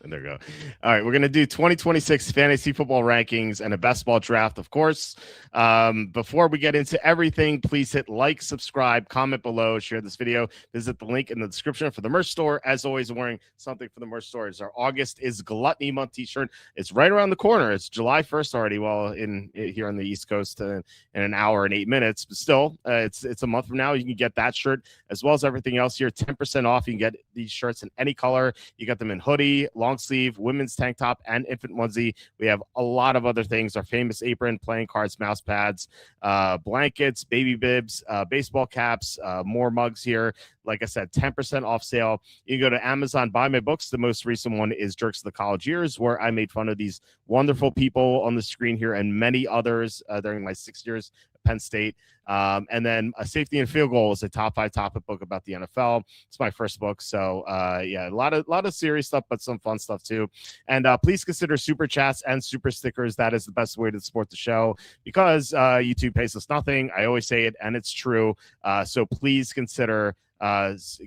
There we go. All right, we're going to do 2026 fantasy football rankings and a best ball draft, of course. Before we get into everything, please hit like, subscribe, comment below, share this video. Visit the link in the description for the merch store. As always, I'm wearing something for the merch store. It's our August is Gluttony Month t-shirt. It's right around the corner. It's July 1st already. Well, here on the East Coast in an hour and 8 minutes, but still, it's a month from now. You can get that shirt as well as everything else here. 10% off. You can get these shirts in any color. You got them in hoodie, long sleeve, women's tank top, and infant onesie. We have a lot of other things. Our famous apron, playing cards, mouse pads, blankets, baby bibs, baseball caps, more mugs here. Like I said, 10% off sale. You can go to Amazon, buy my books. The most recent one is Jerks of the College Years, where I made fun of these wonderful people on the screen here and many others during my 6 years at Penn State. And then a Safety and Field Goal is a top 5 topic book about the NFL. It's my first book. So yeah, a lot of serious stuff, but some fun stuff too. And please consider super chats and super stickers. That is the best way to support the show because YouTube pays us nothing. I always say it, and it's true. So please consider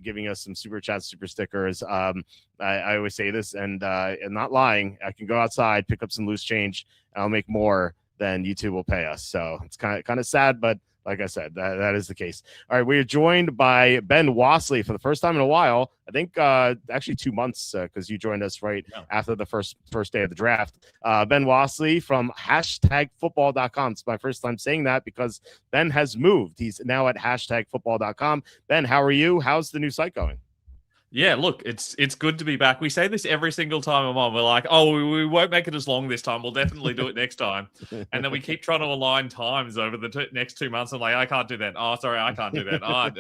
giving us some super chats, super stickers. I always say this, and not lying. I can go outside, pick up some loose change, and I'll make more than YouTube will pay us. So it's kind of sad, but like I said, that is the case. All right, we are joined by Ben Wasley for the first time in a while. I think actually 2 months because you joined us after the first day of the draft. Ben Wasley from #football.com. It's my first time saying that because Ben has moved. He's now at #football.com. Ben, how are you? How's the new site going? Yeah, look, it's good to be back. We say this every single time I'm on. We're like, oh, we won't make it as long this time. We'll definitely do it next time. And then we keep trying to align times over the next 2 months. I'm like, I can't do that. Oh, sorry, I can't do that. Oh,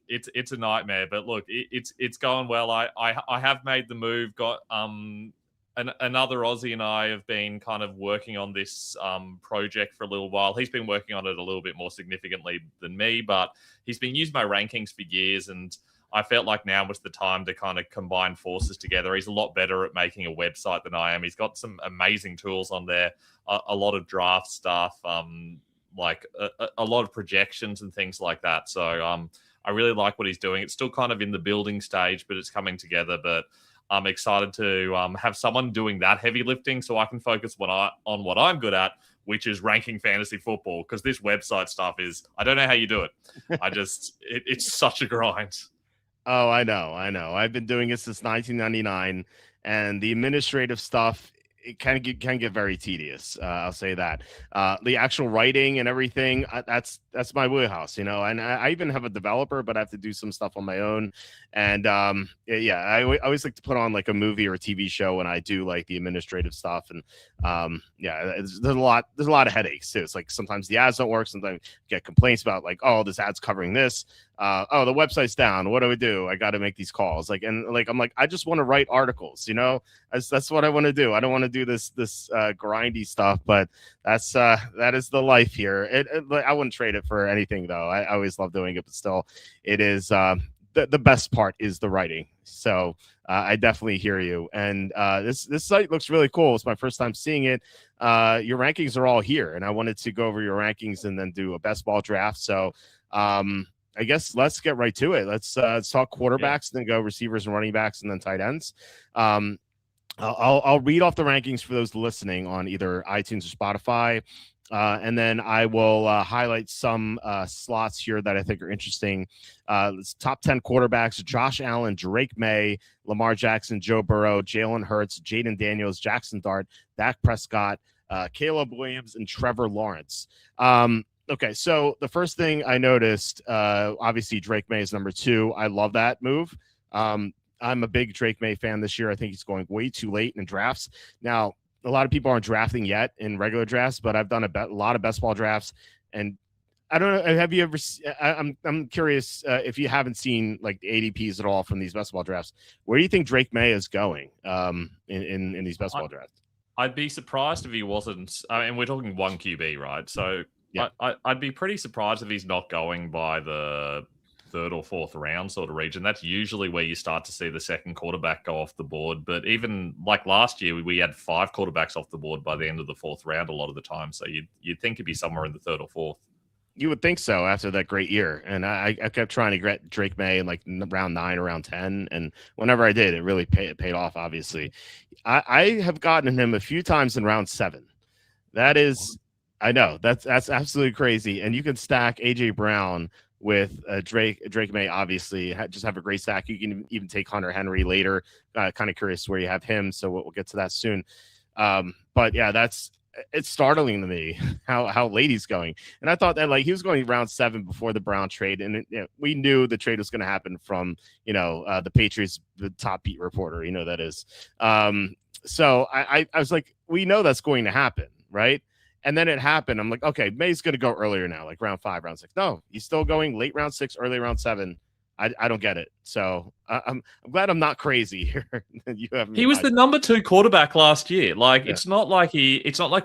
it's a nightmare. But look, it's going well. I have made the move. Got another Aussie and I have been kind of working on this project for a little while. He's been working on it a little bit more significantly than me, but he's been using my rankings for years, and I felt like now was the time to kind of combine forces together. He's a lot better at making a website than I am. He's got some amazing tools on there, a lot of draft stuff, like a lot of projections and things like that. So I really like what he's doing. It's still kind of in the building stage, but it's coming together. But I'm excited to have someone doing that heavy lifting so I can focus on what I'm good at, which is ranking fantasy football. Because this website stuff I don't know how you do it. It's such a grind. Oh, I know. I've been doing it since 1999, and the administrative stuff, it can get very tedious. I'll say that. The actual writing and everything, that's my wheelhouse, And I even have a developer, but I have to do some stuff on my own. And yeah, I always like to put on like a movie or a TV show when I do like the administrative stuff. And yeah, there's a lot of headaches too. It's like sometimes the ads don't work. Sometimes you get complaints about like, oh, this ad's covering this. Oh, the website's down. What do? I got to make these calls. I'm like, I just want to write articles, That's what I want to do. I don't want to do this grindy stuff, but that is the life here. I wouldn't trade it for anything though. I always love doing it, but still, it is the best part is the writing. So I definitely hear you. And this site looks really cool. It's my first time seeing it. Your rankings are all here, and I wanted to go over your rankings and then do a best ball draft. So I guess let's get right to it. Let's talk quarterbacks, then go receivers and running backs, and then tight ends. I'll read off the rankings for those listening on either iTunes or Spotify, and then I will highlight some slots here that I think are interesting. Top 10 quarterbacks: Josh Allen, Drake May, Lamar Jackson, Joe Burrow, Jalen Hurts, Jaden Daniels, Jackson Dart, Dak Prescott, Caleb Williams, and Trevor Lawrence. Okay, so the first thing I noticed, obviously Drake May is number 2. I love that move. I'm a big Drake May fan this year. I think he's going way too late in drafts. Now, a lot of people aren't drafting yet in regular drafts, but I've done a lot of best ball drafts, and I don't know. Have you ever? I'm curious if you haven't seen like the ADPs at all from these best ball drafts. Where do you think Drake May is going in these best ball drafts? I'd be surprised if he wasn't. I mean, we're talking 1 QB, right? So yeah. I'd be pretty surprised if he's not going by the 3rd or 4th round sort of region. That's usually where you start to see the second quarterback go off the board. But even like last year, we had 5 quarterbacks off the board by the end of the 4th round a lot of the time. So you'd think it'd be somewhere in the 3rd or 4th. You would think so after that great year. And I kept trying to get Drake May in like round 9 or round 10. And whenever I did, it really paid off, obviously. I have gotten him a few times in round 7. That is, I know that's absolutely crazy. And you can stack AJ Brown with Drake May. Obviously, just have a great stack. You can even take Hunter Henry later. Kind of curious where you have him, so we'll get to that soon. But yeah, it's startling to me how late he's going. And I thought that like he was going round 7 before the Brown trade, and we knew the trade was going to happen from the Patriots, the top beat reporter, that is. So I was like, we know that's going to happen, right? And then it happened. I'm like, okay, May's going to go earlier now, like round 5, round 6. No, he's still going late round 6, early round 7. I don't get it. So I'm glad I'm not crazy here. He was the number 2 quarterback last year. Like, Yeah. it's not like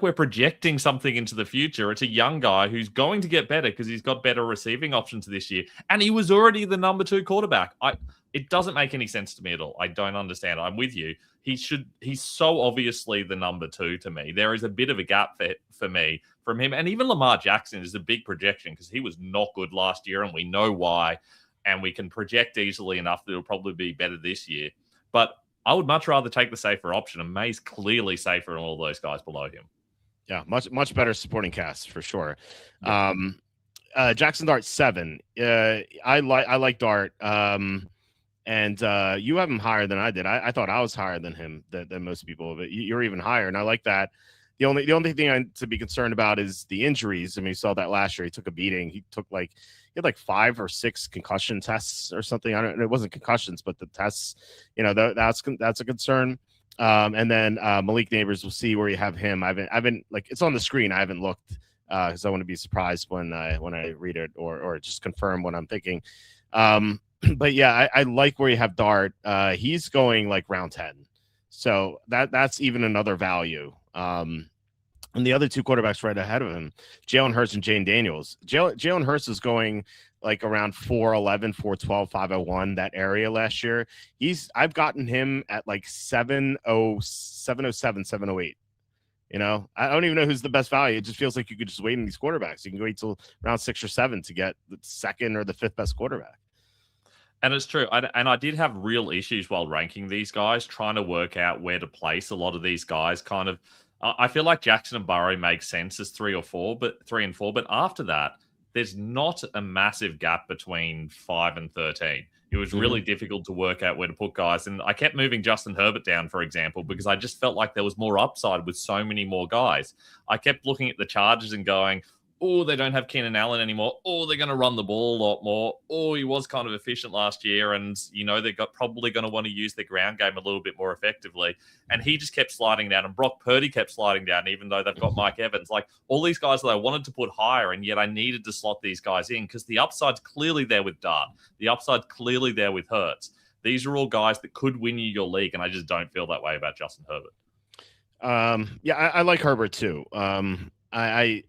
we're projecting something into the future. It's a young guy who's going to get better because he's got better receiving options this year. And he was already the number 2 quarterback. It doesn't make any sense to me at all. I don't understand. I'm with you. He's so obviously the number 2 to me. There is a bit of a gap for me from him. And even Lamar Jackson is a big projection because he was not good last year, and we know why. And we can project easily enough that it'll probably be better this year. But I would much rather take the safer option, and May's clearly safer than all those guys below him. Yeah, much better supporting cast for sure. Yeah. Jackson Dart 7. I like Dart. And you have him higher than I did. I thought I was higher than him than most people, but you're even higher, and I like that. The only thing to be concerned about is the injuries. I mean, you saw that last year. He took a beating. He had like 5 or 6 concussion tests or something. It wasn't concussions, but the tests. That's a concern. And then Malik Neighbors, we'll see where you have him. I've been like, it's on the screen. I haven't looked because I want to be surprised when I read it or just confirm what I'm thinking. But yeah, I like where you have Dart. He's going like round 10, so that's even another value. And the other 2 quarterbacks right ahead of him, Jalen Hurts and Jane Daniels. Jalen Hurts is going like around 411, 412, 501, that area last year. I've gotten him at like 707, 708. I don't even know who's the best value. It just feels like you could just wait in these quarterbacks. You can wait till round 6 or 7 to get the 2nd or the 5th best quarterback. And it's true. And I did have real issues while ranking these guys, trying to work out where to place a lot of these guys. Kind of, I feel like Jackson and Burrow make sense as 3 and 4, but after that, there's not a massive gap between 5 and 13. It was really difficult to work out where to put guys. And I kept moving Justin Herbert down, for example, because I just felt like there was more upside with so many more guys. I kept looking at the Chargers and going, oh, they don't have Keenan Allen anymore. Oh, they're going to run the ball a lot more. Oh, he was kind of efficient last year. And, they're probably going to want to use the ground game a little bit more effectively. And he just kept sliding down. And Brock Purdy kept sliding down, even though they've got Mike Evans. Like, all these guys that I wanted to put higher, and yet I needed to slot these guys in because the upside's clearly there with Dart. The upside's clearly there with Hurts. These are all guys that could win you your league, and I just don't feel that way about Justin Herbert. Yeah, I like Herbert too. I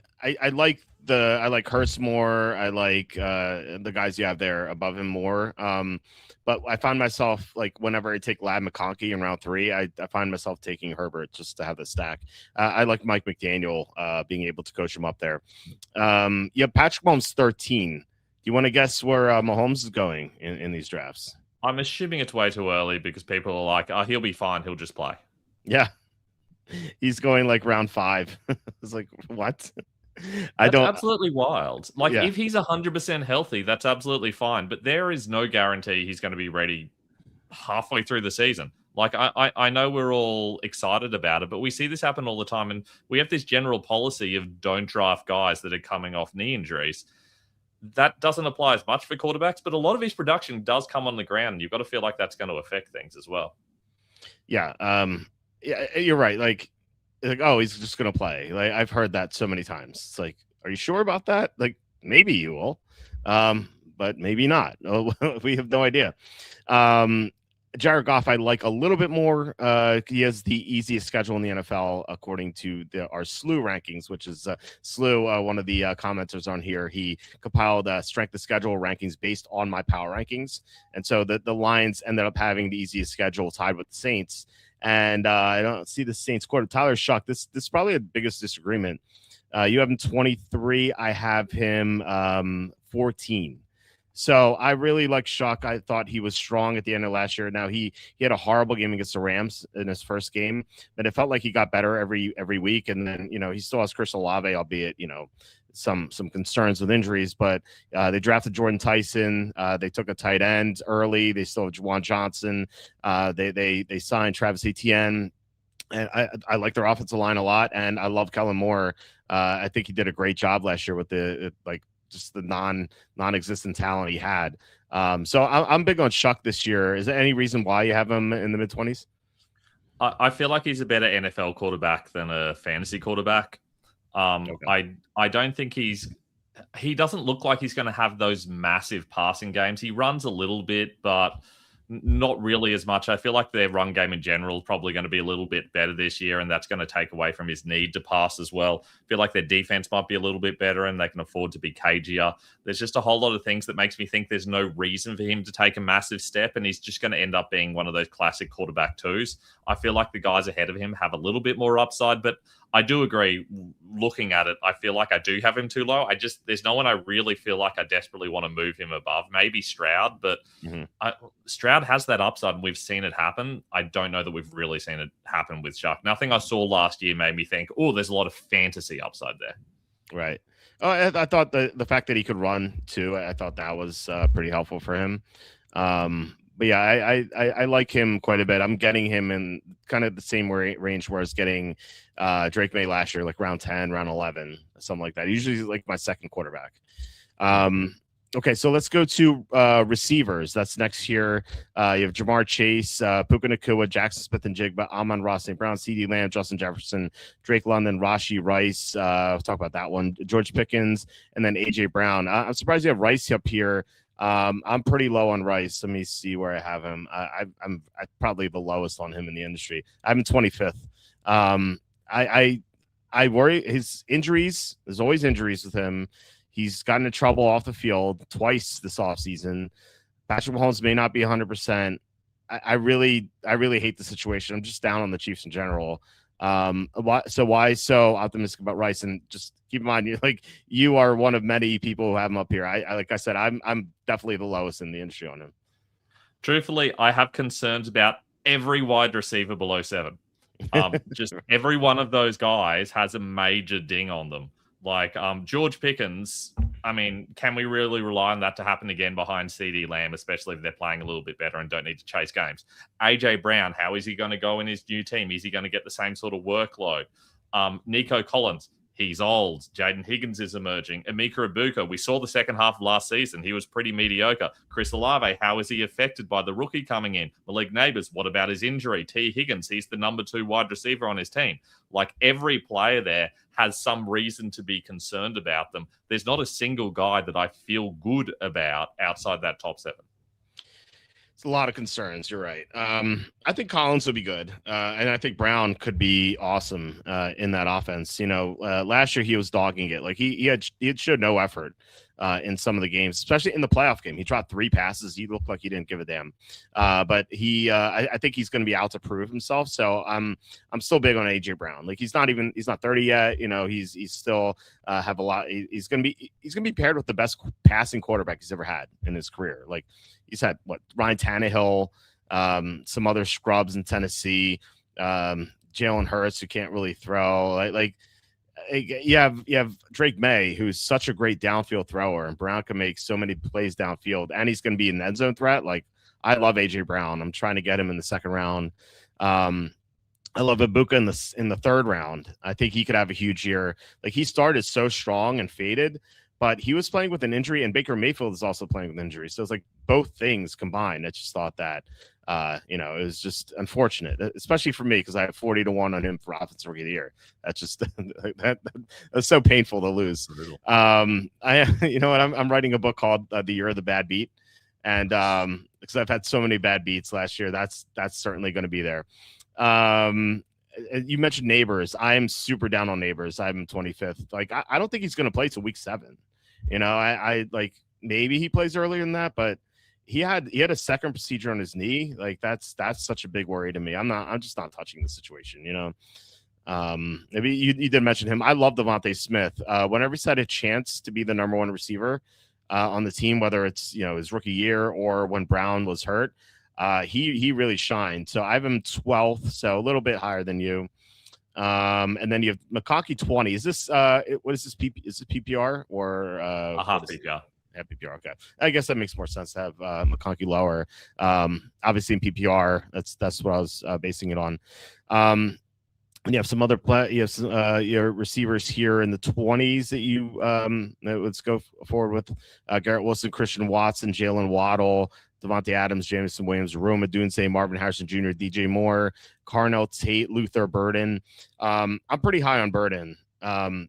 like Hurts more. I like the guys you have there above him more. But I find myself like whenever I take Lad McConkey in round 3, I find myself taking Herbert just to have the stack. I like Mike McDaniel being able to coach him up there. Yeah, Patrick Mahomes 13. Do you want to guess where Mahomes is going in these drafts? I'm assuming it's way too early because people are like, oh, he'll be fine. He'll just play. Yeah. He's going like round 5. It's like, what? That's absolutely wild. Like, if he's 100% healthy, that's absolutely fine. But there is no guarantee he's going to be ready halfway through the season. Like, I know we're all excited about it, but we see this happen all the time. And we have this general policy of don't draft guys that are coming off knee injuries. That doesn't apply as much for quarterbacks, but a lot of his production does come on the ground. You've got to feel like that's going to affect things as well. Yeah. Yeah, you're right. Like, oh, he's just going to play. Like, I've heard that so many times. It's like, are you sure about that? Like, maybe you will, but maybe not. We have no idea. Jared Goff, I like a little bit more. He has the easiest schedule in the NFL, according to our SLU rankings, which is SLU, one of the commenters on here. He compiled strength of schedule rankings based on my power rankings. And so the Lions ended up having the easiest schedule tied with the Saints. And I don't see the Saints quarter. Tyler Shuck, this is probably the biggest disagreement. You have him 23. I have him 14. So I really like Shuck. I thought he was strong at the end of last year. Now he had a horrible game against the Rams in his first game, but it felt like he got better every week. And then he still has Chris Olave, albeit some concerns with injuries. But they drafted Jordan Tyson. They took a tight end early. They still have Juwan Johnson. They signed Travis Etienne. And I like their offensive line a lot, and I love Kellen Moore. I think he did a great job last year with just the non-existent talent he had. So I'm big on Shuck this year. Is there any reason why you have him in the mid-20s? I feel like he's a better NFL quarterback than a fantasy quarterback. Okay. I don't think he doesn't look like he's going to have those massive passing games. He runs a little bit, but not really as much. I feel like their run game in general is probably going to be a little bit better this year, and that's going to take away from his need to pass as well. I feel like their defense might be a little bit better, and they can afford to be cagier. There's just a whole lot of things that makes me think there's no reason for him to take a massive step, and he's just going to end up being one of those classic quarterback twos. I feel like the guys ahead of him have a little bit more upside, but I do agree. Looking at it, I feel like I do have him too low. There's no one I really feel like I desperately want to move him above. Maybe Stroud, but Stroud has that upside, and we've seen it happen. I don't know that we've really seen it happen with Shuck. Nothing I saw last year made me think, oh, there's a lot of fantasy upside there. Right. Oh, I thought the fact that he could run too, I thought that was pretty helpful for him. But yeah, I like him quite a bit. I'm getting him in kind of the same range where I was getting Drake May last year, like round 10, round 11, something like that. Usually like my second quarterback. Okay, so let's go to receivers. That's next here. You have Jamar Chase, Puka Nacua, Jackson Smith and Jigba, Amon-Ra St. Brown, CeeDee Lamb, Justin Jefferson, Drake London, Rashee Rice. We'll talk about that one. George Pickens, and then A.J. Brown. I'm surprised you have Rice up here. I'm pretty low on Rice. Let me see where I have him. I'm probably the lowest on him in the industry. I have him 25th. I worry his injuries. There's always injuries with him. He's gotten in trouble off the field twice this offseason. Patrick Mahomes may not be 100%. I really hate the situation. I'm just down on the Chiefs in general. Why so optimistic about Rice? And just keep in mind, you are one of many people who have him up here. I like I said, I'm definitely the lowest in the industry on him. Truthfully, I have concerns about every wide receiver below 7. Just every one of those guys has a major ding on them. Like George Pickens, I mean, can we really rely on that to happen again behind CeeDee Lamb, especially if they're playing a little bit better and don't need to chase games? AJ Brown, how is he going to go in his new team? Is he going to get the same sort of workload? Nico Collins, he's old. Jaden Higgins is emerging. Emeka Ibuka, we saw the second half of last season. He was pretty mediocre. Chris Olave, how is he affected by the rookie coming in? Malik Neighbors, what about his injury? T. Higgins, he's the number 2 wide receiver on his team. Like every player there has some reason to be concerned about them. There's not a single guy that I feel good about outside that top 7. It's a lot of concerns. You're right. I think Collins will be good, and I think Brown could be awesome in that offense. Last year he was dogging it. Like he had showed no effort in some of the games, especially in the playoff game. He dropped 3 passes. He looked like he didn't give a damn. But I think he's going to be out to prove himself. So I'm still big on AJ Brown. Like he's not 30 yet. He's still have a lot. He's going to be paired with the best passing quarterback he's ever had in his career. Like he's had Ryan Tannehill, some other scrubs in Tennessee, Jalen Hurts who can't really throw. You have Drake May, who's such a great downfield thrower, and Brown can make so many plays downfield, and he's going to be an end zone threat. Like I love AJ Brown. I'm trying to get him in the second round. I love Ibuka in the third round. I think he could have a huge year. Like he started so strong and faded, but he was playing with an injury, and Baker Mayfield is also playing with injury. So it's like both things combined. I just thought that, it was just unfortunate, especially for me because I have 40-1 on him for offensive rookie of the year. That's just that's so painful to lose. I'm writing a book called The Year of the Bad Beat, and because I've had so many bad beats last year, that's certainly going to be there. You mentioned Neighbors. I am super down on Neighbors. I'm 25th. Like I don't think he's going to play till week 7. I like maybe he plays earlier than that, but he had a second procedure on his knee. Like that's such a big worry to me. I'm just not touching the situation. Maybe you did mention him. I love Devontae Smith. Whenever he's had a chance to be the number one receiver on the team, whether it's his rookie year or when Brown was hurt, he really shined. So I have him 12th, so a little bit higher than you. And then you have McConkey 20. Is this what is this? Is this PPR or a half PPR? Yeah, PPR. Okay, I guess that makes more sense to have McConkey lower. Obviously in PPR, that's what I was basing it on. And you have some other you have some, your receivers here in the 20s that you let's go forward with Garrett Wilson, Christian Watson, Jalen Waddle, Devontae Adams, Jameson Williams, Roma Dunse, Marvin Harrison Jr., DJ Moore, Carnell Tate, Luther Burden. I'm pretty high on Burden. I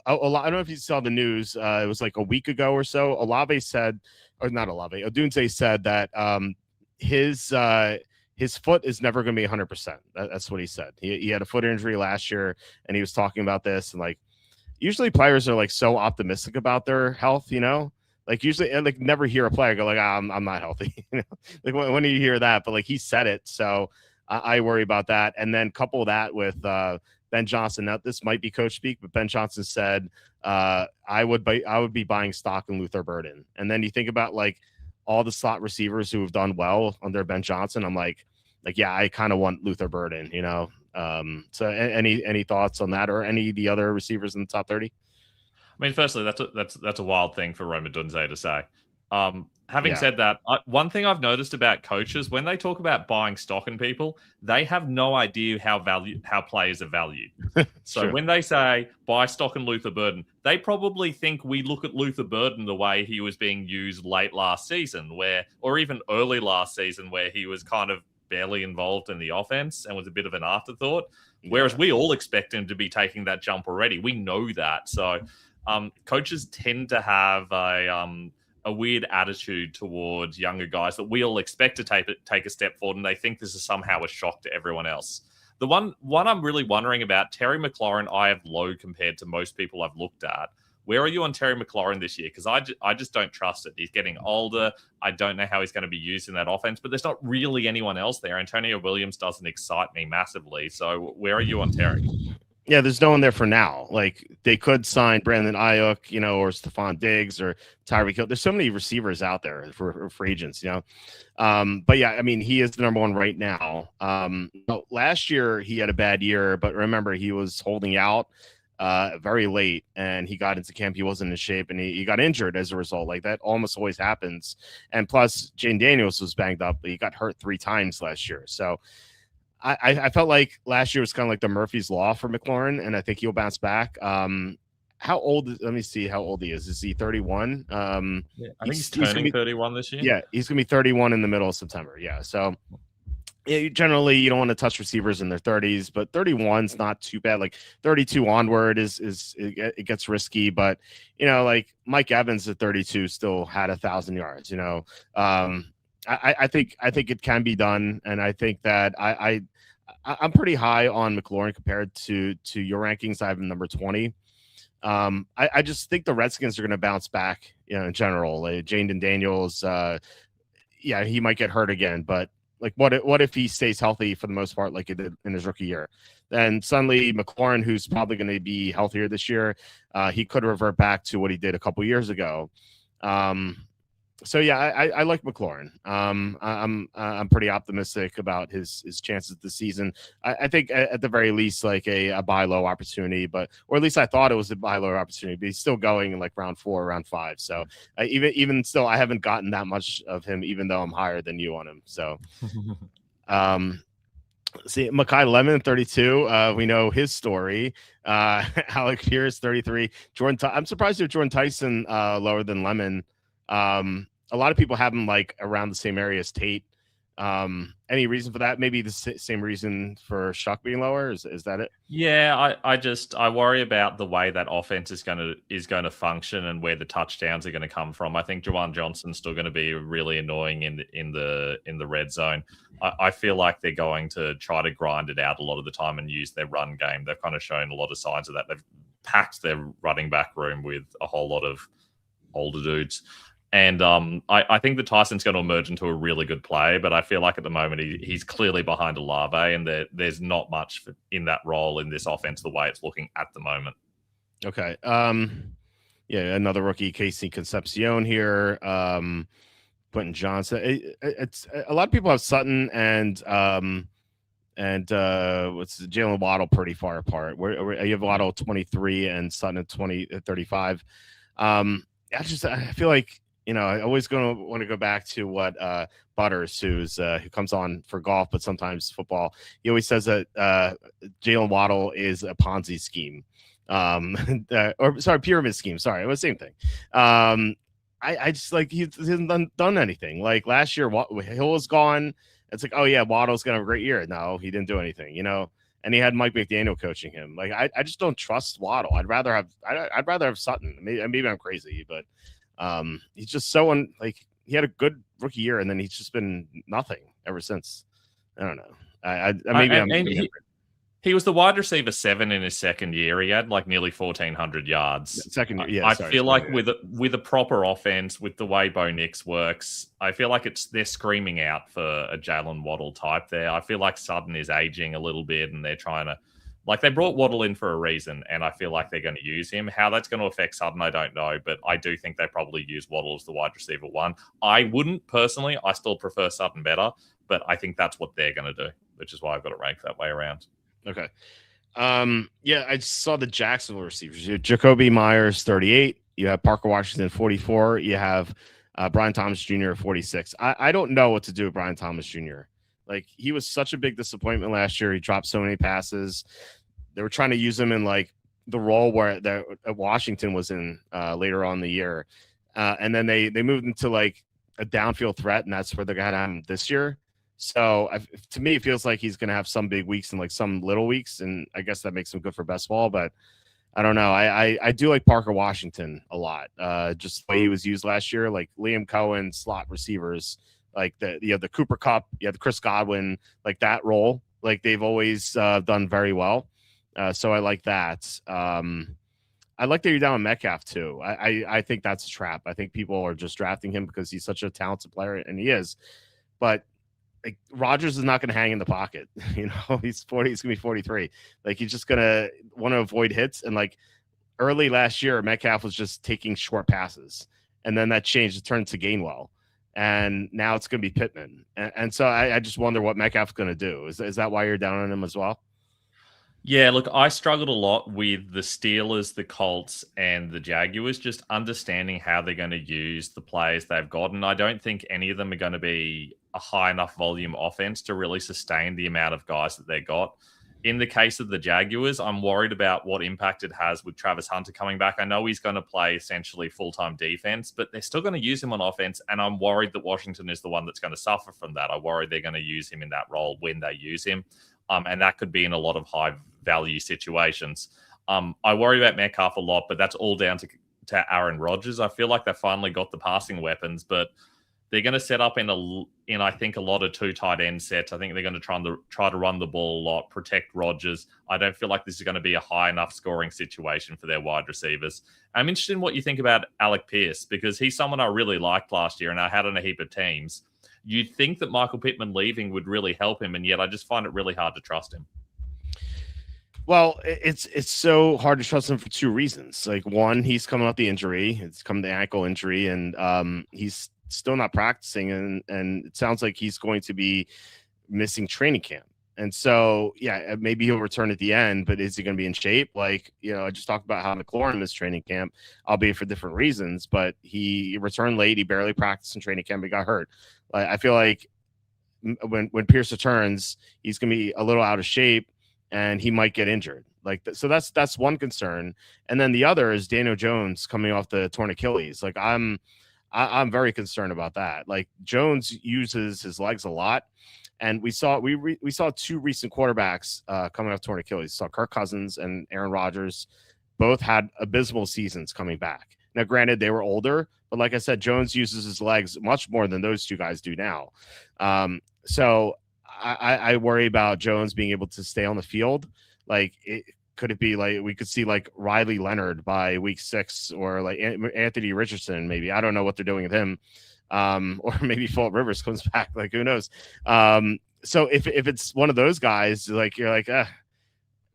don't know if you saw the news. It was like a week ago or so. Olave said, or not Olave, Odunze said that his foot is never going to be 100%. That's what he said. He had a foot injury last year, and he was talking about this. And like, usually players are like so optimistic about their health, like usually, and like never hear a player go like, I'm not healthy. Like when do you hear that? But like he said it, so I worry about that. And then couple that with Ben Johnson. Now this might be coach speak, but Ben Johnson said I would be buying stock in Luther Burden. And then you think about like all the slot receivers who have done well under Ben Johnson. I'm like yeah, I kind of want Luther Burden. So any thoughts on that or any of the other receivers in the top 30? I mean, firstly, that's a wild thing for Roma Dunze to say. Having said that, one thing I've noticed about coaches, when they talk about buying stock in people, they have no idea how players are valued. So Sure. When they say buy stock in Luther Burden, they probably think we look at Luther Burden the way he was being used late last season, or even early last season, where he was kind of barely involved in the offense and was a bit of an afterthought. Whereas we all expect him to be taking that jump already. We know that. So coaches tend to have a weird attitude towards younger guys that we all expect to take a step forward, and they think this is somehow a shock to everyone else. The one I'm really wondering about, Terry McLaurin, I have low compared to most people I've looked at. Where are you on Terry McLaurin this year? Because I just don't trust it. He's getting older. I don't know how he's going to be used in that offense, but there's not really anyone else there. Antonio Williams doesn't excite me massively. So where are you on Terry? Yeah, there's no one there for now. Like they could sign Brandon Ayuk, or Stephon Diggs or Tyreek Hill. There's so many receivers out there for agents, But yeah, I mean, he is the number one right now. Last year he had a bad year, but remember he was holding out very late, and he got into camp. He wasn't in shape, and he got injured as a result. Like that almost always happens. And plus, Jane Daniels was banged up. But he got hurt 3 times last year, so. I felt like last year was kind of like the Murphy's Law for McLaurin, and I think he'll bounce back. How old? Let me see how old he is. Is he 31? I think he's turning 31 this year. Yeah, he's going to be 31 in the middle of September. Yeah, so generally you don't want to touch receivers in their 30s, but 31's not too bad. Like 32 onward it gets risky, but like Mike Evans at 32 still had 1,000 yards. I think it can be done, and I think that I'm pretty high on McLaurin compared to your rankings. I have him number 20. I just think the Redskins are going to bounce back, in general. Like Jane Daniels, he might get hurt again, but like what if he stays healthy for the most part, like he did in his rookie year? Then suddenly McLaurin, who's probably going to be healthier this year, he could revert back to what he did a couple years ago. So yeah, I like McLaurin. I'm pretty optimistic about his chances this season. I think at the very least like a buy low opportunity, or at least I thought it was a buy low opportunity. But he's still going in like round 4, round 5. So even still, I haven't gotten that much of him, even though I'm higher than you on him. So, see, Mekhi Lemon 32. We know his story. Alec Pierce 33. I'm surprised if Jordan Tyson lower than Lemon. A lot of people have him like around the same area as Tate. Any reason for that? Maybe the same reason for Shuck being lower. Is that it? Yeah, I worry about the way that offense is going to function and where the touchdowns are going to come from. I think Juwan Johnson's still going to be really annoying in the red zone. I feel like they're going to try to grind it out a lot of the time and use their run game. They've kind of shown a lot of signs of that. They've packed their running back room with a whole lot of older dudes. And I think that Tyson's going to emerge into a really good play, but I feel like at the moment he's clearly behind Olave, and there's not much in that role in this offense the way it's looking at the moment. Okay. Yeah, another rookie, Casey Concepcion here. Quentin Johnson. It's a lot of people have Sutton and what's Jalen Waddle pretty far apart. Where you have Waddle 23 and Sutton at 35. I feel like, I always going to want to go back to what Butters, who comes on for golf, but sometimes football. He always says that Jalen Waddle is a Ponzi scheme, pyramid scheme. Sorry, it was the same thing. I just like he hasn't done anything. Like last year, Hill was gone. It's like, oh yeah, Waddle's gonna have a great year. No, he didn't do anything, and he had Mike McDaniel coaching him. Like I just don't trust Waddle. I'd rather have Sutton. Maybe I'm crazy, but he's just so he had a good rookie year, and then he's just been nothing ever since. I don't know. He was the wide receiver 7 in his second year. He had like nearly 1,400 yards. Second year, yeah. I feel like with a proper offense, with the way Bo Nix works, I feel like they're screaming out for a Jalen Waddle type there. I feel like Sutton is aging a little bit, and they're trying to, they brought Waddle in for a reason, and I feel like they're going to use him. How that's going to affect Sutton, I don't know, but I do think they probably use Waddle as the wide receiver 1. I wouldn't personally. I still prefer Sutton better, but I think that's what they're going to do, which is why I've got it ranked that way around. Okay. Yeah, I saw the Jacksonville receivers. You have Jacoby Myers, 38. You have Parker Washington, 44. You have Brian Thomas Jr., 46. I don't know what to do with Brian Thomas Jr. Like, he was such a big disappointment last year. He dropped so many passes. They were trying to use him in the role where Washington was in later on in the year. And then they moved into a downfield threat, and that's where they got him this year. So to me, it feels like he's going to have some big weeks and some little weeks, and I guess that makes him good for best ball. But I don't know. I do like Parker Washington a lot. Just the way he was used last year, like Liam Cohen, slot receivers, the Cooper Kupp, you have the Chris Godwin, that role. They've always done very well. So I like that. I like that you're down on Metcalf too. I think that's a trap. I think people are just drafting him because he's such a talented player, and he is. But Rodgers is not going to hang in the pocket. He's 40. He's going to be 43. He's just going to want to avoid hits. And early last year, Metcalf was just taking short passes, and then that changed. It turned to Gainwell, and now it's going to be Pittman. And so I just wonder what Metcalf's going to do. Is that why you're down on him as well? Yeah, look, I struggled a lot with the Steelers, the Colts, and the Jaguars, just understanding how they're going to use the players they've got. And I don't think any of them are going to be a high enough volume offense to really sustain the amount of guys that they got. In the case of the Jaguars, I'm worried about what impact it has with Travis Hunter coming back. I know he's going to play essentially full-time defense, but they're still going to use him on offense, and I'm worried that Washington is the one that's going to suffer from that. I worry they're going to use him in that role when they use him, and that could be in a lot of high-value situations. I worry about Metcalf a lot, but that's all down to Aaron Rodgers. I feel like they finally got the passing weapons, but they're going to set up in I think a lot of 2 tight end sets. I think they're going to try to run the ball a lot, protect Rodgers. I don't feel like this is going to be a high enough scoring situation for their wide receivers. I'm interested in what you think about Alec Pierce, because he's someone I really liked last year and I had on a heap of teams. You'd think that Michael Pittman leaving would really help him, and yet I just find it really hard to trust him. Well, it's so hard to trust him for 2 reasons. One, he's coming off the injury. It's come the ankle injury, and he's still not practicing, and it sounds like he's going to be missing training camp. And so, yeah, maybe he'll return at the end, but is he going to be in shape? I just talked about how McLaurin missed training camp, albeit for different reasons, but he returned late. He barely practiced in training camp. He got hurt. I feel like when Pierce returns, he's going to be a little out of shape, and he might get injured. So that's one concern. And then the other is Daniel Jones coming off the torn Achilles. I'm very concerned about that. Jones uses his legs a lot, and we saw 2 recent quarterbacks coming off torn Achilles. We saw Kirk Cousins and Aaron Rodgers both had abysmal seasons coming back. Now, granted, they were older, but like I said, Jones uses his legs much more than those 2 guys do now. So I worry about Jones being able to stay on the field. could it be like we could see like Riley Leonard by week 6, or like Anthony Richardson? Maybe, I don't know what they're doing with him. Or maybe Walt Rivers comes back. Like, who knows? So if it's one of those guys, like you're like,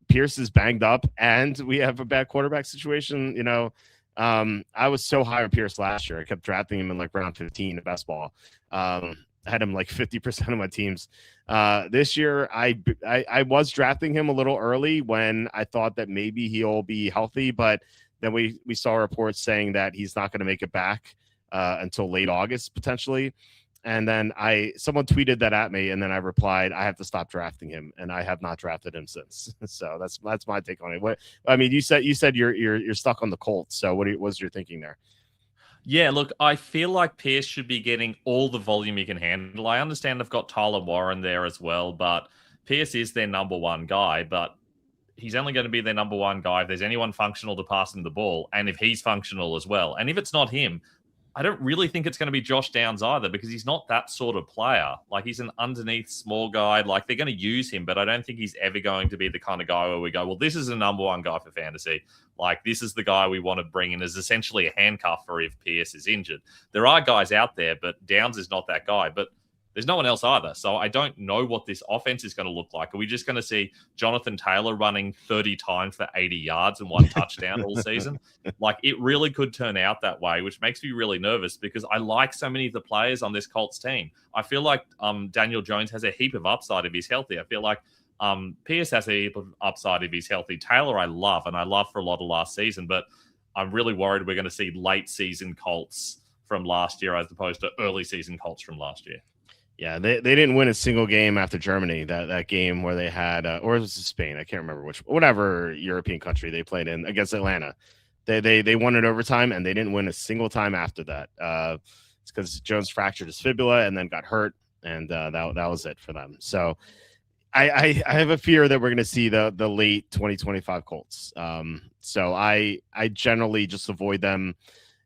Pierce is banged up, and we have a bad quarterback situation. I was so high on Pierce last year. I kept drafting him in like round 15 of best ball. I had him like 50% of my teams. This year, I was drafting him a little early when I thought that maybe he'll be healthy, but then we saw reports saying that he's not going to make it back until late August potentially. And then someone tweeted that at me, and then I replied, I have to stop drafting him, and I have not drafted him since. So that's my take on it. What I mean, you said you're stuck on the Colts. So what's your thinking there? Yeah, look, I feel like Pierce should be getting all the volume he can handle. I understand they've got Tyler Warren there as well, but Pierce is their number one guy, but he's only going to be their number one guy if there's anyone functional to pass him the ball, and if he's functional as well. And if it's not him, I don't really think it's going to be Josh Downs either, because he's not that sort of player. Like, he's an underneath small guy. Like, they're going to use him, but I don't think he's ever going to be the kind of guy where we go, well, this is the number one guy for fantasy. Like, this is the guy we want to bring in as essentially a handcuff for if Pierce is injured. There are guys out there, but Downs is not that guy. But there's no one else either. So I don't know what this offense is going to look like. Are we just going to see Jonathan Taylor running 30 times for 80 yards and 1 touchdown all season? Like, it really could turn out that way, which makes me really nervous, because I like so many of the players on this Colts team. I feel like Daniel Jones has a heap of upside if he's healthy. I feel like Pierce has a heap of upside if he's healthy. Taylor I love, and I loved for a lot of last season, but I'm really worried we're going to see late season Colts from last year as opposed to early season Colts from last year. Yeah, they didn't win a single game after Germany. That game where they had, or it was Spain, I can't remember whatever European country they played in against Atlanta. They won in overtime, and they didn't win a single time after that. It's because Jones fractured his fibula and then got hurt, and that was it for them. So I have a fear that we're going to see the late 2025 Colts. So I generally just avoid them.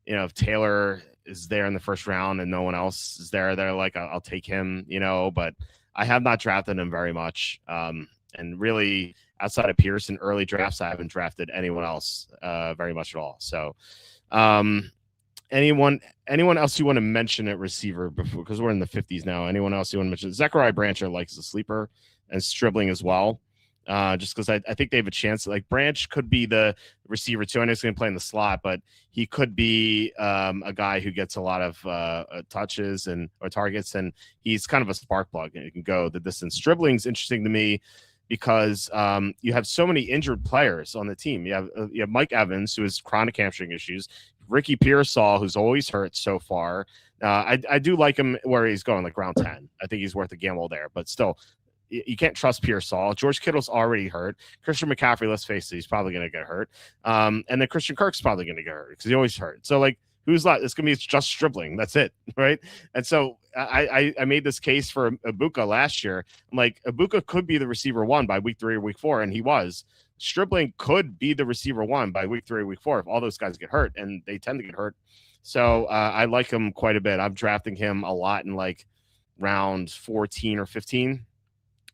If Taylor is there in the first round and no one else is there, they're like, I'll take him, but I have not drafted him very much. And really, outside of Pearson early drafts, I haven't drafted anyone else very much at all. So anyone else you want to mention at receiver before, because we're in the 50s now? Anyone else you want to mention? Zachariah Branch I like as a sleeper, and Stribling as well. Just because I think they have a chance. Like, Branch could be the receiver too. I know he's going to play in the slot, but he could be a guy who gets a lot of touches or targets, and he's kind of a spark plug, and he can go the distance. Stribling's interesting to me because you have so many injured players on the team. You have Mike Evans, who has chronic hamstring issues. Ricky Pearsall, who's always hurt so far. I do like him where he's going, like round 10. I think he's worth a gamble there, but still, you can't trust Pearsall. George Kittle's already hurt. Christian McCaffrey, let's face it, he's probably going to get hurt. And then Christian Kirk's probably going to get hurt because he always hurt. So, like, who's left? It's going to be just Stribling. That's it, right? And so I made this case for Ibuka last year. I'm like, Ibuka could be the receiver 1 by week 3 or week 4, and he was. Stribling could be the receiver 1 by week 3 or week 4 if all those guys get hurt, and they tend to get hurt. So I like him quite a bit. I'm drafting him a lot in like round 14 or 15.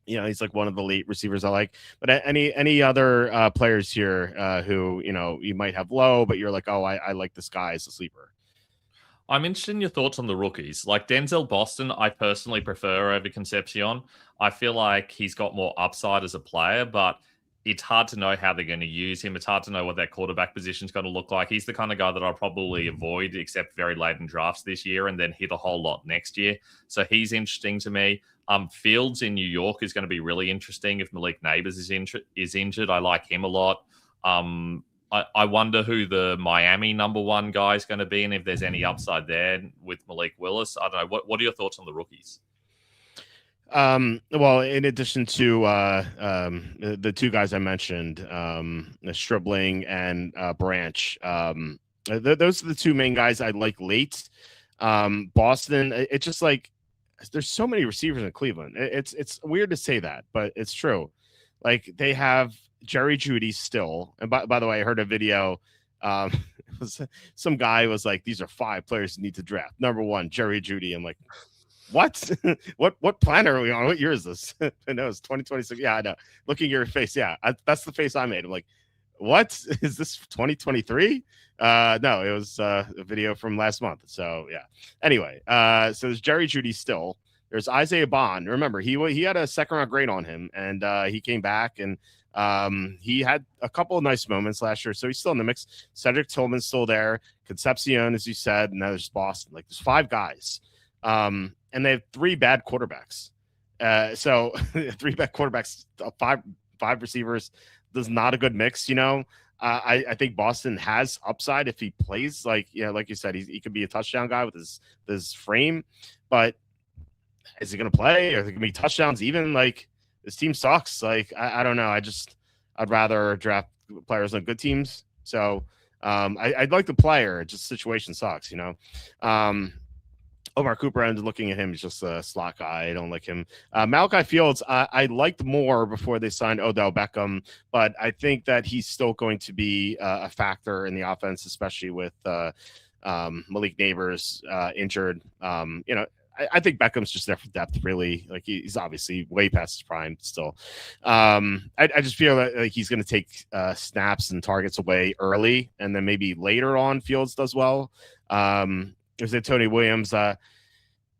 He's like one of the late receivers I like. But any other players here who, you might have low, but you're like, oh, I like this guy as a sleeper? I'm interested in your thoughts on the rookies. Like Denzel Boston, I personally prefer over Concepcion. I feel like he's got more upside as a player, but it's hard to know how they're going to use him. It's hard to know what that quarterback position is going to look like. He's the kind of guy that I'll probably avoid, except very late in drafts this year, and then hit a whole lot next year. So he's interesting to me. Fields in New York is going to be really interesting if Malik Neighbors is injured. I like him a lot. I wonder who the Miami number 1 guy is going to be, and if there's any upside there with Malik Willis. I don't know. What are your thoughts on the rookies? Well, in addition to the 2 guys I mentioned, Stribling and Branch, those are the 2 main guys I like late. Boston, it's just like there's so many receivers in Cleveland. It's weird to say that, but it's true. Like, they have Jerry Jeudy still. And by the way, I heard a video. Some guy was like, these are 5 players you need to draft. Number 1, Jerry Jeudy. I'm like, What? What planet are we on? What year is this? I know it's 2026. Yeah, I know. Looking at your face, yeah, that's the face I made. I'm like, what is this 2023? No, it was a video from last month. So yeah. Anyway, so there's Jerry Judy still. There's Isaiah Bond. Remember, he had a second round grade on him, and he came back and he had a couple of nice moments last year, so he's still in the mix. Cedric Tillman's still there. Concepcion, as you said, and now there's Boston. Like there's five guys, and they have three bad quarterbacks. So three bad quarterbacks, five receivers. There's not a good mix, you know. I think Boston has upside if he plays like like you said, he could be a touchdown guy with his frame, but is he going to play? Or are there going to be touchdowns? Even like this team sucks. Like I don't know. I'd rather draft players on good teams. So I'd like the player. Just situation sucks, you know. Omar Cooper, I'm looking at him. He's just a slot guy. I don't like him. Malachi Fields, I liked more before they signed Odell Beckham, but I think that he's still going to be a factor in the offense, especially with Malik Neighbors injured. I think Beckham's just there for depth, really. Like he's obviously way past his prime still. I just feel like he's going to take snaps and targets away early, and then maybe later on Fields does well. There's Tony Williams.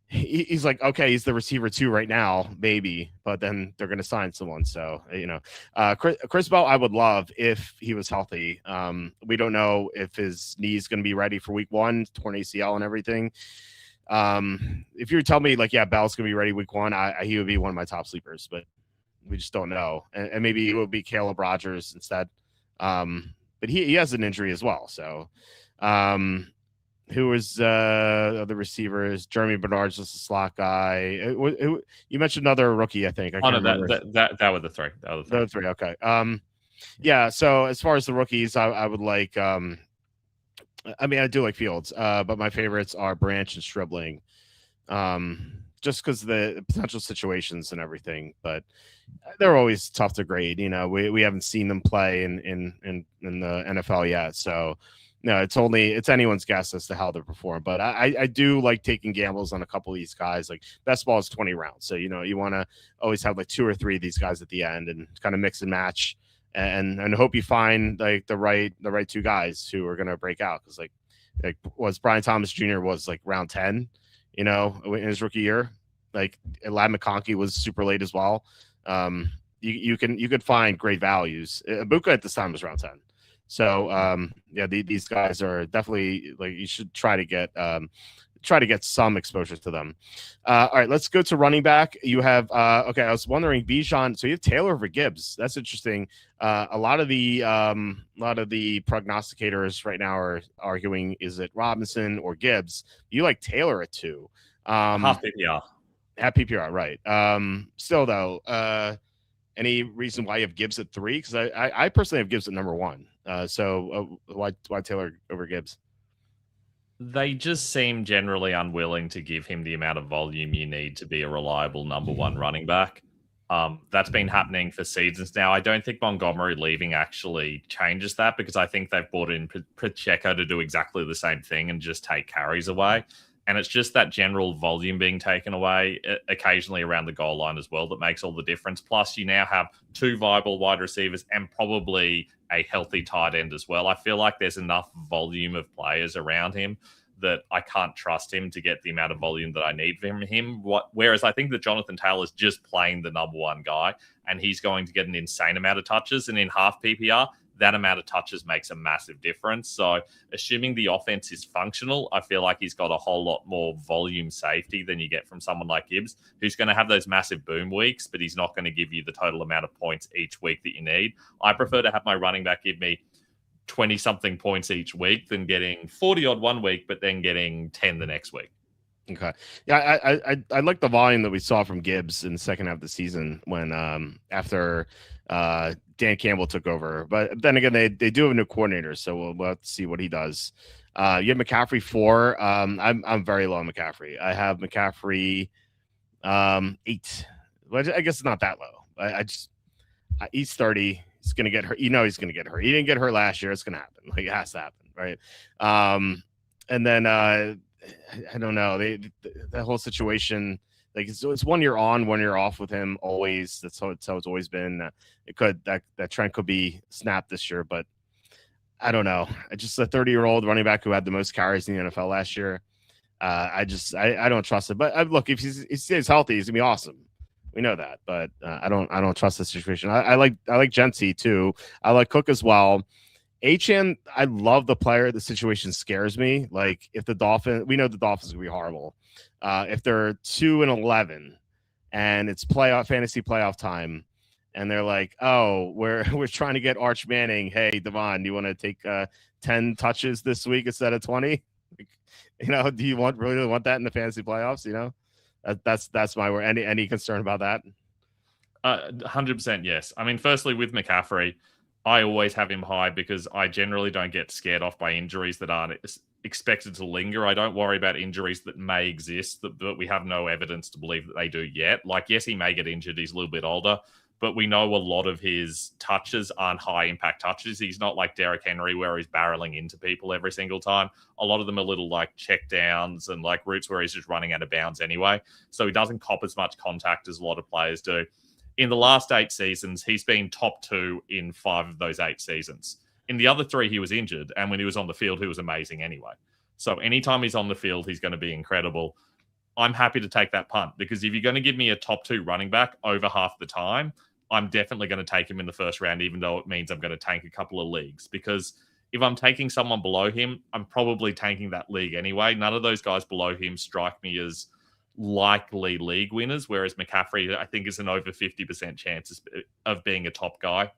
He's like, okay, he's the receiver 2 right now, maybe, but then they're going to sign someone. So, Chris Bell, I would love if he was healthy. We don't know if his knee's going to be ready for week 1, torn ACL and everything. If you tell me like, yeah, Bell's going to be ready week 1, he would be one of my top sleepers, but we just don't know. And maybe it would be Caleb Rogers instead. But he has an injury as well. So, who was the receivers? Jeremy Bernard's just a slot guy. You mentioned another rookie, I think. That were the three. The three. Okay. Yeah. So as far as the rookies, I would like. I mean, I do like Fields, but my favorites are Branch and Stribling, just because the potential situations and everything. But they're always tough to grade. You know, we haven't seen them play in the NFL yet, so. No, it's anyone's guess as to how they perform. But I do like taking gambles on a couple of these guys. Like best ball is 20 rounds. So, you want to always have like 2 or 3 of these guys at the end and kind of mix and match and hope you find like the right 2 guys who are going to break out. Cause like was Brian Thomas Jr. was like round 10, in his rookie year. Like Lad McConkey was super late as well. You could find great values. Ibuka at this time was round 10. So these guys are definitely like you should try to get some exposure to them. All right, let's go to running back. You have I was wondering Bijan. So you have Taylor over Gibbs. That's interesting. A lot of the prognosticators right now are arguing is it Robinson or Gibbs. You like Taylor at 2. Half PPR. Half PPR, right? Still though, any reason why you have Gibbs at 3? Because I personally have Gibbs at number 1. So why Taylor over Gibbs? They just seem generally unwilling to give him the amount of volume you need to be a reliable number 1 running back. That's been happening for seasons now. I don't think Montgomery leaving actually changes that because I think they've brought in Pacheco to do exactly the same thing and just take carries away. And it's just that general volume being taken away occasionally around the goal line as well that makes all the difference. Plus, you now have 2 viable wide receivers and probably a healthy tight end as well. I feel like there's enough volume of players around him that I can't trust him to get the amount of volume that I need from him. Whereas I think that Jonathan Taylor is just playing the number 1 guy and he's going to get an insane amount of touches. And in half PPR, that amount of touches makes a massive difference. So assuming the offense is functional, I feel like he's got a whole lot more volume safety than you get from someone like Gibbs, who's going to have those massive boom weeks, but he's not going to give you the total amount of points each week that you need. I prefer to have my running back give me 20-something points each week than getting 40-odd one week, but then getting 10 the next week. Okay. Yeah, I like the volume that we saw from Gibbs in the second half of the season when after Dan Campbell took over. But then again, they do have a new coordinator, so we'll have to see what he does. You have McCaffrey 4. I'm very low on McCaffrey. I have McCaffrey 8. Well, I guess it's not that low. He's 30. He's gonna get hurt. He's gonna get hurt. He didn't get hurt last year. It's gonna happen. Like it has to happen, right? And then I don't know. The whole situation. Like it's 1 year on, 1 year off with him always. That's how it's always been. That trend could be snapped this year, but I don't know. Just a 30-year-old running back who had the most carries in the NFL last year. I don't trust it. But look, if he stays healthy, he's gonna be awesome. We know that, but I don't trust the situation. I like Genty too. I like Cook as well. HN, I love the player. The situation scares me. Like if the Dolphins, we know the Dolphins will be horrible. If they're 2-11 and it's fantasy playoff time, and they're like, oh, we're trying to get Arch Manning. Hey, Devon, do you want to take 10 touches this week instead of 20? Do you really want that in the fantasy playoffs? That's my word. Any concern about that? 100% yes. I mean, firstly, with McCaffrey, I always have him high because I generally don't get scared off by injuries that aren't expected to linger. I don't worry about injuries that may exist that we have no evidence to believe that they do yet. Like, yes, he may get injured. He's a little bit older, but we know a lot of his touches aren't high impact touches. He's not like Derrick Henry where he's barreling into people every single time. A lot of them are little like check downs and like routes where he's just running out of bounds anyway. So he doesn't cop as much contact as a lot of players do. In the last 8 seasons, he's been top 2 in 5 of those 8 seasons. In the other 3, he was injured. And when he was on the field, he was amazing anyway. So anytime he's on the field, he's going to be incredible. I'm happy to take that punt because if you're going to give me a top 2 running back over half the time, I'm definitely going to take him in the first round, even though it means I'm going to tank a couple of leagues. Because if I'm taking someone below him, I'm probably tanking that league anyway. None of those guys below him strike me as likely league winners, whereas McCaffrey, I think, is an over 50% chance of being a top guy.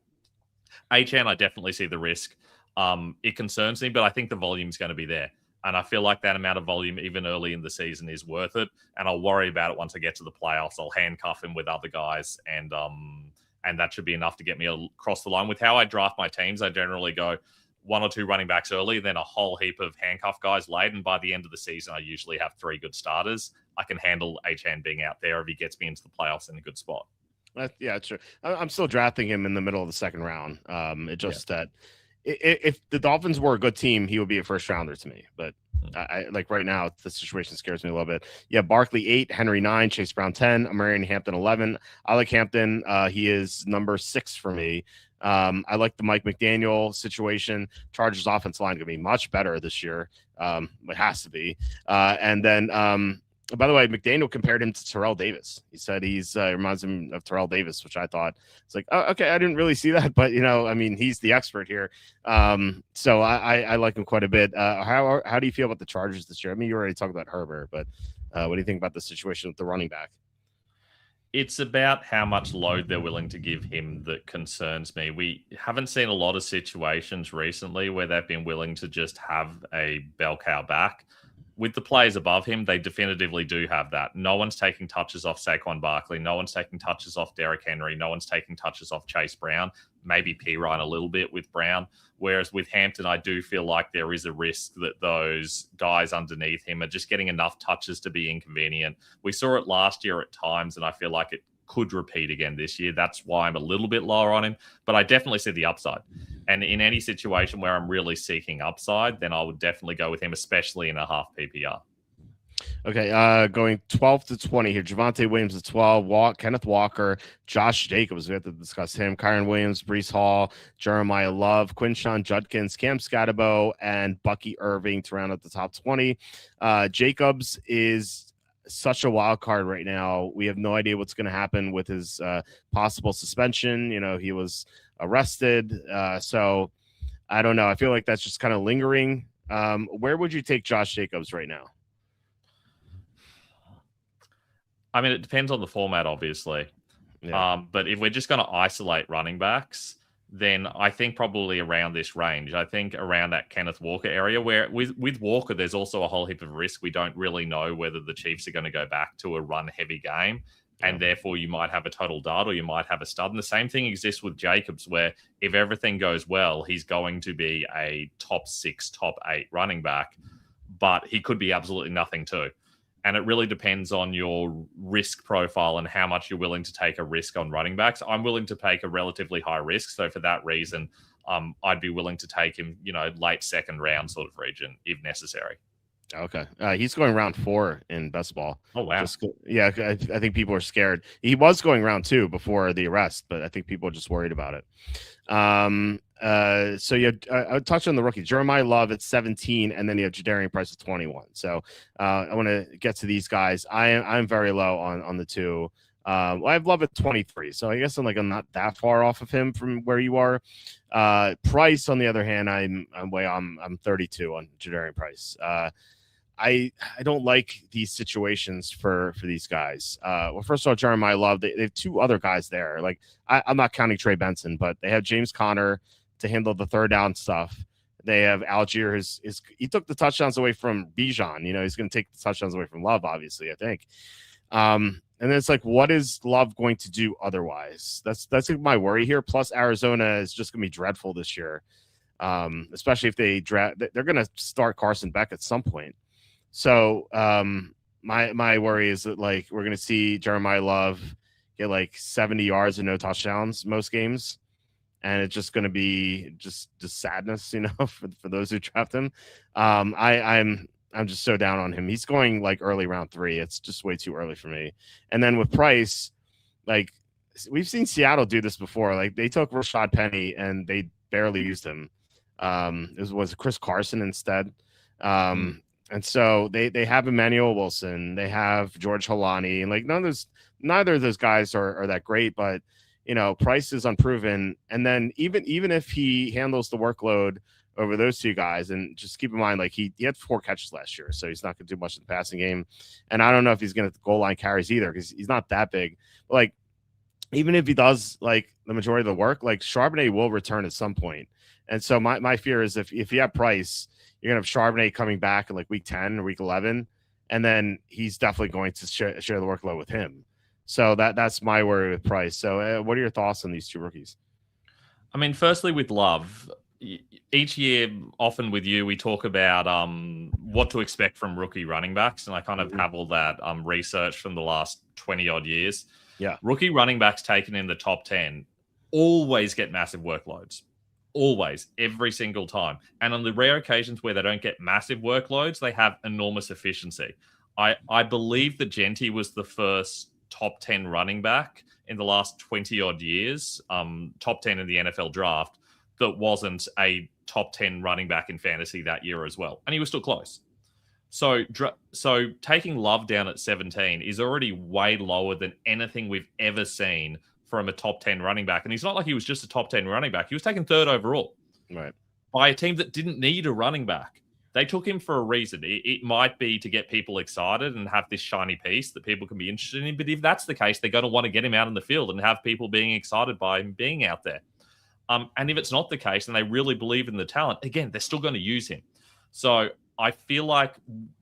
HN, I definitely see the risk. It concerns me, but I think the volume is going to be there. And I feel like that amount of volume, even early in the season, is worth it. And I'll worry about it once I get to the playoffs. I'll handcuff him with other guys, and that should be enough to get me across the line. With how I draft my teams, I generally go 1 or 2 running backs early, then a whole heap of handcuff guys late. And by the end of the season, I usually have 3 good starters. I can handle HN being out there if he gets me into the playoffs in a good spot. Yeah, true. I'm still drafting him in the middle of the second round. That if the Dolphins were a good team, he would be a first rounder to me. But I like right now, the situation scares me a little bit. Yeah, Barkley 8, Henry 9, Chase Brown 10, Amarian Hampton 11. I like Hampton. He is number 6 for me. I like the Mike McDaniel situation. Chargers offense line going to be much better this year. It has to be. And then, by the way, McDaniel compared him to Terrell Davis. He said reminds him of Terrell Davis, which I thought it's like, oh, okay, I didn't really see that, but he's the expert here. So I like him quite a bit. How do you feel about the Chargers this year? I mean, you already talked about Herbert, but what do you think about the situation with the running back? It's about how much load they're willing to give him that concerns me. We haven't seen a lot of situations recently where they've been willing to just have a bell cow back. With the players above him, they definitively do have that. No one's taking touches off Saquon Barkley. No one's taking touches off Derrick Henry. No one's taking touches off Chase Brown. Maybe P. Ryan a little bit with Brown. Whereas with Hampton, I do feel like there is a risk that those guys underneath him are just getting enough touches to be inconvenient. We saw it last year at times, and I feel like it could repeat again this year. That's why I'm a little bit lower on him, but I definitely see the upside. And in any situation where I'm really seeking upside, then I would definitely go with him, especially in a half PPR. Okay, going 12 to 20 here. Javonte Williams at 12, Kenneth Walker, Josh Jacobs, we have to discuss him, Kyron Williams, Breece Hall, Jeremiah Love, Quinshon Judkins, Cam Scatterbo, and Bucky Irving to round out the top 20. Jacobs is such a wild card right now. We have no idea what's going to happen with his possible suspension. He was arrested. So I don't know. I feel like that's just kind of lingering. Where would you take Josh Jacobs right now? I mean, it depends on the format, obviously. Yeah. But if we're just going to isolate running backs, then I think probably around this range. I think around that Kenneth Walker area, where with Walker, there's also a whole heap of risk. We don't really know whether the Chiefs are going to go back to a run-heavy game, and therefore you might have a total dud or you might have a stud. And the same thing exists with Jacobs, where if everything goes well, he's going to be a top 6, top 8 running back, but he could be absolutely nothing too. And it really depends on your risk profile and how much you're willing to take a risk on running backs. I'm willing to take a relatively high risk. So for that reason, I'd be willing to take him, late second round sort of region if necessary. Okay. He's going round 4 in best ball. Oh wow. Yeah, I think people are scared. He was going round 2 before the arrest, but I think people are just worried about it. So you I would touch on the rookie Jeremiah Love at 17, and then you have Jadarian Price at 21. So I want to get to these guys. I'm very low on the two. I have Love at 23, so I guess I'm not that far off of him from where you are. Price, on the other hand, I'm 32 on Jadarian Price. I don't like these situations for these guys. Well, first of all, Jeremiah Love, they have 2 other guys there. Like I'm not counting Trey Benson, but they have James Conner to handle the third down stuff. They have Algier. He took the touchdowns away from Bijan. He's going to take the touchdowns away from Love, obviously, I think. And then it's like, what is Love going to do otherwise? That's my worry here. Plus, Arizona is just going to be dreadful this year, especially if they draft. They're going to start Carson Beck at some point. So my worry is that we're going to see Jeremiah Love get 70 yards and no touchdowns most games, and it's just going to be just sadness, for those who draft him. I'm just so down on him. He's going early round 3. It's just way too early for me. And then with Price, we've seen Seattle do this before. They took Rashad Penny and they barely used him. It was Chris Carson instead. And so they have Emmanuel Wilson, they have George Holani, and neither of those guys are that great, but Price is unproven. And then even if he handles the workload over those 2 guys, and just keep in mind, he had 4 catches last year, so he's not going to do much in the passing game. And I don't know if he's going to goal line carries either, because he's not that big. But even if he does the majority of the work, Charbonnet will return at some point. And so my fear is if you have Price, you're going to have Charbonnet coming back in week 10 or week 11, and then he's definitely going to share the workload with him. So that's my worry with Price. So what are your thoughts on these 2 rookies? I mean, firstly, with Love, each year, often with you, we talk about what to expect from rookie running backs, and I kind of have all that research from the last 20-odd years. Yeah. Rookie running backs taken in the top 10 always get massive workloads. Always, every single time. And on the rare occasions where they don't get massive workloads, they have enormous efficiency. I believe that Genti was the first top 10 running back in the last 20-odd years, top 10 in the NFL draft, that wasn't a top 10 running back in fantasy that year as well. And he was still close. So taking Love down at 17 is already way lower than anything we've ever seen from a top 10 running back. And he's not like he was just a top 10 running back. He was taken 3rd overall. Right. By a team that didn't need a running back. They took him for a reason. It might be to get people excited and have this shiny piece that people can be interested in. But if that's the case, they're going to want to get him out in the field and have people being excited by him being out there. And if it's not the case and they really believe in the talent, again, they're still going to use him. So I feel like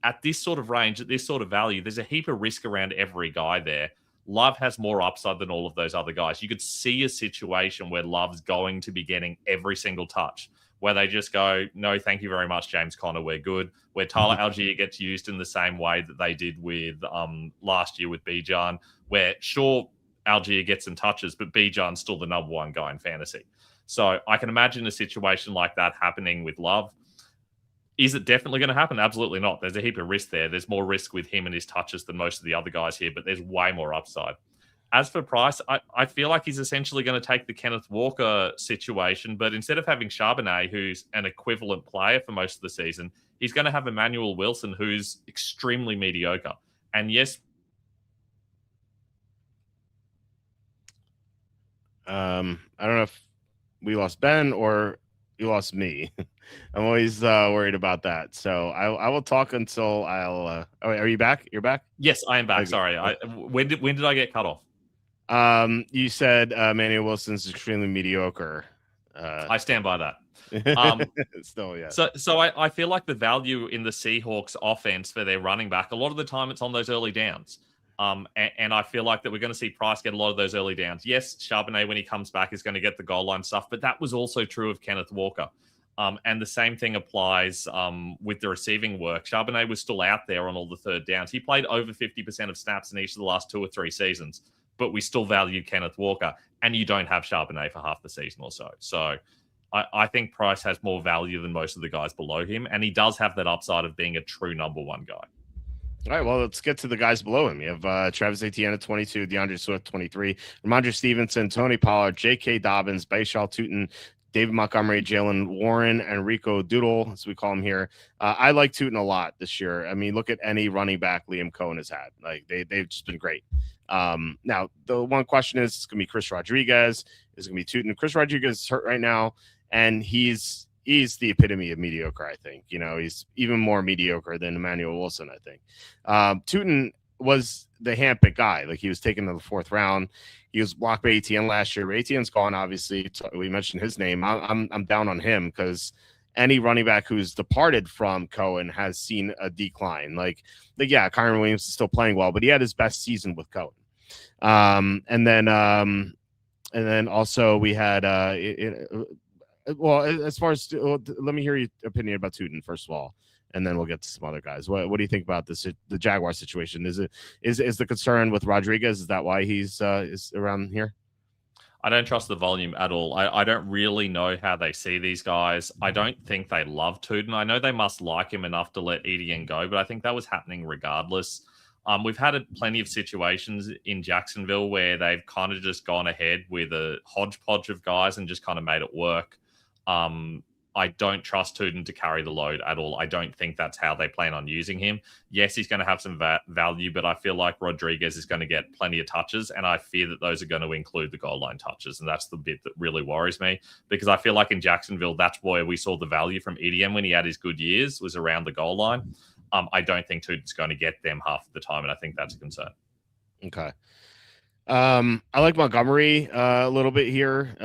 at this sort of range, at this sort of value, there's a heap of risk around every guy there. Love has more upside than all of those other guys. You could see a situation where Love's going to be getting every single touch, where they just go, no, thank you very much, James Conner, we're good. Where Tyler Algier gets used in the same way that they did with last year with Bijan, where sure, Algier gets some touches, but Bijan's still the number 1 guy in fantasy. So I can imagine a situation like that happening with Love. Is it definitely going to happen? Absolutely not. There's a heap of risk there. There's more risk with him and his touches than most of the other guys here, but there's way more upside. As for Price, I feel like he's essentially going to take the Kenneth Walker situation, but instead of having Charbonnet, who's an equivalent player for most of the season, he's going to have Emmanuel Wilson, who's extremely mediocre. And yes, I don't know if we lost Ben or you lost me. I'm always worried about that. So I will talk until I'll. Are you back? You're back? Yes, I am back. Okay. Sorry. When did I get cut off? You said Emmanuel Wilson's extremely mediocre. I stand by that. Still, yeah. So I feel like the value in the Seahawks offense for their running back, a lot of the time it's on those early downs. And I feel like that we're going to see Price get a lot of those early downs. Yes, Charbonnet, when he comes back, is going to get the goal line stuff, but that was also true of Kenneth Walker. And the same thing applies with the receiving work. Charbonnet was still out there on all the third downs. He played over 50% of snaps in each of the last 2 or 3 seasons, but we still value Kenneth Walker, and you don't have Charbonnet for half the season or so. So I think Price has more value than most of the guys below him, and he does have that upside of being a true number one guy. All right, well, let's get to the guys below him. You have Travis Etienne at 22, DeAndre Swift 23, Ramondre Stevenson, Tony Pollard, J.K. Dobbins, Baishal Tootin, David Montgomery, Jalen Warren, and Rico Doodle, as we call him here. I like Tootin a lot this year. I mean, look at any running back Liam Cohen has had. Like they've just been great. Now, the one question is, it's going to be Chris Rodriguez. Is it going to be Tootin? Chris Rodriguez is hurt right now, and he's the epitome of mediocre, I think. He's even more mediocre than Emmanuel Wilson, I think. Tootin was the handpicked guy. Like, he was taken in the 4th round. He was blocked by ATN last year. ATN's gone, obviously. We mentioned his name. I'm down on him because any running back who's departed from Cohen has seen a decline. Like yeah, Kyron Williams is still playing well, but he had his best season with Cohen. And then also we had well, as far as let me hear your opinion about Tootin first of all, and then we'll get to some other guys. What do you think about this? The Jaguar situation is the concern with Rodriguez? Is that why he's is around here? I don't trust the volume at all. I don't really know how they see these guys. I don't think they love Tootin. I know they must like him enough to let Etienne go, but I think that was happening regardless. We've had plenty of situations in Jacksonville where they've kind of just gone ahead with a hodgepodge of guys and just kind of made it work. I don't trust Tootin to carry the load at all. I don't think that's how they plan on using him. Yes, he's going to have some value, but I feel like Rodriguez is going to get plenty of touches, and I fear that those are going to include the goal line touches, and that's the bit that really worries me, because I feel like in Jacksonville, that's where we saw the value from EDM when he had his good years, was around the goal line. I don't think Tootin's going to get them half of the time, and I think that's a concern. Okay. I like Montgomery a little bit here.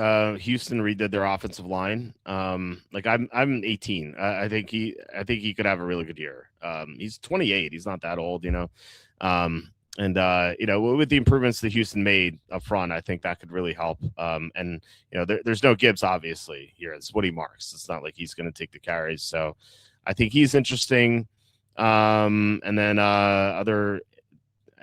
Houston redid their offensive line. Like I'm 18. I think he could have a really good year. He's 28. He's not that old, And with the improvements that Houston made up front, I think that could really help. There's no Gibbs obviously here. It's Woody Marks. It's not like he's going to take the carries. So I think he's interesting. And then other.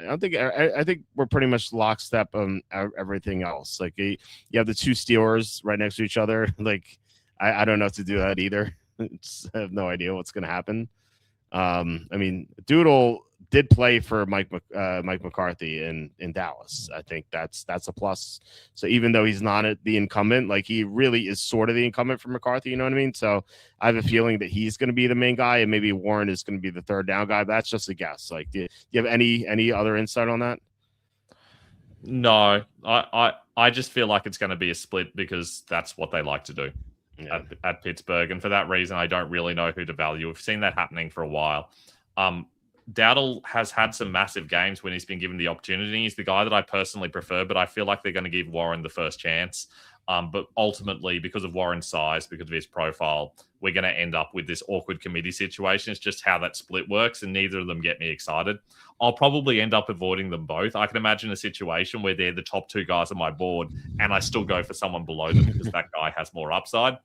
I think we're pretty much lockstep on everything else. Like you have the two Steelers right next to each other. Like I don't know if to do that either. I have no idea what's going to happen. I mean, Doodle did play for Mike McCarthy in Dallas. I think that's a plus. So even though he's not the incumbent, like he really is sort of the incumbent for McCarthy. You know what I mean? So I have a feeling that he's going to be the main guy, and maybe Warren is going to be the third down guy. But that's just a guess. Like, do you have any other insight on that? No, I just feel like it's going to be a split because that's what they like to do. Yeah. At Pittsburgh, and for that reason, I don't really know who to value. We've seen that happening for a while. Dowdle has had some massive games when he's been given the opportunity. He's the guy that I personally prefer, but I feel like they're going to give Warren the first chance. But ultimately, because of Warren's size, because of his profile, we're going to end up with this awkward committee situation. It's just how that split works, and neither of them get me excited. I'll probably end up avoiding them both. I can imagine a situation where they're the top two guys on my board, and I still go for someone below them because that guy has more upside.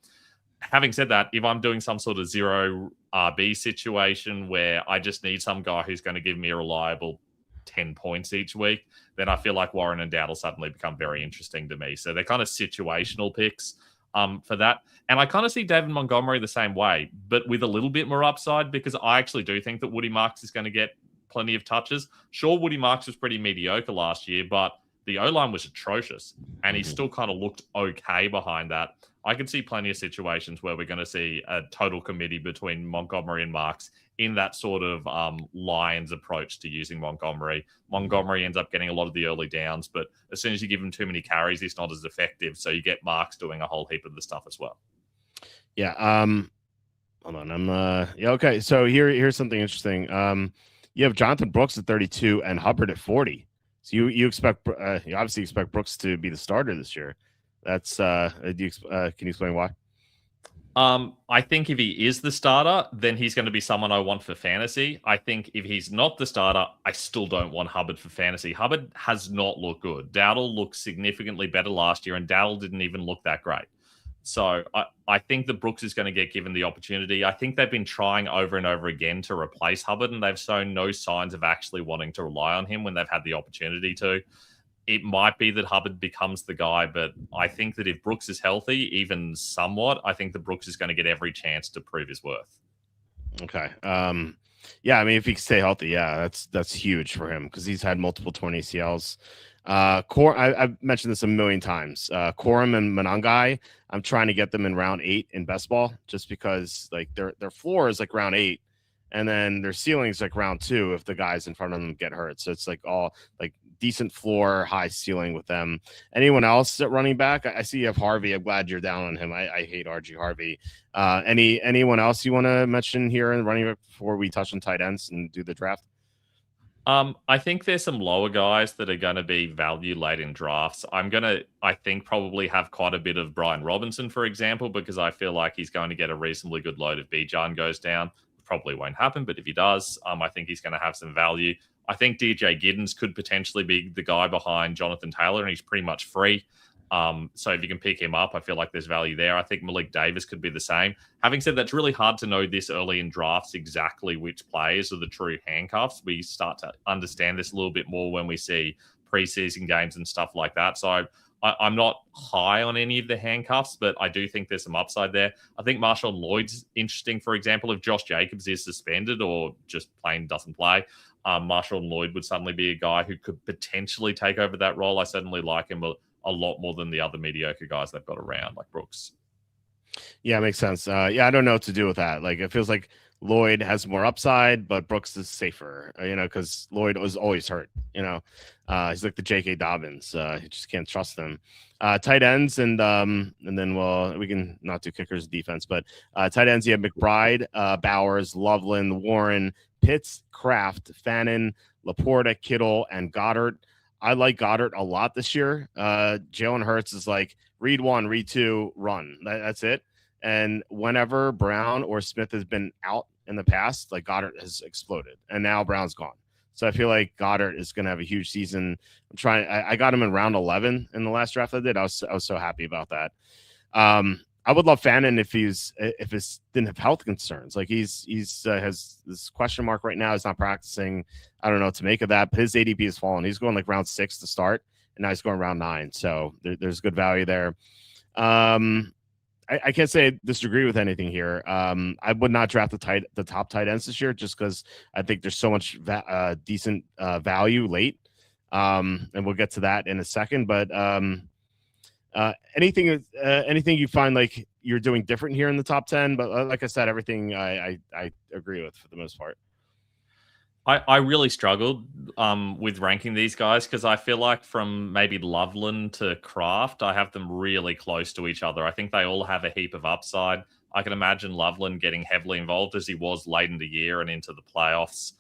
Having said that, if I'm doing some sort of zero RB situation where I just need some guy who's going to give me a reliable 10 points each week, then I feel like Warren and Dowdle suddenly become very interesting to me. So they're kind of situational picks for that. And I kind of see David Montgomery the same way, but with a little bit more upside, because I actually do think that Woody Marks is going to get plenty of touches. Sure, Woody Marks was pretty mediocre last year, but the O-line was atrocious, and he still kind of looked okay behind that. I could see plenty of situations where we're going to see a total committee between Montgomery and Marks in that sort of Lions approach to using Montgomery. Montgomery ends up getting a lot of the early downs, but as soon as you give him too many carries, he's not as effective. So you get Marks doing a whole heap of the stuff as well. Yeah. Hold on. Okay. So here's something interesting. You have Jonathan Brooks at 32 and Hubbard at 40. So you expect you obviously expect Brooks to be the starter this year. That's can you explain why? I think if he is the starter, then he's going to be someone I want for fantasy. I think if he's not the starter, I still don't want Hubbard for fantasy. Hubbard has not looked good. Dowdle looked significantly better last year, and Dowdle didn't even look that great. So I think that Brooks is going to get given the opportunity. I think they've been trying over and over again to replace Hubbard, and they've shown no signs of actually wanting to rely on him when they've had the opportunity to. it might be that Hubbard becomes the guy, but I think that if Brooks is healthy, even somewhat, I think that Brooks is going to get every chance to prove his worth. Okay. Yeah, I mean, if he can stay healthy, yeah, that's huge for him because he's had multiple torn ACLs. I've mentioned this a million times. Corum and Monangai, I'm trying to get them in round 8 in best ball just because like their floor is like round 8, and then their ceiling is like round 2 if the guys in front of them get hurt. So it's like all like decent floor, high ceiling with them. Anyone else at running back? I see you have Harvey. I'm glad you're down on him. I hate RG Harvey. Anyone else you want to mention here in running back before we touch on tight ends and do the draft? I think there's some lower guys that are going to be value late in drafts. I think, probably have quite a bit of Brian Robinson, for example, because I feel like he's going to get a reasonably good load if Bijan goes down. Probably won't happen, but if he does, I think he's going to have some value. I think DJ Giddens could potentially be the guy behind Jonathan Taylor, and he's pretty much free. So if you can pick him up, I feel like there's value there. I think Malik Davis could be the same. Having said that, it's really hard to know this early in drafts exactly which players are the true handcuffs. We start to understand this a little bit more when we see preseason games and stuff like that. So I'm not high on any of the handcuffs, but I do think there's some upside there. I think Marshawn Lloyd's interesting, for example, if Josh Jacobs is suspended or just plain doesn't play. Marshawn Lloyd would suddenly be a guy who could potentially take over that role. I certainly like him a lot more than the other mediocre guys they've got around, like Brooks. Yeah, makes sense. Yeah, I don't know what to do with that. Like, it feels like Lloyd has more upside, but Brooks is safer, because Lloyd was always hurt. He's like the J.K. Dobbins. You just can't trust him. Tight ends, and then we can not do kickers defense, but tight ends, you have McBride, Bowers, Loveland, Warren, Pitts, Kraft, Fannin, Laporta, Kittle, and Goddard. I like Goddard a lot this year. Jalen Hurts is like read 1, read 2, run. That's it. And whenever Brown or Smith has been out in the past, like Goddard has exploded, and now Brown's gone. So I feel like Goddard is going to have a huge season. I got him in round 11 in the last draft I did. I was so happy about that. I would love Fannin if he didn't have health concerns. Like he's has this question mark right now. He's not practicing. I don't know what to make of that. But his ADP has fallen. He's going like round 6 to start, and now he's going round 9. So there's good value there. I can't say I disagree with anything here. I would not draft the top tight ends this year just because I think there's so much decent value late. And we'll get to that in a second. But anything you find like you're doing different here in the top 10? But like I said, everything I agree with for the most part. I really struggled with ranking these guys because I feel like from maybe Loveland to Kraft, I have them really close to each other. I think they all have a heap of upside. I can imagine Loveland getting heavily involved as he was late in the year and into the playoffs,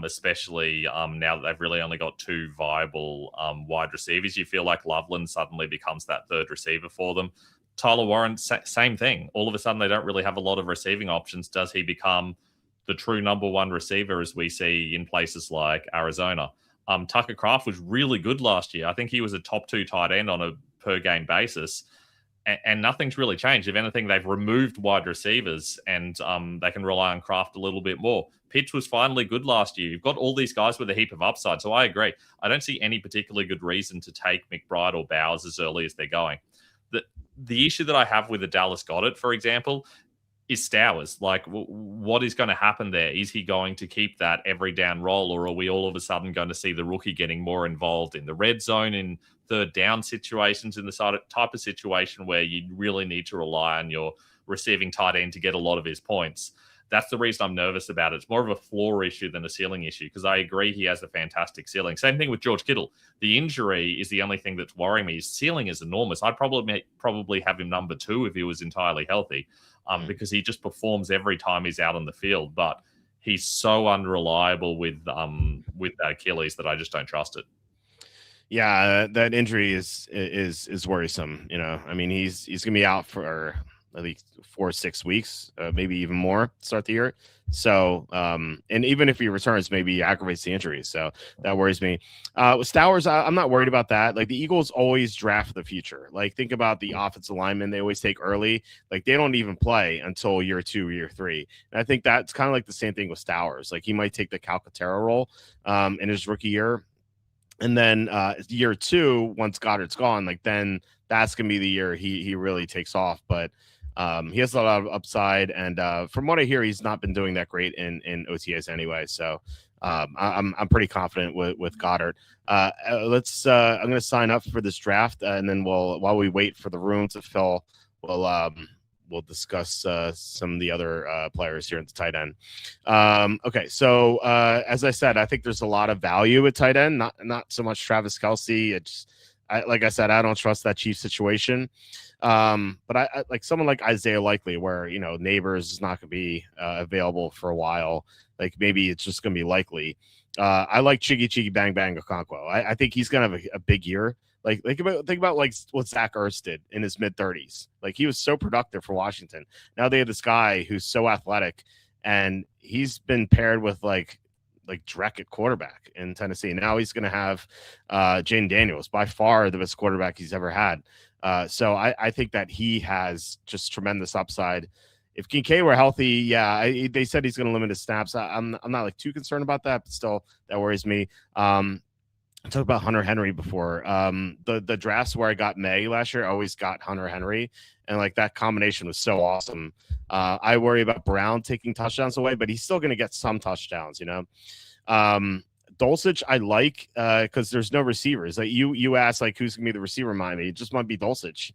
especially now that they've really only got 2 viable wide receivers. You feel like Loveland suddenly becomes that third receiver for them. Tyler Warren, same thing. All of a sudden, they don't really have a lot of receiving options. Does he become the true number 1 receiver as we see in places like Arizona? Tucker Kraft was really good last year. I think he was a top 2 tight end on a per game basis, and nothing's really changed. If anything, they've removed wide receivers, and they can rely on Kraft a little bit more. Pitch was finally good last year. You've got all these guys with a heap of upside, so I agree. I don't see any particularly good reason to take McBride or Bowers as early as they're going. The issue that I have with the Dallas Goedert, for example, is Stowers. Like, what is going to happen there? Is he going to keep that every down role, or are we all of a sudden going to see the rookie getting more involved in the red zone, in third down situations, in the type of situation where you really need to rely on your receiving tight end to get a lot of his points? That's the reason I'm nervous about it. It's more of a floor issue than a ceiling issue, because I agree he has a fantastic ceiling. Same thing with George Kittle. The injury is the only thing that's worrying me. His ceiling is enormous. I'd probably have him number 2 if he was entirely healthy, because he just performs every time he's out on the field. But he's so unreliable with that Achilles that I just don't trust it. Yeah, that injury is worrisome. I mean, he's gonna be out for at least 4 or 6 weeks, maybe even more to start the year. So, and even if he returns, maybe he aggravates the injury. So that worries me. With Stowers, I'm not worried about that. Like, the Eagles always draft the future. Like, think about the offensive linemen they always take early. Like, they don't even play until year 2, year 3. And I think that's kind of like the same thing with Stowers. Like, he might take the Calcaterra role in his rookie year. And then year two, once Goddard's gone, like then that's gonna be the year he really takes off. But he has a lot of upside, and from what I hear, he's not been doing that great in OTAs anyway. So I'm pretty confident with Goddard. I'm gonna sign up for this draft, and then while we wait for the room to fill, we'll discuss some of the other players here at the tight end. Okay, so as I said, I think there's a lot of value at tight end. Not so much Travis Kelce. Like I said, I don't trust that Chiefs situation. But I like someone like Isaiah Likely, where Neighbors is not going to be available for a while. Like maybe it's just going to be Likely. I like Chiggy Bang Bang Okonkwo. I think he's going to have a big year. Like think about like what Zach Ertz did in his mid-30s. Like he was so productive for Washington. Now they have this guy who's so athletic, and he's been paired with like Drek at quarterback in Tennessee. Now he's going to have Jane Daniels, by far the best quarterback he's ever had. So I think that he has just tremendous upside. If Kincaid were healthy, they said he's going to limit his snaps. I'm not like too concerned about that, but still that worries me. I talked about Hunter Henry before. The drafts where I got May last year, I always got Hunter Henry, and like that combination was so awesome. I worry about Brown taking touchdowns away, but he's still going to get some touchdowns, Dulcich, I like because there's no receivers. Like you asked, like who's gonna be the receiver in Miami? It just might be Dulcich.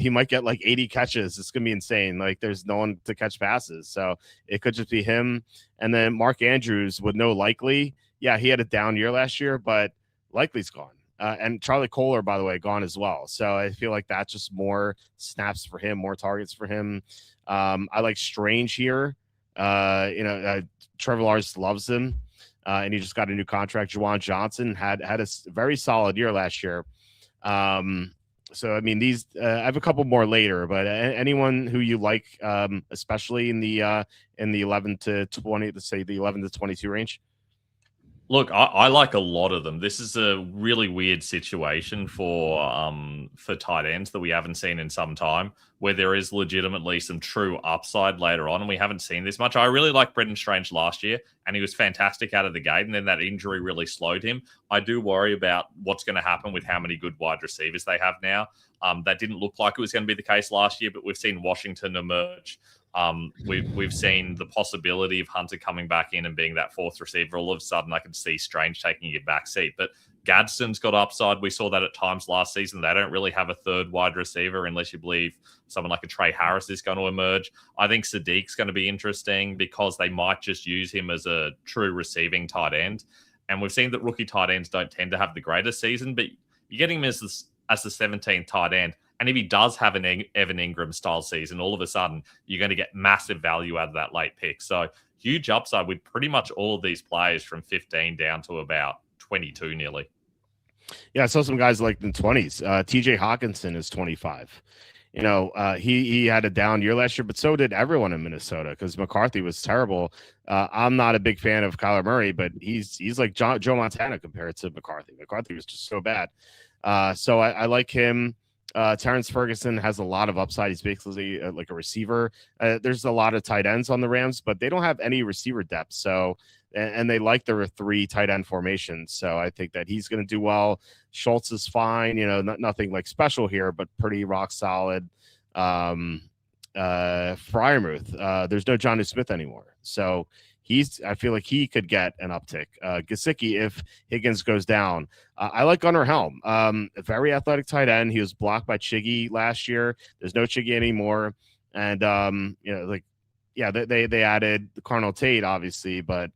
He might get like 80 catches. It's gonna be insane. Like there's no one to catch passes, so it could just be him. And then Mark Andrews with no Likely. Yeah, he had a down year last year, but Likely's gone. And Charlie Kohler, by the way, gone as well. So I feel like that's just more snaps for him, more targets for him. I like Strange here. Trevor Lawrence loves him. And he just got a new contract. Juwan Johnson had a very solid year last year. So I mean, these I have a couple more later, but anyone who you like, especially in the 11 to 20, let's say the 11 to 22 range. Look, I like a lot of them. This is a really weird situation for tight ends that we haven't seen in some time, where there is legitimately some true upside later on, and we haven't seen this much. I really liked Brendan Strange last year, and he was fantastic out of the gate, and then that injury really slowed him. I do worry about what's going to happen with how many good wide receivers they have now. That didn't look like it was going to be the case last year, but we've seen Washington emerge. We've seen the possibility of Hunter coming back in and being that fourth receiver. All of a sudden, I can see Strange taking a back seat. But Gadsden's got upside. We saw that at times last season. They don't really have a third wide receiver unless you believe someone like a Trey Harris is going to emerge. I think Sadiq's going to be interesting because they might just use him as a true receiving tight end. And we've seen that rookie tight ends don't tend to have the greatest season, but you get him as the 17th tight end. And if he does have an Evan Ingram style season, all of a sudden you're going to get massive value out of that late pick. So huge upside with pretty much all of these players from 15 down to about 22 nearly. Yeah, I saw some guys like in the 20s. TJ Hawkinson is 25. He had a down year last year, but so did everyone in Minnesota because McCarthy was terrible. I'm not a big fan of Kyler Murray, but he's like Joe Montana compared to McCarthy. McCarthy was just so bad. So I like him. Terrence Ferguson has a lot of upside. He's basically like a receiver. There's a lot of tight ends on the Rams, but they don't have any receiver depth. So, and they like their 3 tight end formations. So I think that he's going to do well. Schultz is fine. Nothing like special here, but pretty rock solid. Freiermuth, there's no Jonnu Smith anymore. So I feel like he could get an uptick. Gesicki, if Higgins goes down. I like Gunnar Helm, a very athletic tight end. He was blocked by Chiggy last year. There's no Chiggy anymore. And, they added Carnell Tate, obviously, but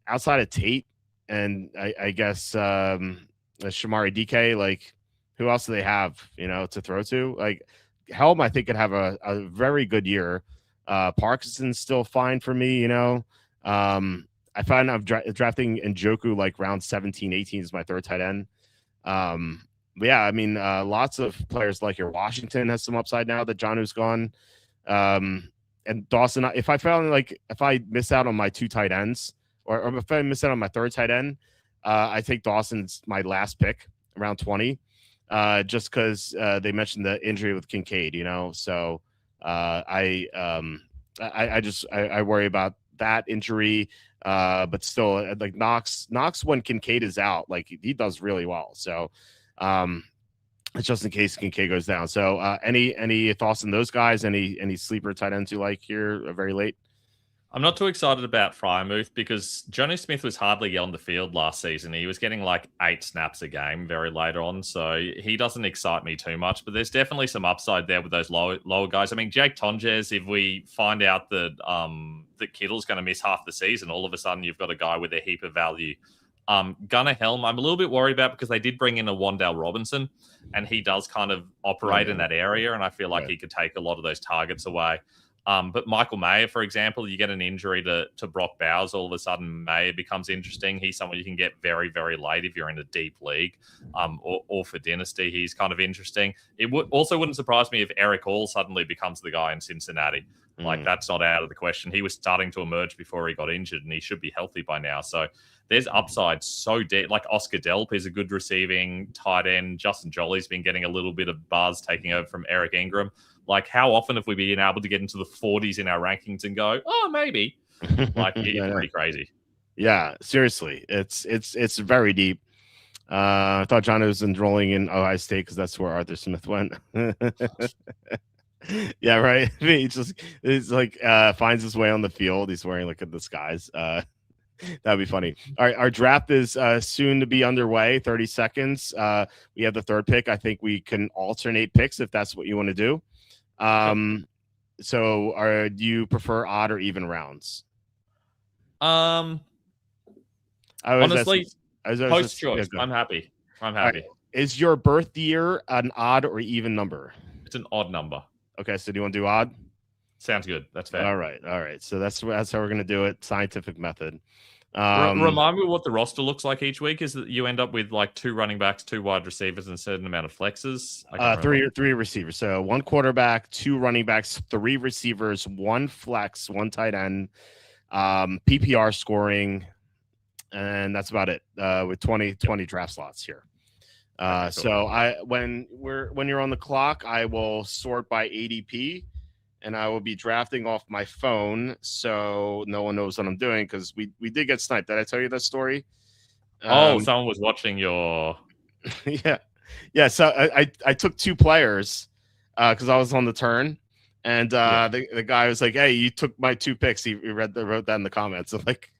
outside of Tate and I guess Shamari DK, like who else do they have, to throw to? Like Helm, I think could have a very good year. Parkinson's still fine for me, I find I'm drafting Njoku like round 17, 18 is my third tight end. But yeah, I mean, lots of players like your Washington has some upside now that Jonnu's gone. And Dawson, if I miss out on my 2 tight ends or if I miss out on my third tight end, I take Dawson's my last pick around 20, just because they mentioned the injury with Kincaid, So I worry about that injury. But still, like Knox when Kincaid is out, like he does really well. So, it's just in case Kincaid goes down. So, any thoughts on those guys? Any sleeper tight ends you like here very late? I'm not too excited about Frymouth because Johnny Smith was hardly on the field last season. He was getting like 8 snaps a game very later on, so he doesn't excite me too much. But there's definitely some upside there with those lower guys. I mean, Jake Tonjes, if we find out that that Kittle's going to miss half the season, all of a sudden you've got a guy with a heap of value. Gunnar Helm, I'm a little bit worried about because they did bring in a Wandale Robinson, and he does kind of operate in that area, and I feel like he could take a lot of those targets away. But Michael Mayer, for example, you get an injury to Brock Bowers, all of a sudden Mayer becomes interesting. He's someone you can get very, very late if you're in a deep league, or for Dynasty, he's kind of interesting. It also wouldn't surprise me if Eric Hall suddenly becomes the guy in Cincinnati. Like, that's not out of the question. He was starting to emerge before he got injured, and he should be healthy by now. So there's upside so deep. Like Oscar Delp is a good receiving tight end. Justin Jolly's been getting a little bit of buzz taking over from Eric Ingram. Like, how often have we been able to get into the 40s in our rankings and go, oh, maybe? Like, it's pretty crazy. Yeah, seriously, it's very deep. I thought John was enrolling in Ohio State because that's where Arthur Smith went. Yeah, right. I mean, he's like finds his way on the field. He's wearing like a disguise. That'd be funny. All right, our draft is soon to be underway. 30 seconds. We have the third pick. I think we can alternate picks if that's what you want to do. So do you prefer odd or even rounds? Honestly, post choice. Yeah, I'm happy. Right. Is your birth year an odd or even number? It's an odd number. Okay, so do you want to do odd? Sounds good. That's fair. All right. So that's how we're gonna do it. Scientific method. Remind me what the roster looks like each week. Is that you end up with like 2 running backs, 2 wide receivers, and a certain amount of flexes? Three receivers. So 1 quarterback, 2 running backs, 3 receivers, 1 flex, 1 tight end, PPR scoring, and that's about it. With 20 draft slots here. Cool. So when you're on the clock, I will sort by ADP. And I will be drafting off my phone, so no one knows what I'm doing because we did get sniped. Did I tell you that story? Someone was watching your. Yeah. So I took 2 players because I was on the turn, and the guy was like, "Hey, you took my 2 picks." He wrote that in the comments. I'm like,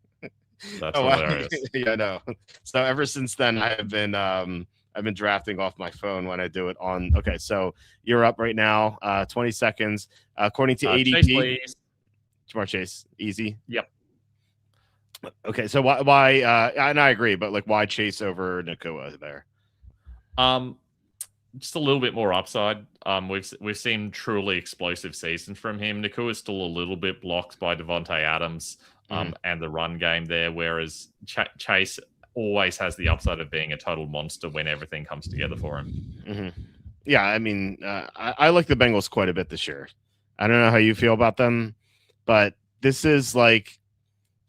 that's hilarious. Yeah, no. So ever since then, I've been drafting off my phone when I do it on. Okay, so you're up right now. 20 seconds. According to ADP, Jamar Chase, easy. Yep. Okay, so why? And I agree, but like, why Chase over Nakua there? Just a little bit more upside. We've seen truly explosive seasons from him. Nakua is still a little bit blocked by Devontae Adams, and the run game there, whereas Chase always has the upside of being a total monster when everything comes together for him. Yeah, I mean, I like the Bengals quite a bit this year. I don't know how you feel about them, but this is like,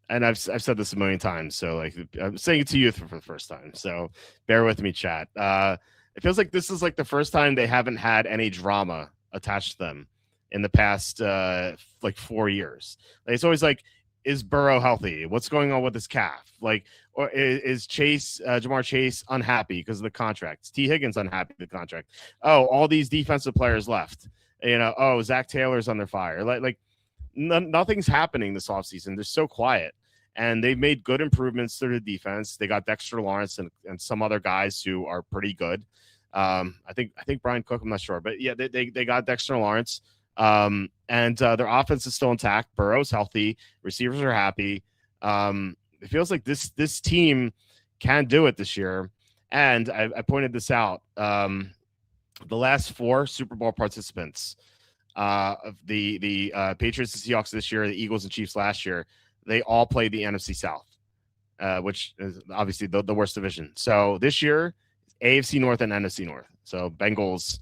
and I've said this a million times, so like I'm saying it to you for the first time. So bear with me, chat. It feels like this is like the first time they haven't had any drama attached to them in the past like 4 years. Like, it's always like, is Burrow healthy? What's going on with his calf? Like, or is Jamar Chase unhappy because of the contract? Is T. Higgins unhappy with the contract? Oh, all these defensive players left. Oh, Zach Taylor's under fire. Nothing's happening this offseason. They're so quiet. And they've made good improvements to the defense. They got Dexter Lawrence and some other guys who are pretty good. I think Brian Cook, I'm not sure. But yeah, they got Dexter Lawrence. And their offense is still intact. Burrow's healthy. Receivers are happy. It feels like this team can do it this year. And I pointed this out. The last 4 Super Bowl participants of the Patriots and Seahawks this year, the Eagles and Chiefs last year, they all played the NFC South, which is obviously the worst division. So this year, AFC North and NFC North. So Bengals,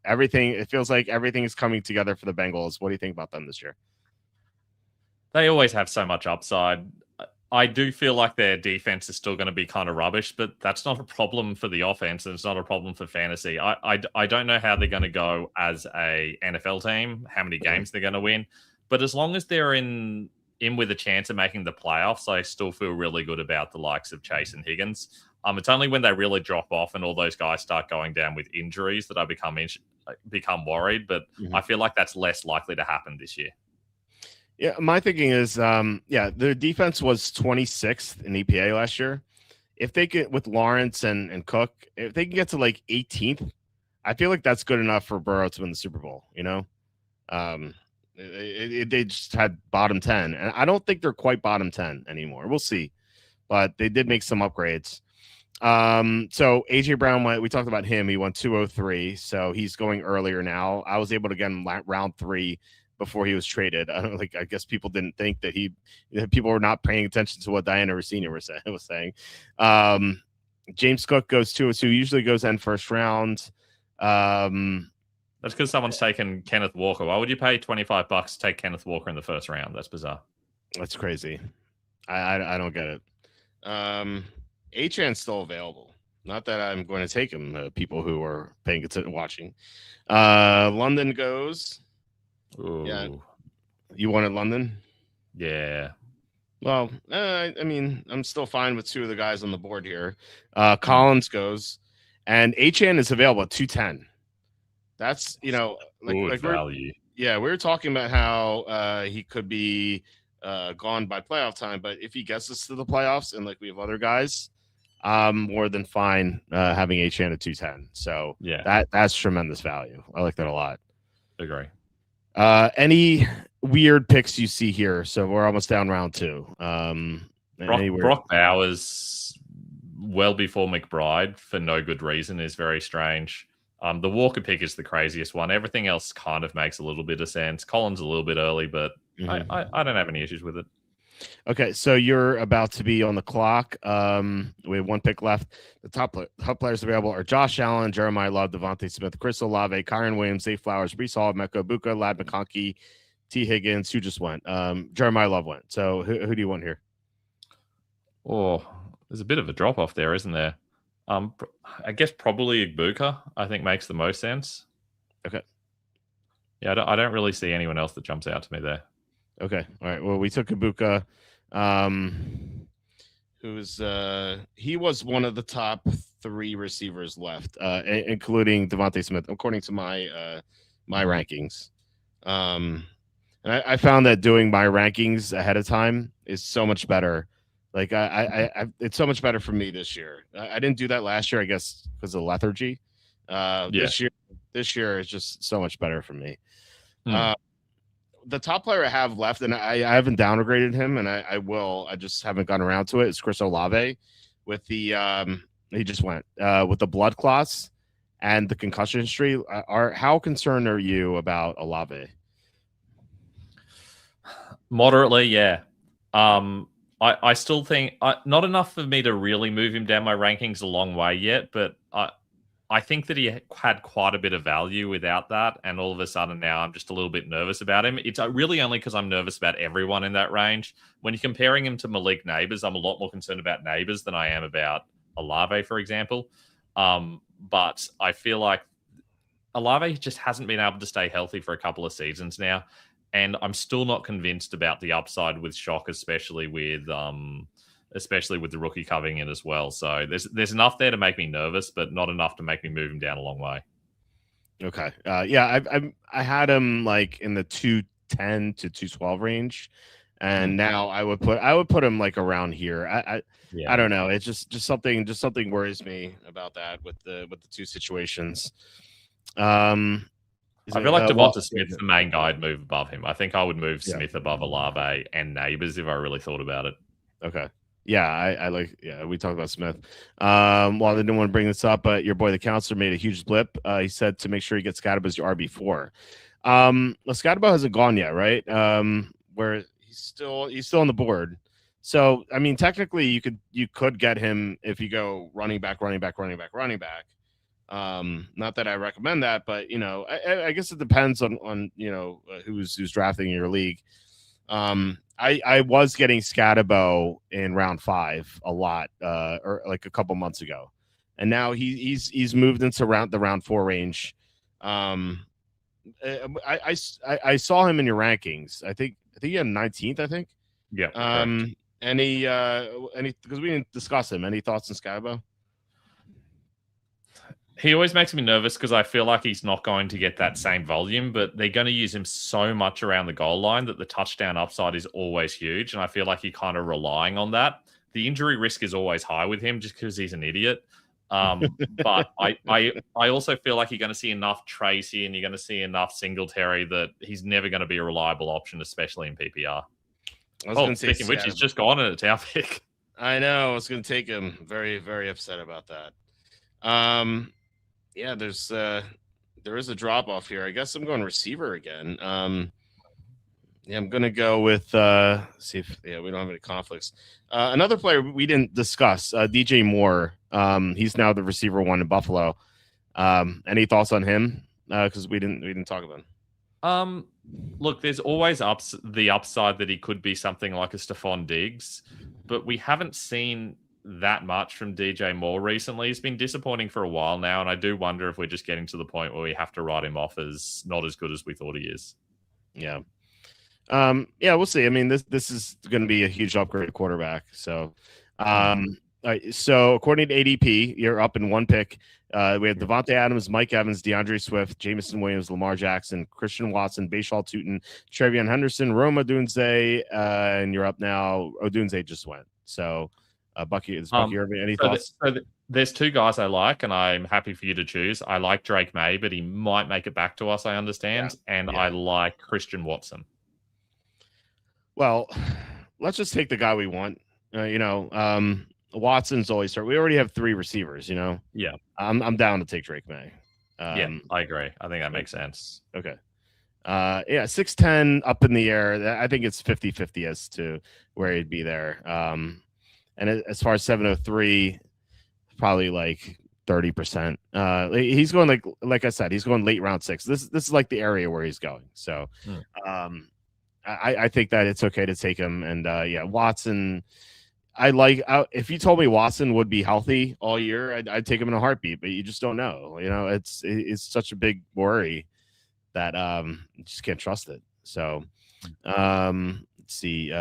everything, it feels like everything is coming together for the Bengals. What do you think about them this year? They always have so much upside. I do feel like their defense is still going to be kind of rubbish, but that's not a problem for the offense, and it's not a problem for fantasy. I don't know how they're going to go as a NFL team, how many games they're going to win, but as long as they're in in with a chance of making the playoffs, I still feel really good about the likes of Chase and Higgins. It's only when they really drop off and all those guys start going down with injuries that I become worried. But I feel like that's less likely to happen this year. Yeah, my thinking is, their defense was 26th in EPA last year. If they get with Lawrence and Cook, if they can get to like 18th, I feel like that's good enough for Burrow to win the Super Bowl. They just had bottom 10, and I don't think they're quite bottom 10 anymore. We'll see, but they did make some upgrades. So AJ Brown we talked about him. He went 203, so he's going earlier now. I was able to get him round 3 before he was traded. I guess people didn't think that people were not paying attention to what Diana Rossini was saying. James Cook goes 202, usually goes end first round. That's because someone's taken Kenneth Walker. Why would you pay $25 to take Kenneth Walker in the first round? That's bizarre. That's crazy. I don't get it. Achan's still available. Not that I'm going to take him. People who are paying attention, watching. London goes. Ooh. Yeah, you wanted London. Yeah. Well, I mean, I'm still fine with 2 of the guys on the board here. Collins goes, and Achan is available at 210. That's like value. We were talking about how he could be gone by playoff time, but if he gets us to the playoffs and like we have other guys, more than fine having Achan at 210. So yeah, that's tremendous value. I like that a lot. Agree. Any weird picks you see here? So we're almost down round 2. Brock Bowers, well before McBride for no good reason, is very strange. The Walker pick is the craziest one. Everything else kind of makes a little bit of sense. Collins a little bit early, but I don't have any issues with it. Okay, so you're about to be on the clock. We have 1 pick left. The top players available are Josh Allen, Jeremiah Love, Devontae Smith, Chris Olave, Kyron Williams, Zay Flowers, Breece Hall, Mecca Buka, Lad McConkey, T. Higgins. Who just went? Jeremiah Love went. So who do you want here? Oh, there's a bit of a drop off there, isn't there? I guess probably Igbuka, I think, makes the most sense. Okay. Yeah, I don't really see anyone else that jumps out to me there. Okay. All right. Well, we took Ibuka, he was one of the top 3 receivers left, including Devontae Smith, according to my rankings. And I found that doing my rankings ahead of time is so much better. Like it's so much better for me this year. I didn't do that last year, I guess, because of lethargy. This year is just so much better for me. The top player I have left, and I haven't downgraded him, and I will. I just haven't gotten around to it. It's Chris Olave with the he just went with the blood clots and the concussion history. How concerned are you about Olave? Moderately, yeah. I still think not enough for me to really move him down my rankings a long way yet, but I think that he had quite a bit of value without that, and all of a sudden now I'm just a little bit nervous about him. It's really only because I'm nervous about everyone in that range. When you're comparing him to Malik Neighbors, I'm a lot more concerned about Neighbors than I am about Olave, for example. But I feel like Olave just hasn't been able to stay healthy for a couple of seasons now, and I'm still not convinced about the upside with Shock, especially with the rookie coming in as well. So there's enough there to make me nervous, but not enough to make me move him down a long way. Okay. I had him like in the 210 to 212 range, and now I would put him like around here. I don't know. It's just something worries me about that with the 2 situations. I feel like Devonta Smith's the main guy I'd move above him. I think I would move Smith above Olave and Neighbors if I really thought about it. Okay. Yeah, we talked about Smith. Well, I didn't want to bring this up, but your boy, the counselor, made a huge blip. He said to make sure you get Scadabo as your RB4. Scadabo hasn't gone yet, right? Where he's still on the board. So, I mean, technically you could get him if you go running back. Not that I recommend that, but I guess it depends on who's drafting in your league. I was getting Scadabo in round 5 a lot, or like a couple months ago, and now he's moved into the round 4 range. I saw him in your rankings. I think he had 19th. I think Yeah, correct. Any because we didn't discuss him. Any thoughts on Skybo? He always makes me nervous because I feel like he's not going to get that same volume, but they're going to use him so much around the goal line that the touchdown upside is always huge. And I feel like you're kind of relying on that. The injury risk is always high with him just because he's an idiot. But I also feel like you're going to see enough Tracy and you're going to see enough Singletary that he's never going to be a reliable option, especially in PPR. Speaking of which, he's just gone and it's our pick. I know. I was going to take him. Very, very upset about that. Yeah, there is a drop off here. I guess I'm going receiver again. Yeah, I'm gonna go with see if we don't have any conflicts. Another player we didn't discuss, DJ Moore. He's now the receiver one in Buffalo. Any thoughts on him? Because we didn't talk about him. Look, there's always the upside that he could be something like a Stephon Diggs, but we haven't seen that much from DJ Moore recently. He's been disappointing for a while now, and I do wonder if we're just getting to the point where we have to write him off as not as good as we thought he is. Yeah. Yeah, we'll see. I mean, this is going to be a huge upgrade quarterback. So, so according to ADP, you're up in one pick. We have Devontae Adams, Mike Evans, DeAndre Swift, Jamison Williams, Lamar Jackson, Christian Watson, Bashal Tutin, Trevion Henderson, Rome Odunze, and you're up now. Odunze just went. So, Bucky Irving, any thoughts? There's two guys I like, and I'm happy for you to choose. I like Drake May, but he might make it back to us, I understand. Yeah. I like Christian Watson. Well, let's just take the guy we want. Watson's always start. We already have three receivers, Yeah. I'm down to take Drake May. Yeah, I agree. I think that makes sense. Okay. 6'10", up in the air. I think it's 50-50 as to where he'd be there. And as far as 703, probably like 30%. He's going like I said, he's going late round 6. This is like the area where he's going. So, I think that it's okay to take him. And Watson, if you told me Watson would be healthy all year, I'd take him in a heartbeat. But you just don't know. It's such a big worry that you just can't trust it. So, let's see.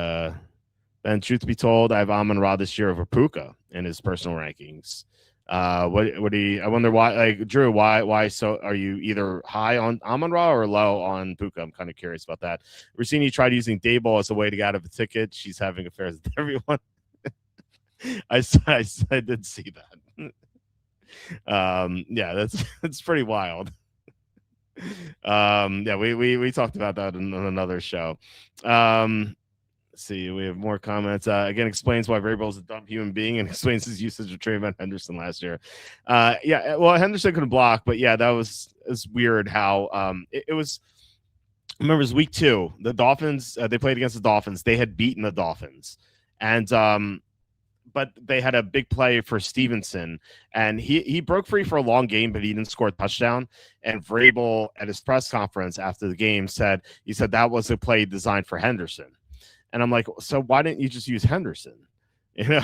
And truth be told, I have Amon-Ra this year over Puka in his personal rankings. What do you? I wonder why. Like Drew, why? So are you either high on Amon-Ra or low on Puka? I'm kind of curious about that. Rossini tried using Dayball as a way to get out of a ticket. She's having affairs with everyone. I did see that. Yeah, that's pretty wild. Yeah, we talked about that in another show. Let's see, we have more comments. Again, explains why Vrabel is a dumb human being and explains his usage of Trayvon Henderson last year. Yeah, well, Henderson couldn't block, but yeah, that was weird how it was. I remember it was week 2. The Dolphins, they played against the Dolphins. They had beaten the Dolphins, and but they had a big play for Stevenson, and he broke free for a long game, but he didn't score a touchdown. And Vrabel at his press conference after the game said that was a play designed for Henderson. And I'm like, so why didn't you just use Henderson? I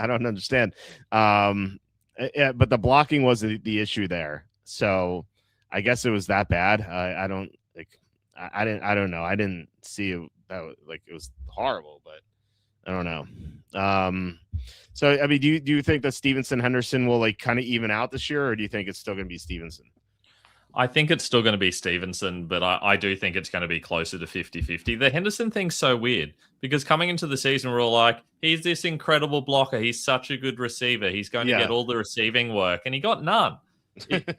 don't understand. Yeah, but the blocking was the issue there. So I guess it was that bad. I don't know. I didn't see it, it was horrible, but I don't know. So I mean, do you think that Stevenson Henderson will kind of even out this year, or do you think it's still going to be Stevenson? I think it's still going to be Stevenson, but I do think it's going to be closer to 50-50. The Henderson thing's so weird because coming into the season, we're all like, he's this incredible blocker. He's such a good receiver. He's going to get all the receiving work, and he got none.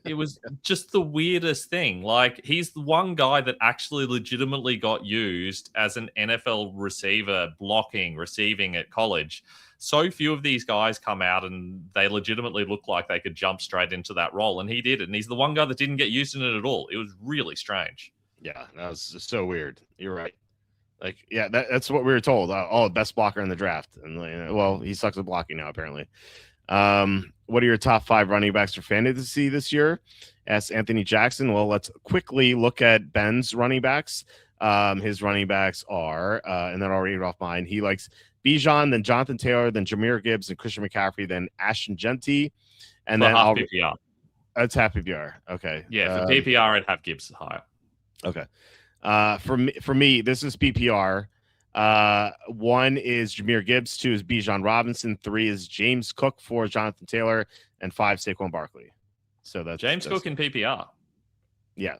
It was just the weirdest thing. He's the one guy that actually legitimately got used as an NFL receiver, blocking, receiving at college. So few of these guys come out and they legitimately look like they could jump straight into that role. And he did. And he's the one guy that didn't get used in it at all. It was really strange. Yeah, that was just so weird. You're right. That's what we were told. Best blocker in the draft. And well, he sucks at blocking now, apparently. What are your top 5 running backs for fantasy this year? Asked Anthony Jackson. Well, let's quickly look at Ben's running backs. His running backs are, and then I'll read it off mine. He likes Bijan, then Jonathan Taylor, then Jameer Gibbs, and Christian McCaffrey, then Ashton Genty, and then half PPR. That's half PPR. Okay. Yeah, for PPR, I'd have Gibbs higher. Okay. For me, this is PPR. 1 is Jahmyr Gibbs, 2 is Bijan Robinson, 3 is James Cook, 4 is Jonathan Taylor, and 5 Saquon Barkley. So that's James Cook in PPR. Yeah.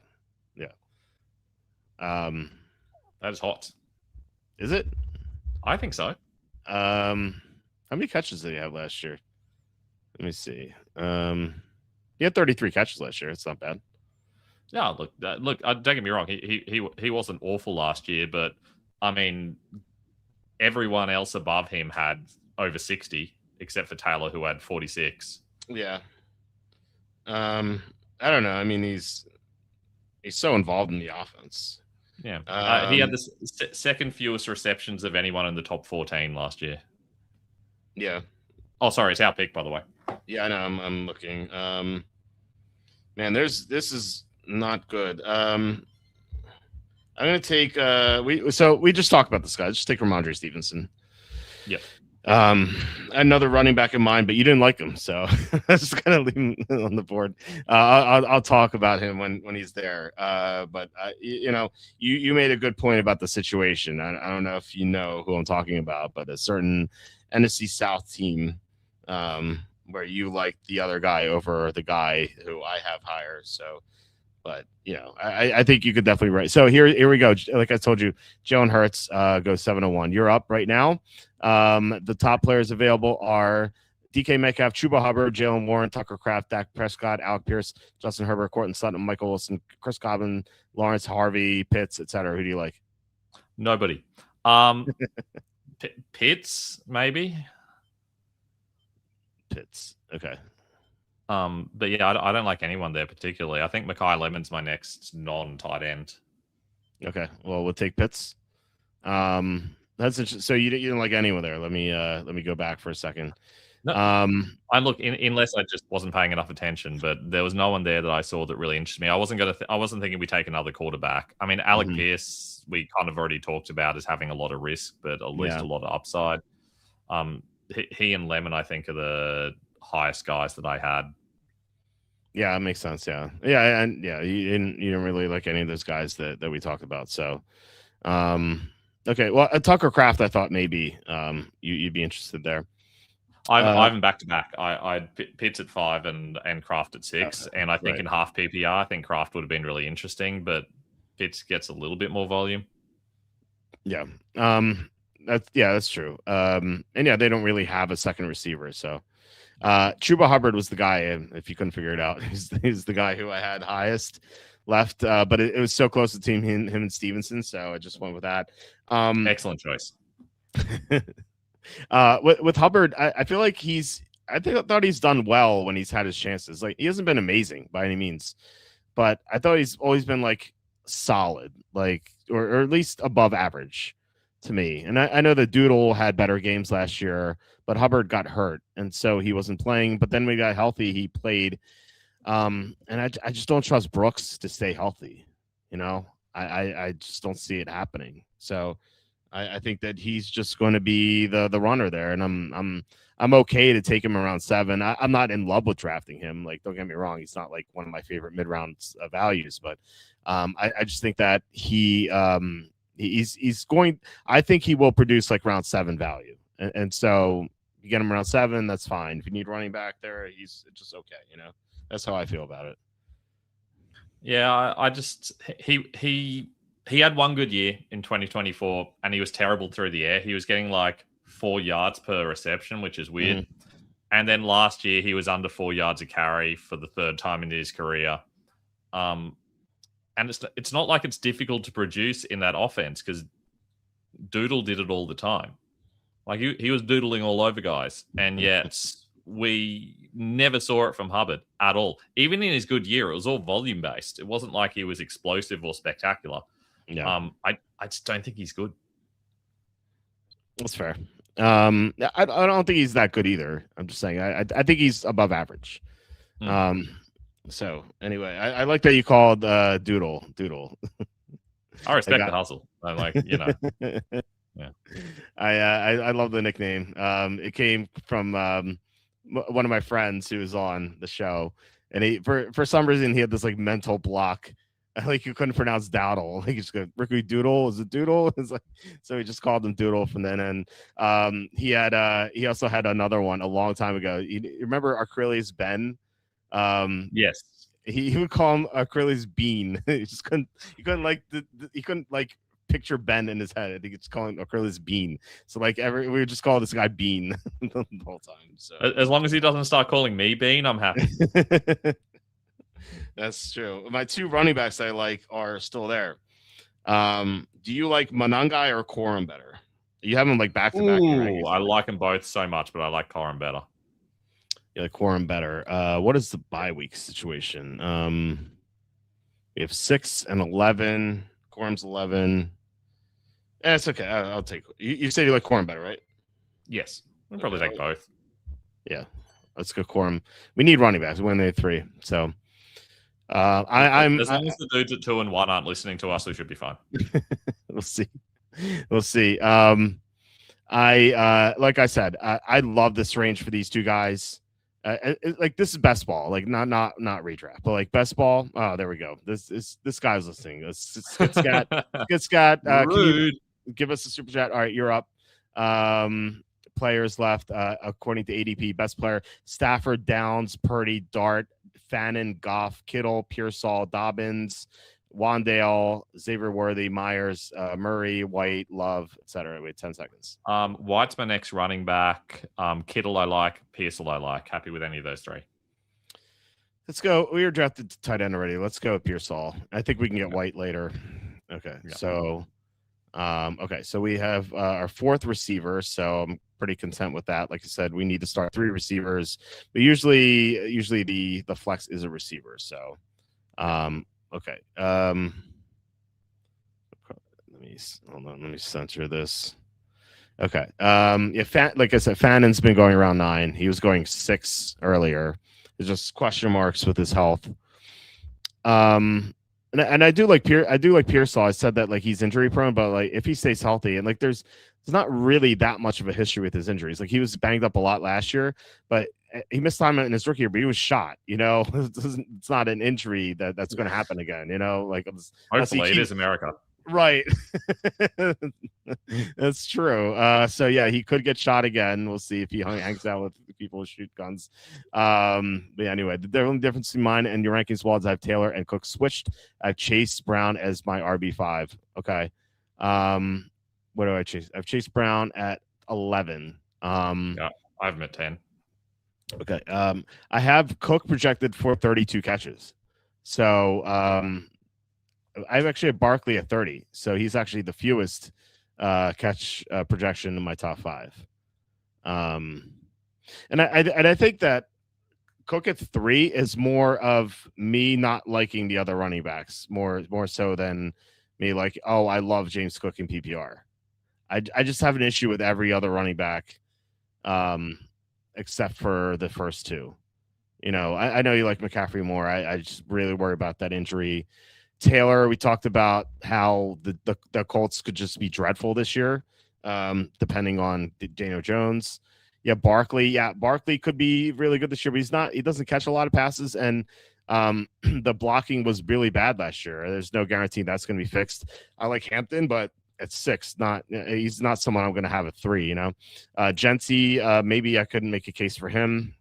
That is hot. Is it? I think so. How many catches did he have last year? Let me see. He had 33 catches last year. It's not bad. Yeah, look, don't get me wrong. He wasn't awful last year, but I mean, everyone else above him had over 60, except for Taylor, who had 46. Yeah. I don't know. I mean, he's so involved in the offense. Yeah. He had the second fewest receptions of anyone in the top 14 last year. Yeah. Oh, sorry, it's our pick, by the way. Yeah, I know. I'm looking. Man, this is not good. I'm gonna take we just talked about this guy. Just take Ramondre Stevenson. Yep. Another running back in mind, but you didn't like him, so I just gonna leave him on the board. I'll talk about him when he's there. But you made a good point about the situation. I don't know if you know who I'm talking about, but a certain NFC South team, where you like the other guy over the guy who I have higher. So, but I think you could definitely write. So here we go. Like I told you, Jalen Hurts goes 701. You're up right now. The top players available are DK Metcalf, Chuba Hubbard, Jalen Warren, Tucker Kraft, Dak Prescott, Alec Pierce, Justin Herbert, Courtland Sutton, Michael Wilson, Chris Godwin, Lawrence Harvey, Pitts, etc. Who do you like? Nobody. Pitts, maybe. Pitts. Okay. But yeah, I don't like anyone there particularly. I think Mekhi Lemon's my next non-tight end. Okay. Well, we'll take Pitts. That's interesting. So you didn't like anyone there. Let me go back for a second. No, I look unless I just wasn't paying enough attention, but there was no one there that I saw that really interested me. I wasn't thinking we take another quarterback. I mean, Alec Pierce, we kind of already talked about as having a lot of risk, but at least a lot of upside. He and Lemon, I think, are the highest guys that I had. Yeah, it makes sense. Yeah, and you didn't really like any of those guys that we talked about. So, okay. Well, Tucker Kraft, I thought maybe you'd be interested there. I'm back to back. I Pitts at 5 and Kraft at 6, and I think in half PPR, I think Kraft would have been really interesting, but Pitts gets a little bit more volume. Yeah. That's true. And yeah, they don't really have a second receiver. So Chuba Hubbard was the guy, if you couldn't figure it out. He's the guy who I had highest left, but it was so close to team him and Stevenson, so I just went with that. Excellent choice. With Hubbard, I feel like I thought he's done well when he's had his chances. Like, he hasn't been amazing by any means, but I thought he's always been like solid, like or at least above average to me. And I know that Doodle had better games last year, but Hubbard got hurt, and so he wasn't playing. But then we got healthy, he played. And I just don't trust Brooks to stay healthy. I just don't see it happening. So I think that he's just going to be the runner there, and I'm okay to take him around 7. I'm not in love with drafting him. Like, don't get me wrong, he's not like one of my favorite mid-round values, but I just think that he's going. I think he will produce like round 7 value, and so you get him around 7, that's fine. If you need running back there, he's just okay. That's how I feel about it. Yeah, I just he had one good year in 2024, and he was terrible through the air. He was getting like 4 yards per reception, which is weird. Mm-hmm. And then last year, he was under 4 yards a carry for the 3rd time in his career. And it's not like it's difficult to produce in that offense, because Doodle did it all the time. Like, he was doodling all over guys, and yet we never saw it from Hubbard at all. Even in his good year, it was all volume based. It wasn't like he was explosive or spectacular. Yeah. I just don't think he's good. That's fair. I don't think he's that good either. I'm just saying I think he's above average. So anyway, I like that you called Doodle. I respect the hustle. I'm like, yeah. I love the nickname. It came from one of my friends who was on the show, and he for some reason he had this like mental block Like you couldn't pronounce Dowdle. Like you just go Ricky Doodle. Is it Doodle? It's like so he just called him Doodle from then. And he also had another one a long time ago. You remember Achilles Ben? Um, Yes. he would call him Achilles Bean. He couldn't like he couldn't like picture Ben in his head. I think it's calling Achilles Bean. So like we would just call this guy Bean the whole time. So As long as he doesn't start calling me Bean, I'm happy. that's true. My two running backs I like are still there. Do you like Manangai or Corum better? You have them like back to back. Ooh, I like them both so much, but I like Corum better. You like Corum better. What is the bye week situation? We have 6 and 11. Corum's 11. Yeah, it's okay. I'll take. You said you like Corum better, right? Yes, we'll probably take both. Yeah, let's go Corum. We need running backs. We win the 3. So, I'm as long as the dudes at 2 and 1 aren't listening to us, we should be fine. We'll see. We'll see. Like I said, I love this range for these two guys. Like this is best ball, like not redraft, but like best ball. Oh, there we go. This guy was listening. Skit Scat. Can you give us a super chat? All right, you're up. Players left according to ADP. Best player: Stafford, Downs, Purdy, Dart, Fannin, Goff, Kittle, Pearsall, Dobbins, Wandale, Xavier Worthy, Myers, Murray, White, Love, etc. Wait, 10 seconds. White's my next running back. Kittle I like. Pearsall I like. Happy with any of those 3. Let's go. We were drafted to tight end already. Let's go with Pearsall. I think we can get White later. Okay. Yeah. So so we have our 4th receiver. So I'm pretty content with that. Like I said, we need to start 3 receivers, but usually the flex is a receiver. So okay. Let me censor this. Okay. Like I said, Fannon's been going around 9. He was going 6 earlier. There's just question marks with his health. And I do like Pearsall. I said that like he's injury prone, but like if he stays healthy and like there's not really that much of a history with his injuries. Like he was banged up a lot last year, but he missed time in his rookie year, but he was shot. It's not an injury that's going to happen again. Like hopefully it is America. Right. That's true. So yeah, he could get shot again. We'll see if he hangs out with people who shoot guns. But yeah, anyway, the only difference in mine and your rankings was I have Taylor and Cook switched. I have Chase Brown as my RB5. Okay. What do I chase? I have Chase Brown at 11. Yeah, I have him at 10. Okay. I have Cook projected for 32 catches. So I've actually had Barkley at 30, so he's actually the fewest catch projection in my top 5. And I think that Cook at 3 is more of me not liking the other running backs more so than me like, oh, I love James Cook in PPR. I just have an issue with every other running back, except for the first 2. I know you like McCaffrey more. I just really worry about that injury. Taylor, we talked about how the Colts could just be dreadful this year, depending on Daniel Jones. Yeah, Barkley could be really good this year, but he doesn't catch a lot of passes, and the blocking was really bad last year. There's no guarantee that's going to be fixed. I like Hampton, but at 6, he's not someone I'm going to have at 3. Gentry, maybe I couldn't make a case for him,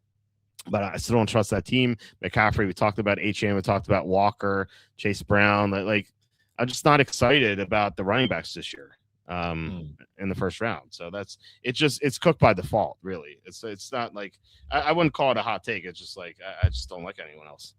but I still don't trust that team. McCaffrey, we talked about HM, we talked about Walker, Chase Brown. Like, I'm just not excited about the running backs this year in the first round. So it's Cook by default, really. It's not like I wouldn't call it a hot take. It's just like I just don't like anyone else.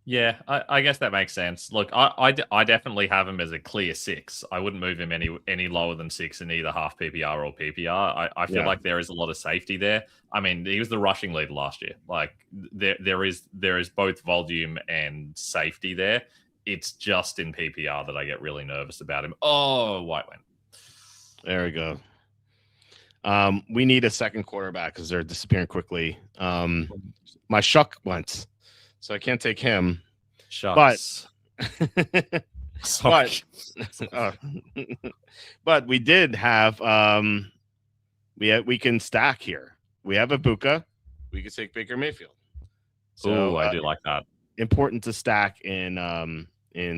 Yeah, I guess that makes sense. Look, I definitely have him as a clear 6. I wouldn't move him any lower than 6 in either half PPR or PPR. I feel like there is a lot of safety there. I mean, he was the rushing leader last year. Like there is both volume and safety there. It's just in PPR that I get really nervous about him. Oh, White went. There we go. We need a second quarterback because they're disappearing quickly. My Shuck went. So I can't take him. Shucks. But we did have we can stack here. We have Ibuka. We can take Baker Mayfield. So I do like that. important to stack in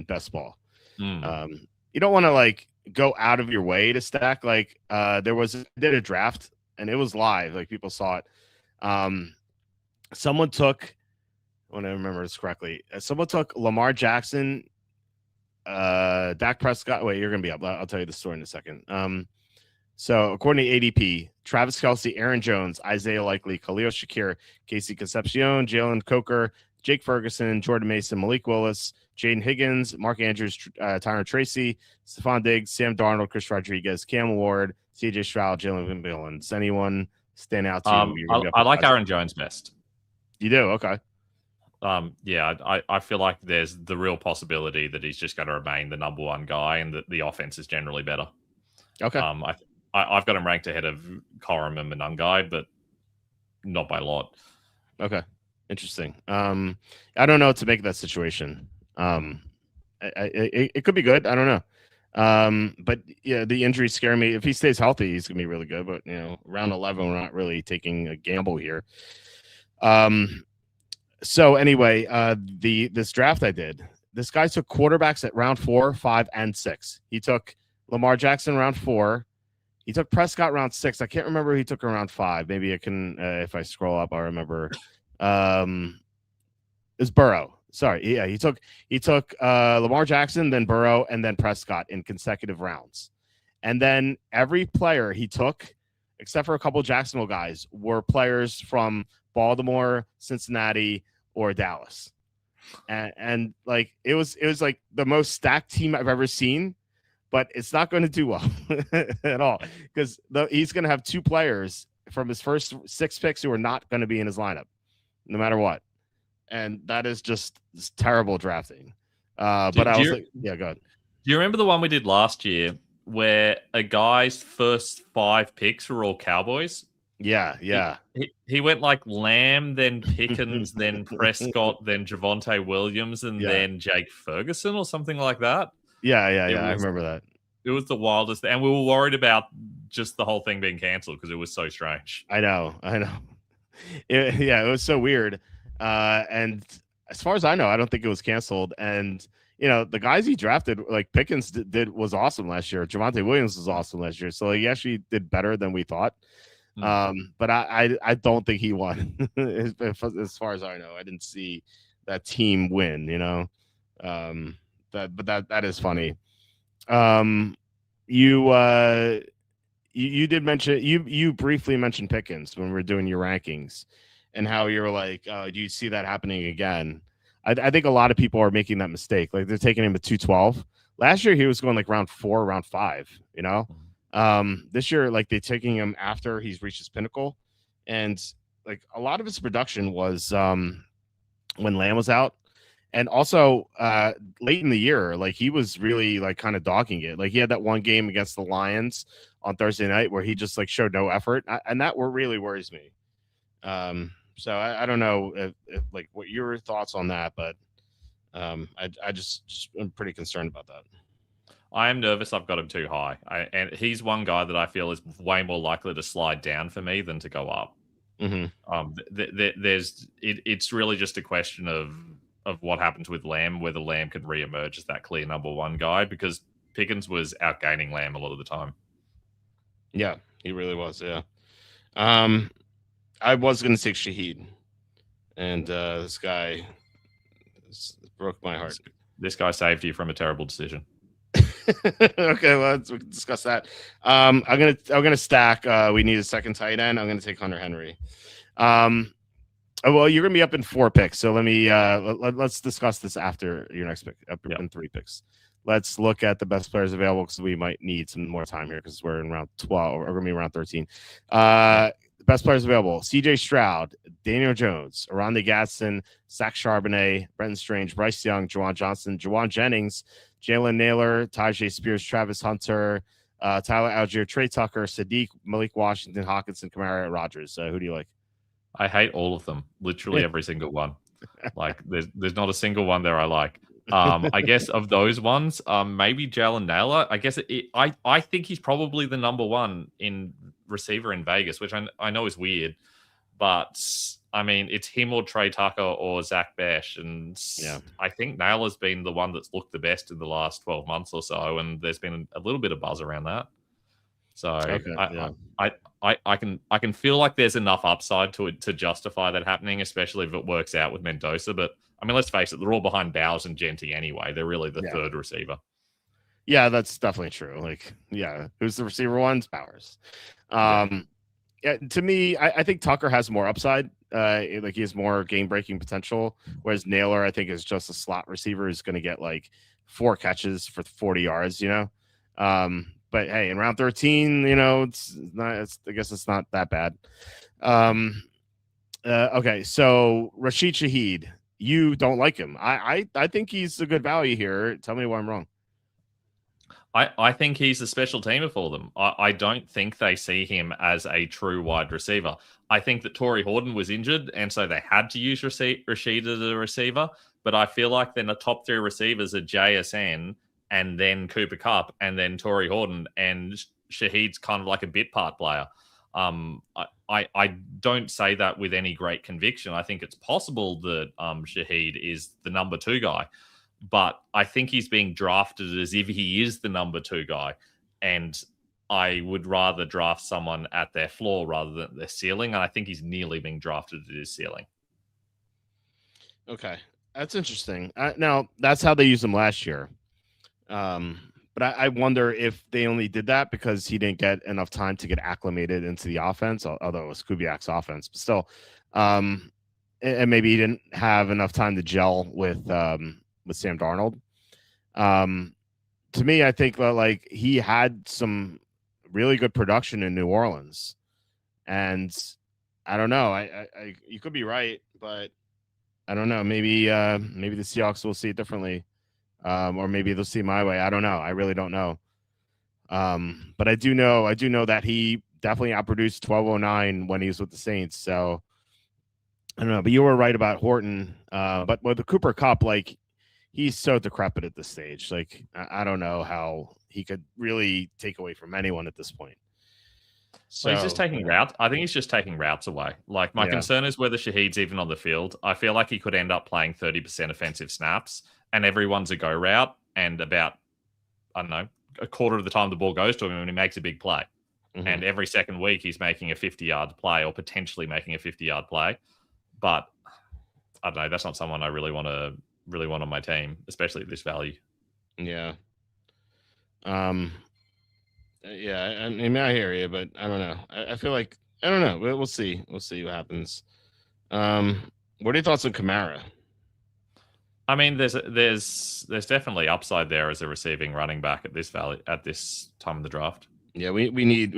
best ball. Mm. You don't want to like go out of your way to stack. Like did a draft and it was live, like people saw it. Someone took, when I remember this correctly, someone took Lamar Jackson, Dak Prescott. Wait, you're gonna be up. I'll tell you the story in a second. So according to ADP, Travis Kelce, Aaron Jones, Isaiah Likely, Khalil Shakir, Casey Concepcion, Jalen Coker, Jake Ferguson, Jordan Mason, Malik Willis, Jaden Higgins, Mark Andrews, Tyron Tracy, Stephon Diggs, Sam Darnold, Chris Rodriguez, Cam Ward, CJ Stroud, Jalen Millen. Does anyone stand out to you? You're gonna be up I with like Isaiah? Aaron Jones best. You do? Okay. Yeah, I feel like there's the real possibility that he's just going to remain the number one guy, and that the offense is generally better. Okay. I've got him ranked ahead of Corum and Manungai, but not by a lot. Okay. Interesting. I don't know what to make of that situation. It could be good. I don't know. But yeah, the injuries scare me. If he stays healthy, he's gonna be really good. But round 11, we're not really taking a gamble here. So anyway, this draft I did, this guy took quarterbacks at round 4, 5, and 6. He took Lamar Jackson round 4. He took Prescott round 6. I can't remember who he took around 5. Maybe I can, if I scroll up, I'll remember. It's Burrow. Sorry, yeah, he took Lamar Jackson, then Burrow, and then Prescott in consecutive rounds. And then every player he took, except for a couple of Jacksonville guys, were players from Baltimore, Cincinnati, or Dallas. And like it was like the most stacked team I've ever seen, but it's not going to do well at all, because he's going to have 2 players from his first 6 picks who are not going to be in his lineup, no matter what. And that is just terrible drafting. But I was like, yeah, go ahead. Do you remember the one we did last year where a guy's first 5 picks were all Cowboys? Yeah. He went like Lamb, then Pickens, then Prescott, then Javonte Williams, and then Jake Ferguson or something like that. Yeah. I remember that. It was the wildest, and we were worried about just the whole thing being canceled because it was so strange. I know. It was so weird. And as far as I know, I don't think it was canceled. And the guys he drafted, like Pickens was awesome last year. Javonte Williams was awesome last year, so he actually did better than we thought. But I don't think he won. As far as I know, I didn't see that team win. That is funny. You did mention, you briefly mentioned Pickens when we were doing your rankings, and how you were like, do you see that happening again? I think a lot of people are making that mistake. Like they're taking him at 212. Last year he was going like round 4, round 5. This year, like they're taking him after he's reached his pinnacle, and like a lot of his production was when Lamb was out, and also late in the year, like he was really like kind of dogging it. Like he had that one game against the Lions on Thursday night where he just like showed no effort, and that really worries me. So I don't know if like what your thoughts on that, but I just I'm pretty concerned about that. I am nervous I've got him too high. And he's one guy that I feel is way more likely to slide down for me than to go up. Mm-hmm. It's really just a question of what happens with Lamb, whether Lamb can reemerge as that clear number 1 guy, because Pickens was outgaining Lamb a lot of the time. Yeah, he really was. Yeah. I was going to take Shaheed, and this guy broke my heart. This guy saved you from a terrible decision. Okay, well, we can discuss that. I'm gonna stack. We need a second tight end. I'm gonna take Hunter Henry. Well, you're gonna be up in 4 picks, so let me let's discuss this after your next pick. Up in 3 picks. Let's look at the best players available, because we might need some more time here, because we're in round 12. We're gonna be around 13. Best players available: C.J. Stroud, Daniel Jones, Aranda Gadsden, Zach Charbonnet, Brenton Strange, Bryce Young, Juwan Johnson, Juwan Jennings, Jalen Naylor, Tajay Spears, Travis Hunter, Tyler Algier, Trey Tucker, Sadiq, Malik Washington, Hawkinson, Kamara, Rodgers. Who do you like? I hate all of them. Literally every single one. Like there's not a single one there I like. I guess of those ones, maybe Jalen Naylor. I guess I think he's probably the number 1 in receiver in Vegas, which I know is weird, but I mean, it's him or Trey Tucker or Zach Besh. And Yeah. I think Naylor's been the one that's looked the best in the last 12 months or so. And there's been a little bit of buzz around that. So Okay. Yeah. I can feel like there's enough upside to it to justify that happening, especially if it works out with Mendoza. But I mean, let's face it, they're all behind Bowers and Genty anyway. They're really the third receiver. Yeah, that's definitely true. Like, yeah, who's the receiver one? It's Bowers. Yeah, to me, I think Tucker has more upside. Like he has more game breaking potential, whereas Naylor, I think, is just a slot receiver who's going to get like 4 catches for 40 yards. But hey, in round 13, it's not. I guess it's not that bad. Okay, so Rashid Shaheed, you don't like him. I think he's a good value here. Tell me why I'm wrong. I think he's a special teamer for them. I don't think they see him as a true wide receiver. I think that Torrey Horton was injured, and so they had to use Rashid as a receiver. But I feel like then the top 3 receivers are JSN and then Cooper Kupp and then Torrey Horton, and Shaheed's kind of like a bit part player. I don't say that with any great conviction. I think it's possible that Shaheed is the number 2 guy. But I think he's being drafted as if he is the number 2 guy. And I would rather draft someone at their floor rather than their ceiling. And I think he's nearly being drafted at his ceiling. Okay. That's interesting. Now, that's how they used him last year. But I wonder if they only did that because he didn't get enough time to get acclimated into the offense, although it was Kubiak's offense. But still, and maybe he didn't have enough time to gel with Sam Darnold. To me, I think like he had some really good production in New Orleans, and I don't know. I you could be right, but I don't know. Maybe the Seahawks will see it differently, or maybe they'll see my way. I don't know. I really don't know. But I do know that he definitely outproduced 1209 when he was with the Saints. So I don't know. But you were right about Horton. But with the Cooper Kupp, like, he's so decrepit at this stage. Like, I don't know how he could really take away from anyone at this point. So he's just taking routes. I think he's just taking routes away. Like, my concern is whether Shaheed's even on the field. I feel like he could end up playing 30% offensive snaps, and everyone's a go route, and about, I don't know, a quarter of the time the ball goes to him and he makes a big play. Mm-hmm. And every second week he's making a 50-yard play or potentially making a 50-yard play. But I don't know. That's not someone I really want on my team, especially at this value. Yeah. Yeah, I mean, I hear you, but I don't know. I feel like, I don't know. We'll see. We'll see what happens. What are your thoughts on Kamara? I mean, there's definitely upside there as a receiving running back at this value at this time of the draft. Yeah, we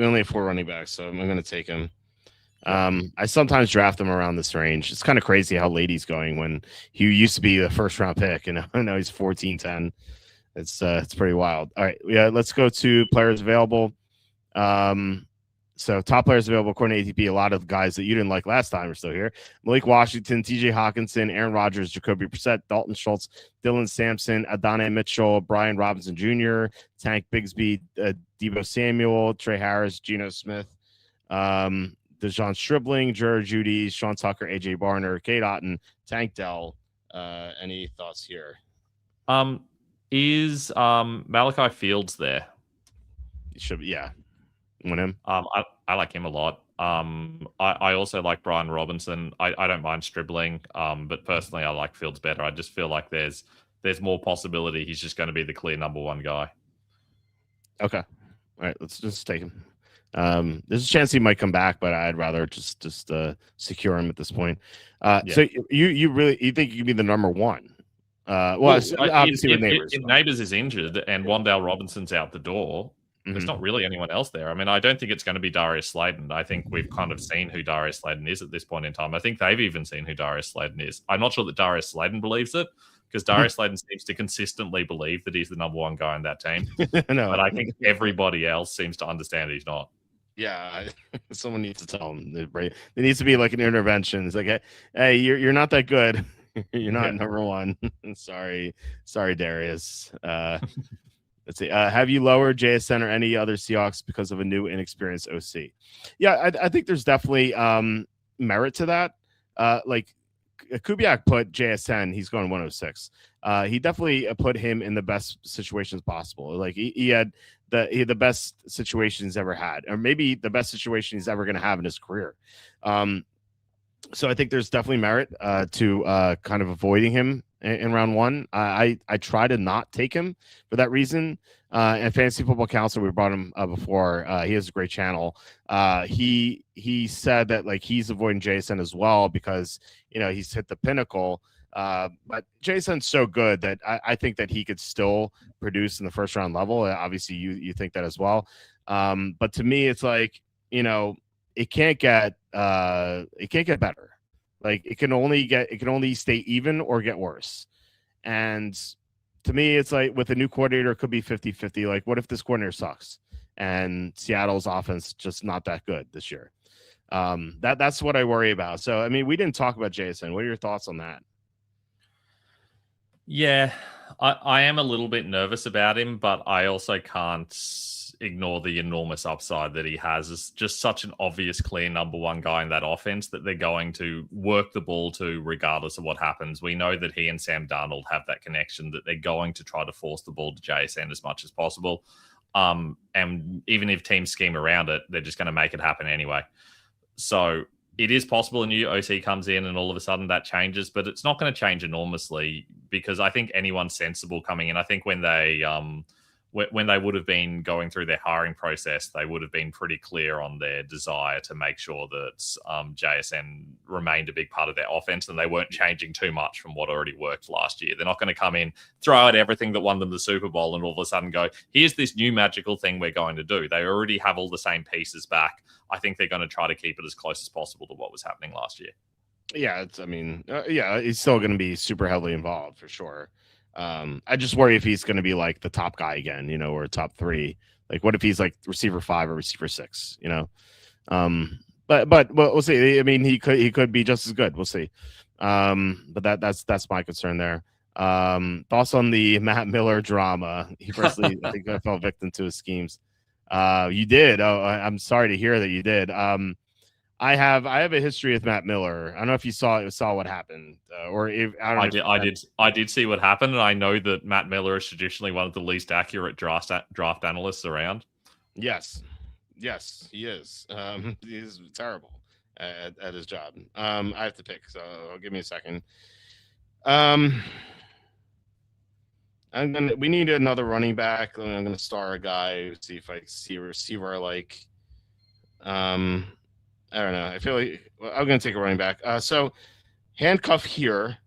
only have 4 running backs, so I'm going to take him. I sometimes draft him around this range. It's kind of crazy how late he's going when he used to be the first round pick, and now he's 14-10. It's pretty wild. All right, yeah, let's go to players available. So top players available according to ATP. A lot of guys that you didn't like last time are still here: Malik Washington, T.J. Hawkinson, Aaron Rodgers, Jacoby Brissett, Dalton Schultz, Dylan Sampson, Adonai Mitchell, Brian Robinson Jr., Tank Bigsby, Deebo Samuel, Trey Harris, Geno Smith, DeJohn Stribling, Jared Judy, Sean Tucker, AJ Barner, Kate Otten, Tank Dell. Any thoughts here? Is Malachi Fields there? He should be, yeah. Want him? I like him a lot. I also like Brian Robinson. I don't mind Stribling, but personally I like Fields better. I just feel like there's more possibility he's just going to be the clear number 1 guy. Okay. All right, let's just take him. There's a chance he might come back, but I'd rather just secure him at this point. So you think you could be the number 1? Obviously with Neighbors. If Neighbors is injured and Wan'Dale Robinson's out the door, there's not really anyone else there. I mean, I don't think it's going to be Darius Slayton. I think we've kind of seen who Darius Slayton is at this point in time. I think they've even seen who Darius Slayton is. I'm not sure that Darius Slayton believes it, because Darius Slayton seems to consistently believe that he's the number 1 guy in that team. No. But I think everybody else seems to understand he's not. Yeah, someone needs to tell him. There needs to be like an intervention. It's like, hey, you're not that good. You're not number 1. Sorry, Darius. Let's see. Have you lowered JSN or any other Seahawks because of a new inexperienced OC? Yeah, I think there's definitely merit to that. like Kubiak put JSN, he's going 106. He definitely put him in the best situations possible. Like he had the best situation he's ever had, or maybe the best situation he's ever going to have in his career. So I think there's definitely merit to kind of avoiding him in round one. I try to not take him for that reason. And Fantasy Football Council, we brought him before. He has a great channel. He said that like he's avoiding Jason as well because he's hit the pinnacle. But Jason's so good that I think that he could still produce in the first round level. Obviously, you think that as well. But to me, it's like it can't get better. Like it can only stay even or get worse. And to me, it's like with a new coordinator, it could be 50-50. Like, what if this coordinator sucks and Seattle's offense just not that good this year? That's what I worry about. So, I mean, we didn't talk about Jason. What are your thoughts on that? Yeah, I am a little bit nervous about him, but I also can't ignore the enormous upside that he has. It's just such an obvious, clear number one guy in that offense that they're going to work the ball to regardless of what happens. We know that he and Sam Darnold have that connection, that they're going to try to force the ball to JSN as much as possible. And even if teams scheme around it, they're just going to make it happen anyway. So it is possible a new OC comes in and all of a sudden that changes, but it's not going to change enormously because I think anyone sensible coming in, I think when they would have been going through their hiring process, they would have been pretty clear on their desire to make sure that JSN remained a big part of their offense and they weren't changing too much from what already worked last year. They're not going to come in, throw out everything that won them the Super Bowl and all of a sudden go, here's this new magical thing we're going to do. They already have all the same pieces back. I think they're going to try to keep it as close as possible to what was happening last year. Yeah, he's still going to be super heavily involved for sure. I just worry if he's going to be like the top guy again, or top three. Like, what if he's like receiver 5 or receiver 6? But we'll see. I mean, he could be just as good. We'll see. But that's my concern there. Thoughts on the Matt Miller drama? He personally, I think I fell victim to his schemes. You did. Oh, I'm sorry to hear that you did. I have a history with Matt Miller. I don't know if you saw what happened, or if I did see what happened, and I know that Matt Miller is traditionally one of the least accurate draft analysts around. Yes, he is. He's terrible at his job. I have to pick, so give me a second. We need another running back. I'm gonna star a guy. See if I see a receiver I like. I don't know. I feel like I'm going to take a running back. So handcuff here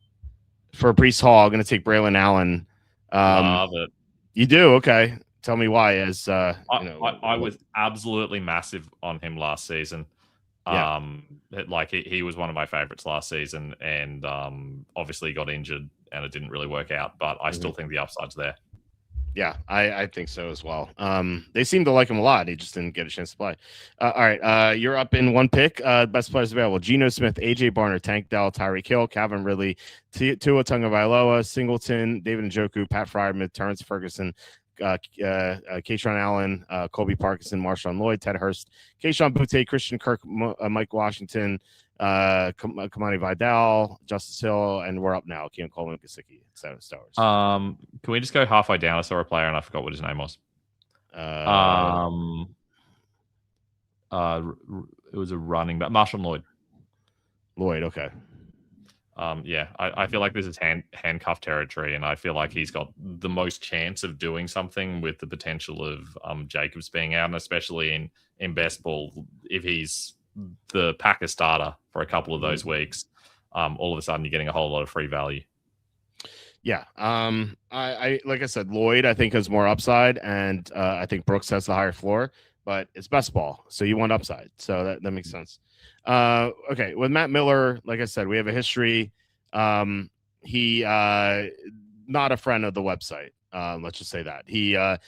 for Breece Hall. I'm going to take Braylon Allen. Love it. You do? Okay. Tell me why. As I was absolutely massive on him last season. Yeah. He was one of my favorites last season, and obviously he got injured and it didn't really work out. But I still think the upside's there. Yeah, I think so as well. They seem to like him a lot. He just didn't get a chance to play. All right, you're up in one pick. Best players available: Geno Smith, AJ Barner, Tank Dell, Tyreek Hill, Calvin Ridley, Tua Tagovailoa, Singleton, David Njoku, Pat Fryermuth, Terrence Ferguson, Keyshawn Allen, Colby Parkinson, Marshawn Lloyd, Ted Hurst, Keyshawn Butte, Christian Kirk, Mike Washington, Kamani Vidal, Justice Hill, and we're up now. Cam Coleman, Gesicki, Star Wars. Can we just go halfway down? I saw a player and I forgot what his name was. It was a running back, Marshawn Lloyd. Okay. I feel like this is handcuff territory, and I feel like he's got the most chance of doing something with the potential of Jacobs being out, and especially in best ball, if he's the Packer starter for a couple of those weeks, all of a sudden you're getting a whole lot of free value. Yeah. I like I said, Lloyd I think has more upside, and I think Brooks has the higher floor, but it's best ball, so you want upside. So that makes sense. Okay, with Matt Miller, like I said, we have a history. He not a friend of the website. Let's just say that he a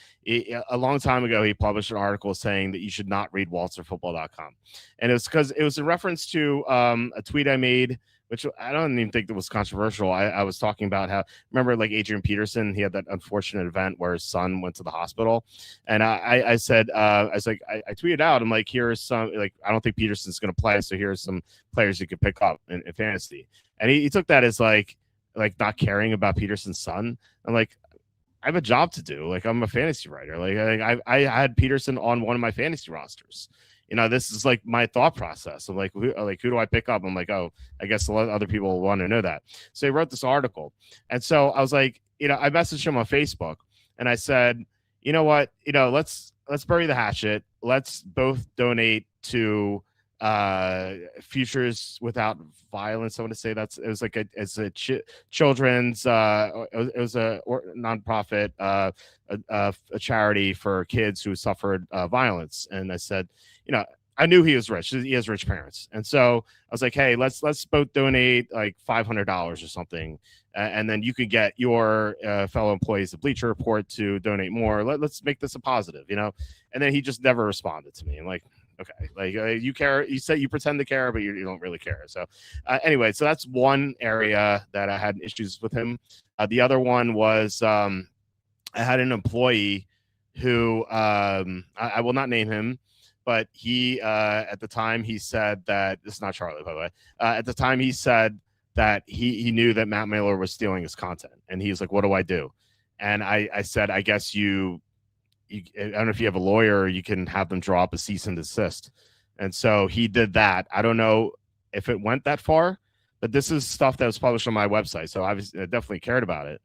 long time ago he published an article saying that you should not read waltzerfootball.com, and it was because it was in reference to a tweet I made which I don't even think that was controversial. I was talking about how, remember, like Adrian Peterson, he had that unfortunate event where his son went to the hospital, and I said, I was like, I tweeted out, I'm like, here's some, like, I don't think Peterson's going to play, so here's some players you could pick up in fantasy, and he took that as like not caring about Peterson's son. I'm like, I have a job to do. Like, I'm a fantasy writer. Like I had Peterson on one of my fantasy rosters. This is like my thought process. I'm like, who do I pick up? I'm like, oh, I guess a lot of other people want to know that. So he wrote this article. And so I was like, I messaged him on Facebook and I said, you know what, let's bury the hatchet. Let's both donate to Futures Without Violence. I want to say it was like a children's it was a nonprofit, a charity for kids who suffered violence. And I said, I knew he was rich. He has rich parents, and so I was like, hey, let's both donate like $500 or something, and then you could get your fellow employees of Bleacher Report to donate more. Let's make this a positive, And then he just never responded to me. I'm like, okay, like you care, you say you pretend to care, but you don't really care. So anyway, so that's one area that I had issues with him. The other one was I had an employee who I will not name him, but he at the time he said that, this is not Charlie, by the way, at the time he said that he knew that Matt Miller was stealing his content, and he's like, what do I do? And I said, I guess I don't know if you have a lawyer, you can have them draw up a cease and desist. And so he did that. I don't know if it went that far, but this is stuff that was published on my website, so I definitely cared about it.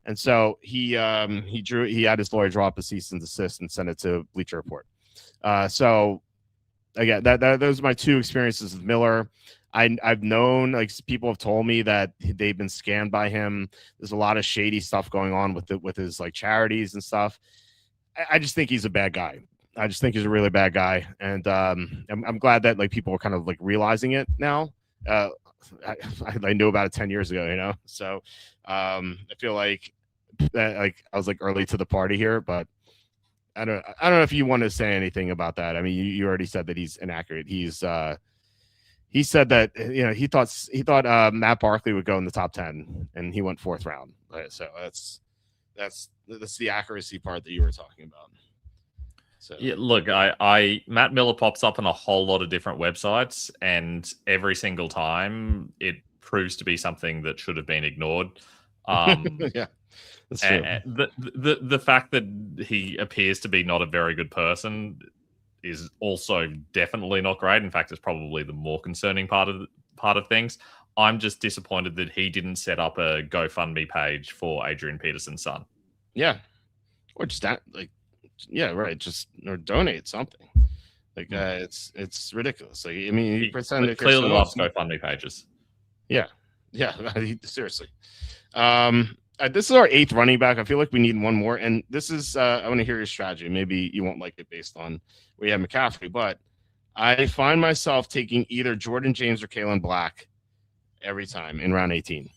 And so he had his lawyer draw up a cease and desist and send it to Bleacher Report. So again, those are my two experiences with Miller. I've known, like, people have told me that they've been scammed by him. There's a lot of shady stuff going on with his like charities and stuff. I just think he's a bad guy. I just think he's a really bad guy, and I'm glad that like people are kind of like realizing it now. I knew about it 10 years ago, So I feel like that, like, I was like early to the party here, but I don't know if you want to say anything about that. I mean, you already said that he's inaccurate. He said that he thought Matt Barkley would go in the top 10, and he went 4th round. So that's the accuracy part that you were talking about. So yeah, look, Matt Miller pops up on a whole lot of different websites, and every single time it proves to be something that should have been ignored. Yeah. That's true. The fact that he appears to be not a very good person is also definitely not great. In fact, it's probably the more concerning part of things. I'm just disappointed that he didn't set up a GoFundMe page for Adrian Peterson's son. Yeah, or just that, like, yeah, right. Just or donate something. Like it's ridiculous. Like, I mean, he clearly loves GoFundMe pages. Yeah. Seriously. This is our 8th running back. I feel like we need one more. And this is, I want to hear your strategy. Maybe you won't like it based on where you have McCaffrey, but I find myself taking either Jordan James or Kalen Black every time in round 18.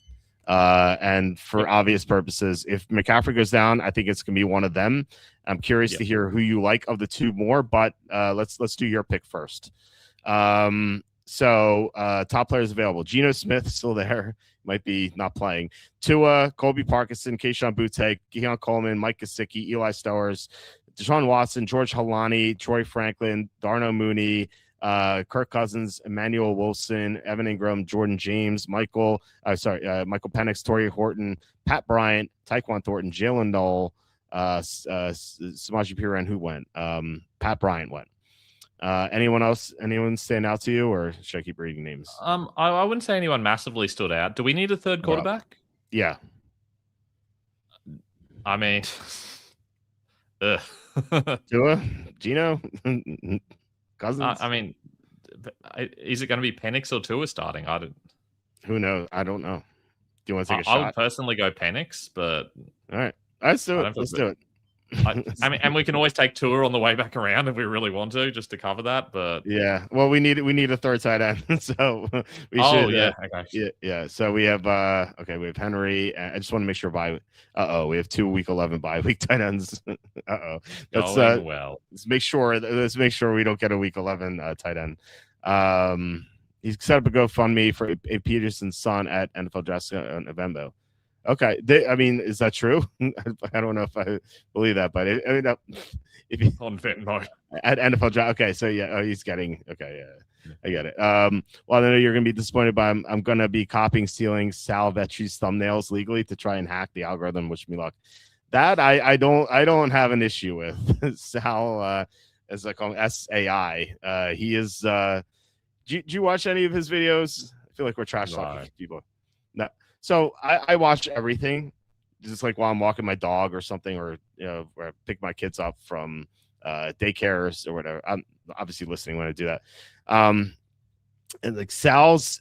And for obvious purposes, if McCaffrey goes down, I think it's going to be one of them. I'm curious to hear who you like of the two more, but let's do your pick first. So top players available: Geno Smith still there, might be not playing. Tua, Colby Parkinson, Keyshawn Boutte, Keon Coleman, Mike Gesicki, Eli Stowers, Deshaun Watson, George Halani, Troy Franklin, Darnell Mooney, Kirk Cousins, Emmanuel Wilson, Evan Ingram, Jordan James, Michael Penix, Torrey Horton, Pat Bryant, Tyquan Thornton, Jalen Noel, Samaje Perine, who went? Pat Bryant went. Anyone else? Anyone stand out to you, or should I keep reading names? I wouldn't say anyone massively stood out. Do we need a third quarterback? Yeah. I mean, Tua, Geno, Cousins. I mean, is it going to be Penix or Tua starting? Who knows? I don't know. Do you want to take a I shot? would personally go Penix, but all right, let's do it. Let's do it. I mean, and we can always take Tua on the way back around if we really want to, just to cover that. But yeah, well, we need a third tight end, so we should. Okay. Yeah. So we have we have Henry. I just want to make sure we have 2 week 11 bye week tight ends. Let's make sure we don't get a week 11 tight end. He's set up a GoFundMe for a Peterson's son at NFL Draft in November. Okay, I mean, is that true? I don't know if I believe that, but if he, On fentanyl. at NFL Draft, okay, so yeah, oh, he's getting okay, yeah, I get it. Well, I know you're gonna be disappointed, but I'm gonna be copying, stealing Sal Vetri's thumbnails legally to try and hack the algorithm. Wish me luck. That I don't have an issue with. Sal, as I call him, SAI. He is. Did you watch any of his videos? I feel like we're trash talking people. No. So I watch everything, just like while I'm walking my dog or something, or where I pick my kids up from daycares or whatever. I'm obviously listening when I do that. And like Sal's,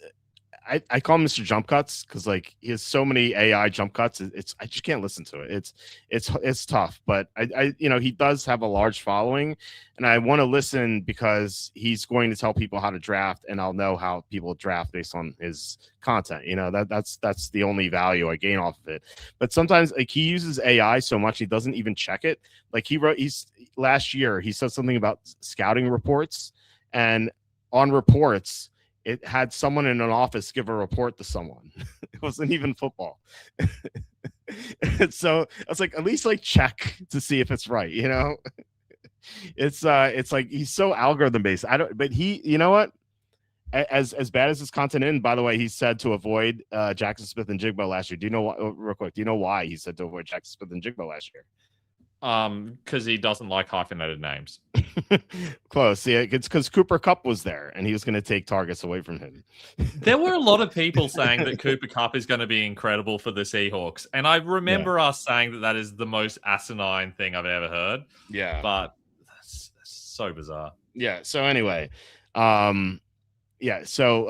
I call him Mr. Jump Cuts because like he has so many AI jump cuts. I just can't listen to it. It's tough, but I he does have a large following, and I want to listen because he's going to tell people how to draft, and I'll know how people draft based on his content. That's the only value I gain off of it. But sometimes like he uses AI so much he doesn't even check it. Like last year he said something about scouting reports, and on reports it had someone in an office give a report to someone. It wasn't even football. So I was like, at least like check to see if it's right. It's like he's so algorithm based. But you know what? As bad as his content in, by the way, he said to avoid Jackson Smith and Jigbo last year. Do you know what? Real quick, do you know why he said to avoid Jackson Smith and Jigbo last year? Because he doesn't like hyphenated names. Close. Yeah, it's because Cooper Kupp was there and he was going to take targets away from him. There were a lot of people saying that Cooper Kupp is going to be incredible for the Seahawks, and I remember us saying that is the most asinine thing I've ever heard. Yeah, but that's so bizarre. Yeah. So anyway, yeah. So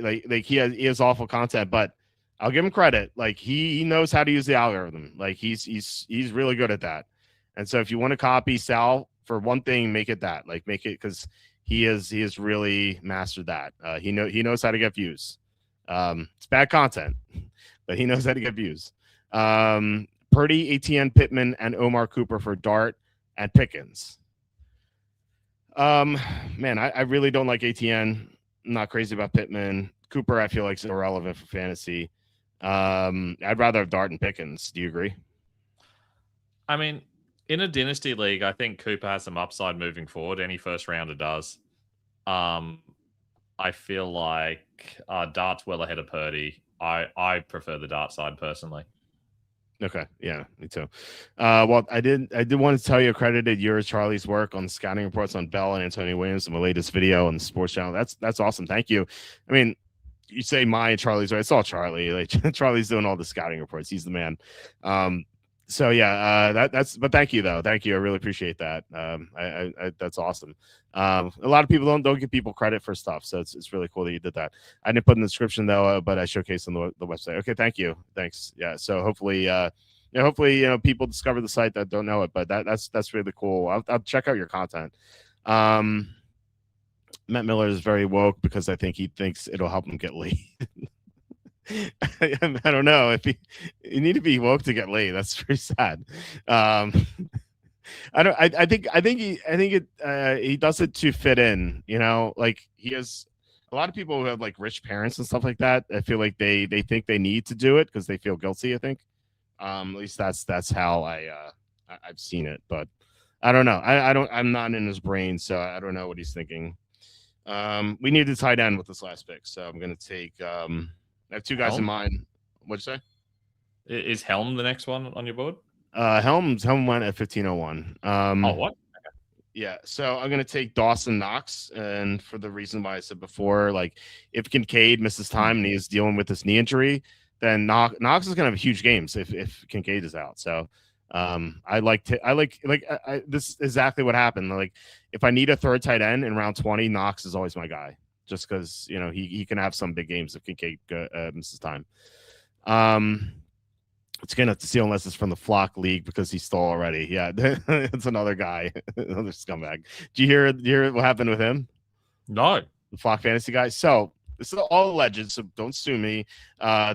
like he has awful content, but I'll give him credit. Like he knows how to use the algorithm. Like he's really good at that. And so if you want to copy Sal for one thing, make it that. Like make it because he has really mastered that. He knows how to get views. It's bad content, but he knows how to get views. Purdy, Etienne, Pittman, and Omar Cooper for Dart and Pickens. Man, I really don't like Etienne. I'm not crazy about Pittman. Cooper, I feel like is irrelevant for fantasy. I'd rather have Dart and Pickens. Do you agree? I mean, in a dynasty league, I think Cooper has some upside moving forward. Any first rounder does. I feel like Dart's well ahead of Purdy. I prefer the Dart side personally. Okay, yeah, me too. Well, I did want to tell you, accredited yours, Charlie's work on the scouting reports on Bell and Antonio Williams in my latest video on the Sports Channel. That's awesome. Thank you. I mean, you say my and Charlie's right. It's all Charlie. Like Charlie's doing all the scouting reports. He's the man. So yeah, but thank you though. Thank you. I really appreciate that. I that's awesome. A lot of people don't give people credit for stuff. So it's really cool that you did that. I didn't put in the description though, but I showcased on the website. Okay. Thank you. Thanks. Yeah. So hopefully, people discover the site that don't know it, but that's really cool. I'll check out your content. Matt Miller is very woke because I think he thinks it'll help him get laid. I don't know if you need to be woke to get laid. That's very sad. I think he does it to fit in. Like he has a lot of people who have like rich parents and stuff like that. I feel like they think they need to do it because they feel guilty. I think at least that's how I've seen it. But I don't know. I'm not in his brain, so I don't know what he's thinking. We need to tight end with this last pick, so I'm gonna take. I have two guys in mind. What'd you say? Is Helm the next one on your board? Helm went at 1501. What? Okay. Yeah, so I'm gonna take Dawson Knox, and for the reason why I said before, like if Kincaid misses time and he is dealing with this knee injury, then Knox is gonna have huge games if Kincaid is out. So this is exactly what happened. Like if I need a third tight end in round 20, Knox is always my guy. Just because he can have some big games if Kincaid misses time. It's gonna have to see unless it's from the Flock League because he stole already. Yeah, it's another guy, another scumbag. Did you hear what happened with him? No, the Flock Fantasy guy. So this is all alleged, so don't sue me.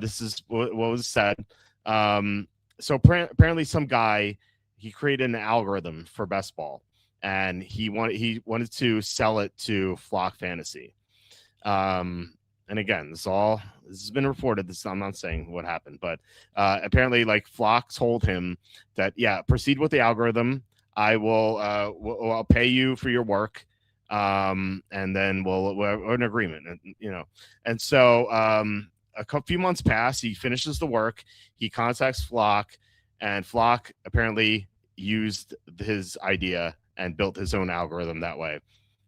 This is what was said. So apparently some guy he created an algorithm for best ball, and he wanted to sell it to Flock Fantasy. and again, this has been reported. I'm not saying what happened, but apparently, like Flock told him that, yeah, proceed with the algorithm. I'll pay you for your work, and then we're in agreement, and. And so few months pass. He finishes the work. He contacts Flock, and Flock apparently used his idea and built his own algorithm that way.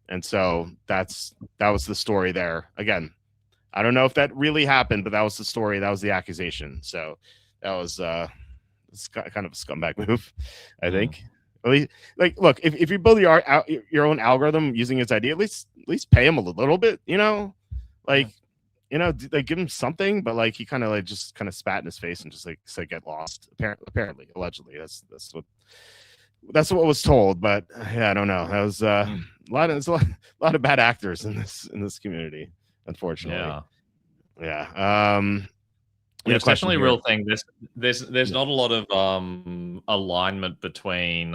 And so that was the story there. Again, I don't know if that really happened, but that was the story. That was the accusation. So that was kind of a scumbag move, I think. At least, like, look, if you build your own algorithm using his idea, at least pay him a little bit, like, like give him something. But like he kind of like just kind of spat in his face and just like said get lost. Apparently, allegedly, that's what was told. But yeah, I don't know. That was a lot of bad actors in this community, unfortunately. Yeah. Yeah, it's definitely a real thing. There's not a lot of alignment between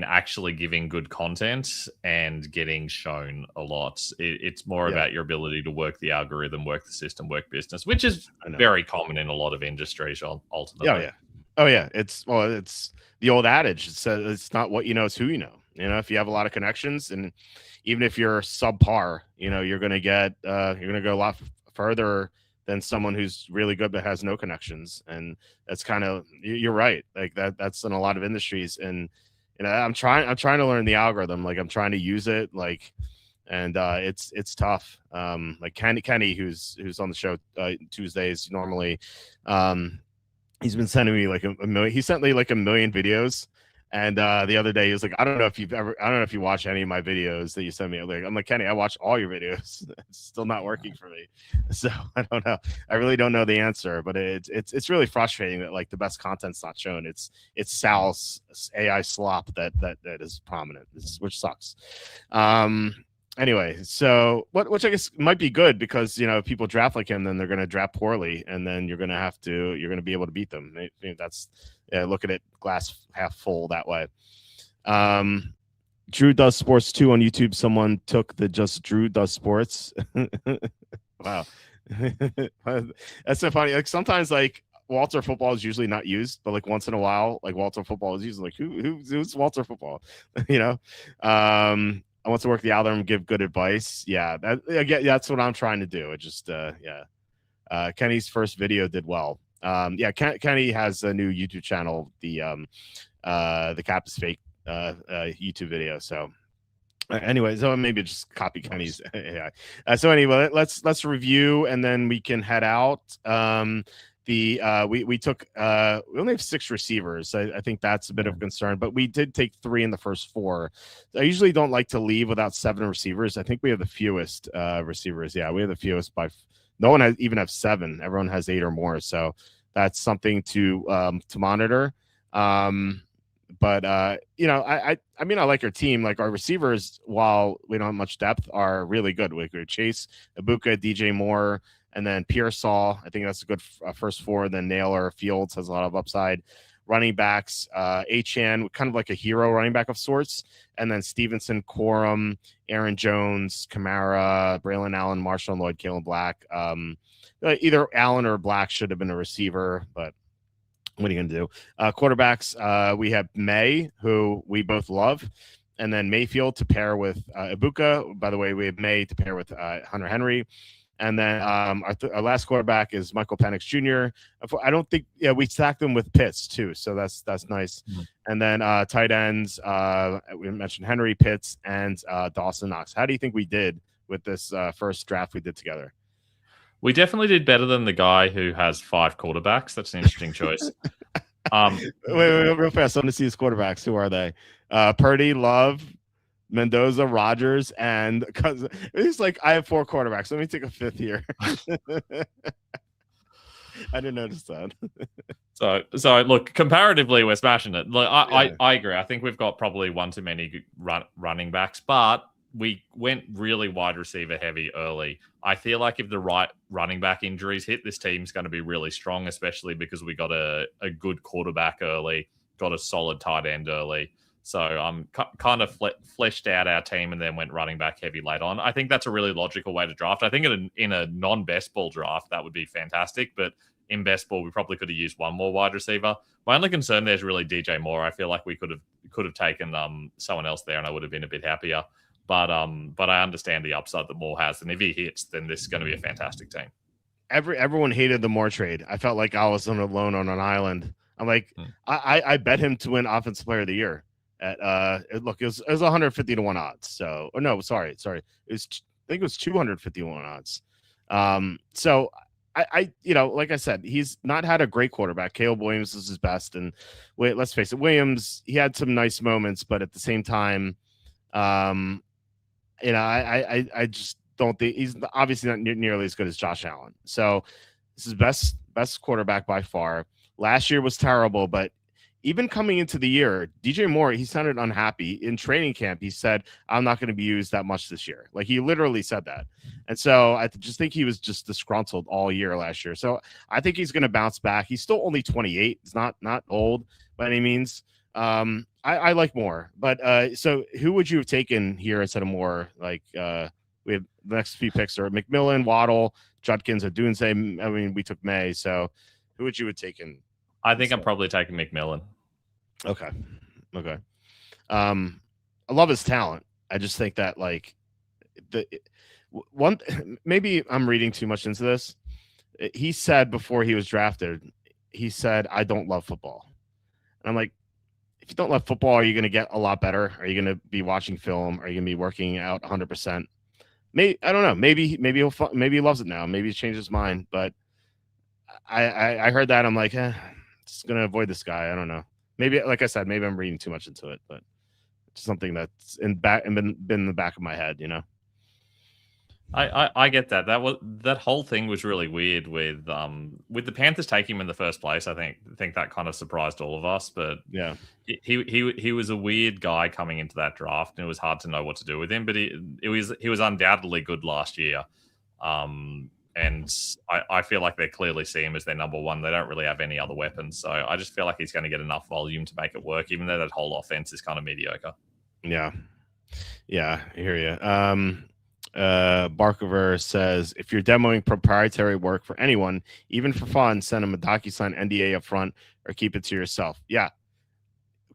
actually giving good content and getting shown a lot. It's more about your ability to work the algorithm, work the system, work business, which is very common in a lot of industries. Ultimately, oh yeah. It's the old adage. It's not what you know, it's who you know. If you have a lot of connections, and even if you're subpar, you're gonna go a lot further than someone who's really good but has no connections. And that's kind of, you're right. Like that's in a lot of industries. And I'm trying to learn the algorithm. Like I'm trying to use it. Like, and it's tough. Like Kenny, who's on the show Tuesdays normally, he's been sending me like a million. He sent me like a million videos. And the other day he was like, I don't know if you watch any of my videos that you send me. I'm like, Kenny, I watch all your videos. It's still not working for me. So I don't know. I really don't know the answer, but it's really frustrating that like the best content's not shown. It's Sal's AI slop that is prominent, which sucks. Anyway, so which I guess might be good because if people draft like him, then they're going to draft poorly, and then you're going to be able to beat them. Maybe that's look at it glass half full that way. Drew Does Sports 2 on YouTube. Someone took the just Drew Does Sports. Wow, that's so funny. Like sometimes like Walter Football is usually not used, but like once in a while, like Walter Football is used. Like who's Walter Football? I want to work the algorithm, give good advice. Yeah, that's what I'm trying to do. It just, Kenny's first video did well. Kenny has a new YouTube channel, the Cap is Fake YouTube video. So anyway, so maybe just copy Kenny's. Yeah. So anyway, let's review and then we can head out. We only have 6 receivers. I think that's a bit of a concern, but we did take 3 in the first 4. I usually don't like to leave without 7 receivers. I think we have the fewest receivers. Yeah, we have the fewest no one even have 7. Everyone has 8 or more. So that's something to monitor. But I like our team. Like our receivers, while we don't have much depth, are really good. We could Chase, Ibuka, DJ Moore, and then Pearsall. I think that's a good first 4. Then Naylor, Fields has a lot of upside. Running backs, Achane, kind of like a hero running back of sorts. And then Stevenson, Corum, Aaron Jones, Kamara, Braylon Allen, Marshall Lloyd, Kalen Black. Either Allen or Black should have been a receiver, but what are you going to do? Quarterbacks, we have May, who we both love, and then Mayfield to pair with Ibuka. By the way, we have May to pair with Hunter Henry. And then our last quarterback is Michael Penix Jr. I don't think, we stacked them with Pitts too, so that's nice. Mm-hmm. And then tight ends, we mentioned Henry, Pitts, and Dawson Knox. How do you think we did with this first draft we did together? We definitely did better than the guy who has 5 quarterbacks. That's an interesting choice. Wait, real fast. I want to see his quarterbacks. Who are they? Purdy, Love, Mendoza, Rogers, and because it's like I have 4 quarterbacks. Let me take a 5th here. I didn't notice that. So look, comparatively, we're smashing it. Like, I agree. I think we've got probably one too many running backs, but we went really wide receiver heavy early. I feel like if the right running back injuries hit, this team's going to be really strong, especially because we got a good quarterback early, got a solid tight end early. So kind of fleshed out our team and then went running back heavy late on. I think that's a really logical way to draft. I think in a non-best ball draft, that would be fantastic. But in best ball, we probably could have used one more wide receiver. My only concern there is really DJ Moore. I feel like we could have taken someone else there and I would have been a bit happier. But I understand the upside that Moore has. And if he hits, then this is going to be a fantastic team. Everyone hated the Moore trade. I felt like I was alone on an island. I'm like, I bet him to win Offensive Player of the Year. At it was 150 to 1 odds. So, or no, sorry, I think it was 250 to 1 odds. So I like I said, he's not had a great quarterback. Caleb Williams is his best, and let's face it, Williams, he had some nice moments, but at the same time, I just don't think he's obviously not nearly as good as Josh Allen. So this is best quarterback by far. Last year was terrible, but even coming into the year, DJ Moore, he sounded unhappy. In training camp, he said, I'm not going to be used that much this year. Like, he literally said that. And so I just think he was just disgruntled all year last year. So I think he's going to bounce back. He's still only 28. He's not old by any means. I like Moore. But so who would you have taken here instead of Moore? Like, we have the next few picks are McMillan, Waddle, Judkins, Odunze. I mean, we took May. So who would you have taken? I think I'm probably taking McMillan. Okay. I love his talent. I just think that maybe I'm reading too much into this. He said before he was drafted, he said, I don't love football. And I'm like, if you don't love football, are you going to get a lot better? Are you going to be watching film? Are you going to be working out 100%? Maybe, I don't know. Maybe he loves it now. Maybe he's changed his mind. But I heard that. I'm like, just going to avoid this guy. I don't know. Maybe, like I said, maybe I'm reading too much into it, but it's something that's been in the back of my head, I get that. That whole thing was really weird with the Panthers taking him in the first place. I think that kind of surprised all of us. But yeah, he was a weird guy coming into that draft, and it was hard to know what to do with him. But he was undoubtedly good last year. And I feel like they clearly see him as their number one. They don't really have any other weapons. So I just feel like he's going to get enough volume to make it work, even though that whole offense is kind of mediocre. Yeah, I hear you. Barkover says, if you're demoing proprietary work for anyone, even for fun, send them a DocuSign NDA up front or keep it to yourself. Yeah,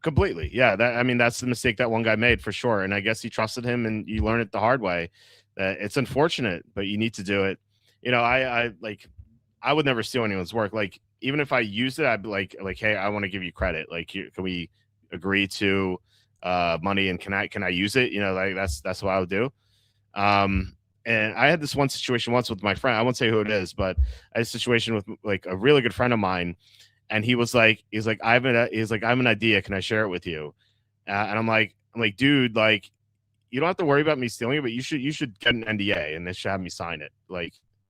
completely. Yeah, that's the mistake that one guy made for sure. And I guess he trusted him and you learn it the hard way. It's unfortunate, but you need to do it. I would never steal anyone's work. Like, even if I used it, I'd be like, hey, I want to give you credit. Like, can we agree to money, and can I use it? That's what I would do. And I had this one situation once with my friend. I won't say who it is, but I had a situation with like a really good friend of mine, and he's like, I have an idea. Can I share it with you? And I'm like, dude, like, you don't have to worry about me stealing it, but you should get an NDA and they should have me sign it.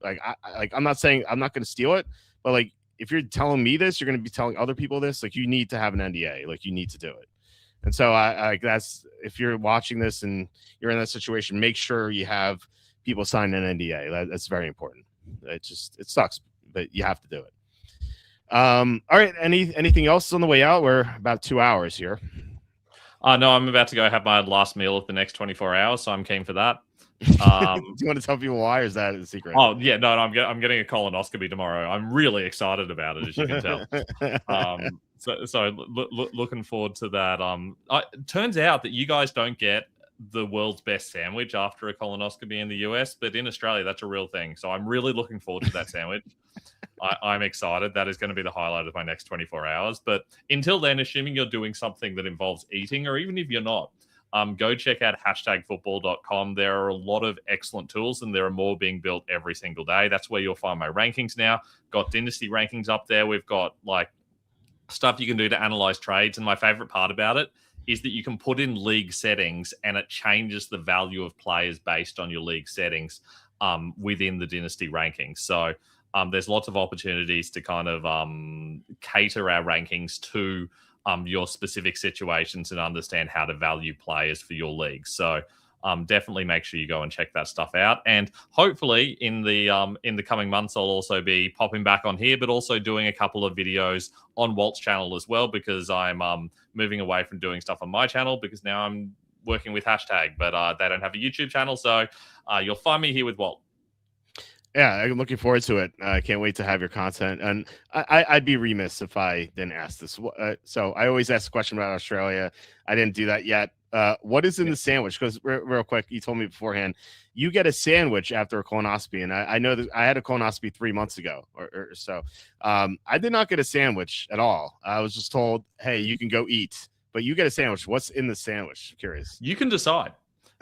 I'm not saying I'm not going to steal it, but like, if you're telling me this, you're going to be telling other people this. Like, you need to have an NDA. Like, you need to do it. And so that's, if you're watching this and you're in that situation, make sure you have people sign an NDA. That's very important. It sucks, but you have to do it. All right. Anything else on the way out? We're about 2 hours here. No, I'm about to go have my last meal of the next 24 hours, so I'm keen for that. Do you want to tell people why, or is that a secret? Oh yeah, no, I'm getting a colonoscopy tomorrow. I'm really excited about it, as you can tell. So looking forward to that. It turns out that you guys don't get the world's best sandwich after a colonoscopy in the US, but in Australia, that's a real thing. So I'm really looking forward to that sandwich. I'm excited. That is going to be the highlight of my next 24 hours. But until then, assuming you're doing something that involves eating, or even if you're not, go check out #football.com. There are a lot of excellent tools, and there are more being built every single day. That's where you'll find my rankings now. Got dynasty rankings up there. We've got like stuff you can do to analyze trades. And my favorite part about it is that you can put in league settings and it changes the value of players based on your league settings within the dynasty rankings. So there's lots of opportunities to kind of cater our rankings to your specific situations and understand how to value players for your league. So definitely make sure you go and check that stuff out. And hopefully in the coming months, I'll also be popping back on here, but also doing a couple of videos on Walt's channel as well, because I'm moving away from doing stuff on my channel because now I'm working with Hashtag, but they don't have a YouTube channel, so you'll find me here with Walt. Yeah, I'm looking forward to it. I can't wait to have your content. And I'd be remiss if I didn't ask this. So I always ask a question about Australia. I didn't do that yet. What is in the sandwich? Because real quick, you told me beforehand, you get a sandwich after a colonoscopy. And I know that I had a colonoscopy 3 months ago or so. I did not get a sandwich at all. I was just told, hey, you can go eat. But you get a sandwich. What's in the sandwich? I'm curious. You can decide.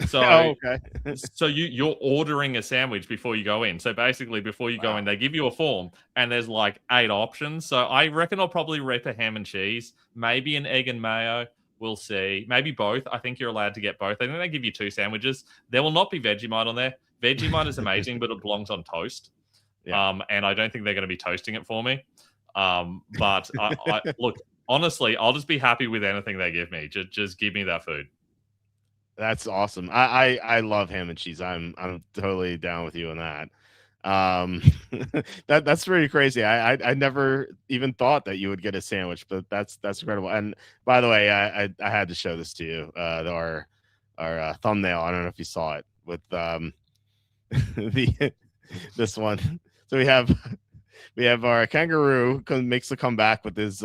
So, okay. So you're ordering a sandwich before you go in. So basically, before you go in, they give you a form, and there's like 8 options. So I reckon I'll probably rip a ham and cheese, maybe an egg and mayo. We'll see. Maybe both. I think you're allowed to get both. I think they give you 2 sandwiches. There will not be Vegemite on there. Vegemite is amazing, but it belongs on toast. Yeah. And I don't think they're going to be toasting it for me. But I look, honestly, I'll just be happy with anything they give me. Just give me that food. That's awesome. I love ham and cheese. I'm totally down with you on that. That's pretty crazy. I never even thought that you would get a sandwich, but that's incredible. And by the way, I had to show this to you. Our thumbnail. I don't know if you saw it with this one. So we have our kangaroo makes a comeback with his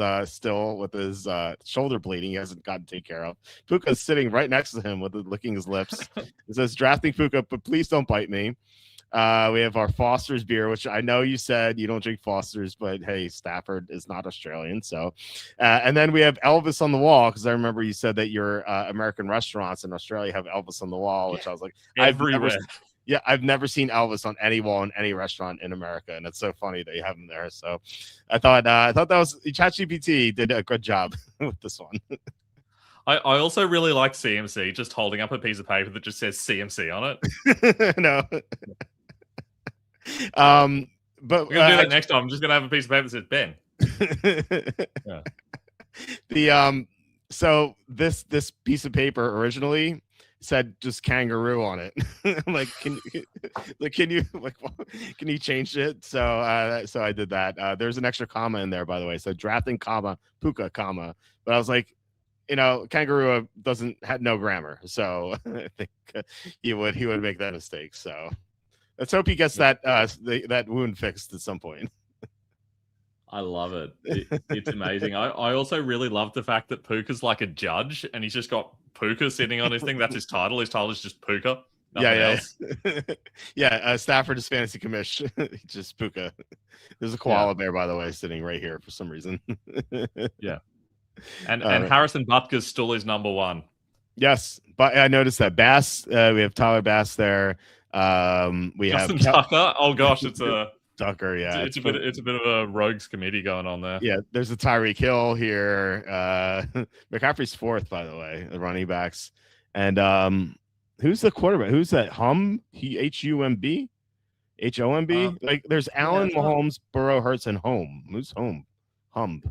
shoulder bleeding. He hasn't gotten taken care of. Puka's sitting right next to him licking his lips. It says drafting Puka, but please don't bite me. We have our Foster's beer, which I know you said you don't drink Foster's, but hey, Stafford is not Australian. So, and then we have Elvis on the wall, because I remember you said that your American restaurants in Australia have Elvis on the wall, which I was like, everywhere. I've never seen Elvis on any wall in any restaurant in America, and it's so funny that you have him there. So, I thought that was ChatGPT did a good job with this one. I also really like CMC, just holding up a piece of paper that just says CMC on it. No. But we're gonna do that next time. I'm just gonna have a piece of paper that says Ben. Yeah. So this piece of paper originally said just kangaroo on it. I'm like, can you change it? So I did that. There's an extra comma in there, by the way. So drafting comma Puka comma. But I was like, kangaroo had no grammar, so I think he would make that mistake. So let's hope he gets that wound fixed at some point. I love it. It's amazing. I also really love the fact that Puka's like a judge, and he's just got Puka sitting on his thing. That's his title. His title is just Puka. Else. Yeah. Stafford is fantasy commish. Just Puka. There's a koala bear, by the way, sitting right here for some reason. Yeah. And Harrison Butker's still is number 1. Yes, but I noticed that Bass. We have Tyler Bass there. We Justin have Tucker. Oh gosh, it's a Tucker. Yeah, it's a bit of a rogues committee going on there. Yeah, there's a Tyreek Hill here. McCaffrey's 4th, by the way, the running backs. And who's the quarterback? Who's that? Humb? Humb? HOMB? Like there's Allen, Mahomes, Burrow, Hurts, and Home. Who's Home? Humb.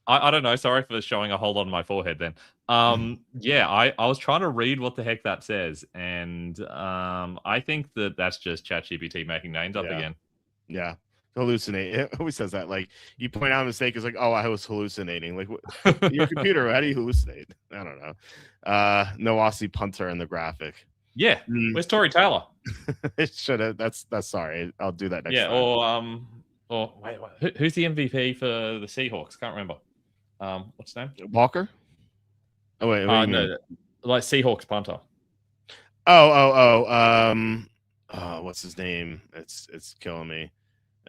I don't know. Sorry for showing a hole on my forehead then. I was trying to read what the heck that says. And I think that's just ChatGPT making names up again. Yeah. Hallucinate. It always says that. Like you point out a mistake, it's like, oh, I was hallucinating. Like your computer, how do you hallucinate? I don't know. Nawasi punter in the graphic. Yeah. Where's Tory Taylor? It should have. That's sorry. I'll do that next time. Or wait, who's the MVP for the Seahawks? Can't remember. What's his name? Walker? Oh wait, no, like Seahawks punter. What's his name? It's killing me.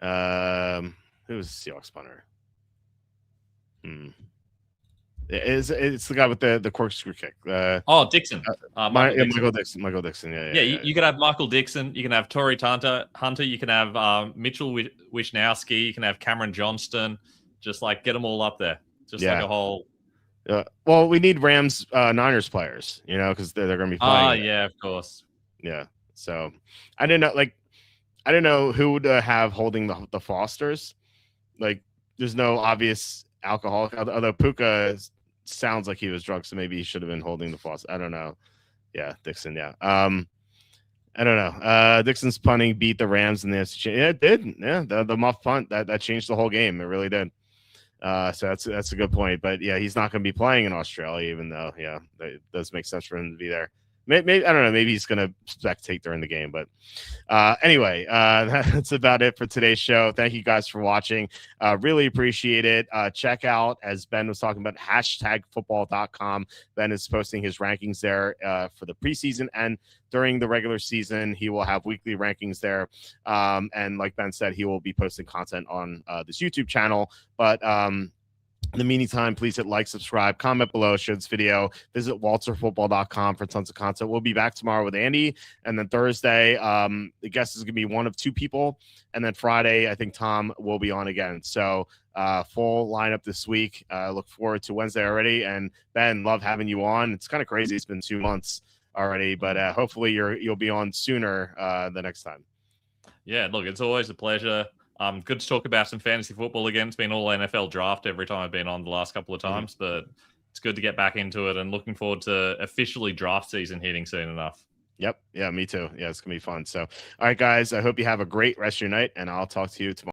Who's Seahawks punter? It's the guy with the corkscrew kick. Dixon. Michael Dixon. Michael Dixon. Yeah. You can have Michael Dixon. You can have Torrey Hunter. You can have Mitchell Wishnowski. You can have Cameron Johnston. Just like get them all up there. Just like a whole. Well, we need Rams Niners players, because they're going to be playing. Yeah, of course. Yeah. So I didn't know who would have holding the Fosters. Like, there's no obvious alcoholic. Although Puka sounds like he was drunk, so maybe he should have been holding the Foster. I don't know. Yeah, Dixon. Yeah. I don't know. Dixon's punting beat the Rams in this. Yeah, it did. Yeah, the muff punt that changed the whole game. It really did. So that's a good point. But yeah, he's not going to be playing in Australia, even though it does make sense for him to be there. Maybe I don't know. Maybe he's going to spectate during the game. But anyway, that's about it for today's show. Thank you guys for watching. Really appreciate it. Check out, as Ben was talking about, #football.com. Ben is posting his rankings there for the preseason and during the regular season. He will have weekly rankings there. And like Ben said, he will be posting content on this YouTube channel. But in the meantime, please hit like, subscribe, comment below, share this video, visit walterfootball.com for tons of content. We'll be back tomorrow with Andy. And then Thursday, the guest is going to be one of two people. And then Friday, I think Tom will be on again. So full lineup this week. Look forward to Wednesday already. And Ben, love having you on. It's kind of crazy. It's been 2 months already, but hopefully you'll be on sooner the next time. Yeah, look, it's always a pleasure. Good to talk about some fantasy football again. It's been all NFL draft every time I've been on the last couple of times, but it's good to get back into it and looking forward to officially draft season hitting soon enough. Yep. Yeah, me too. Yeah, it's going to be fun. So, all right, guys, I hope you have a great rest of your night, and I'll talk to you tomorrow.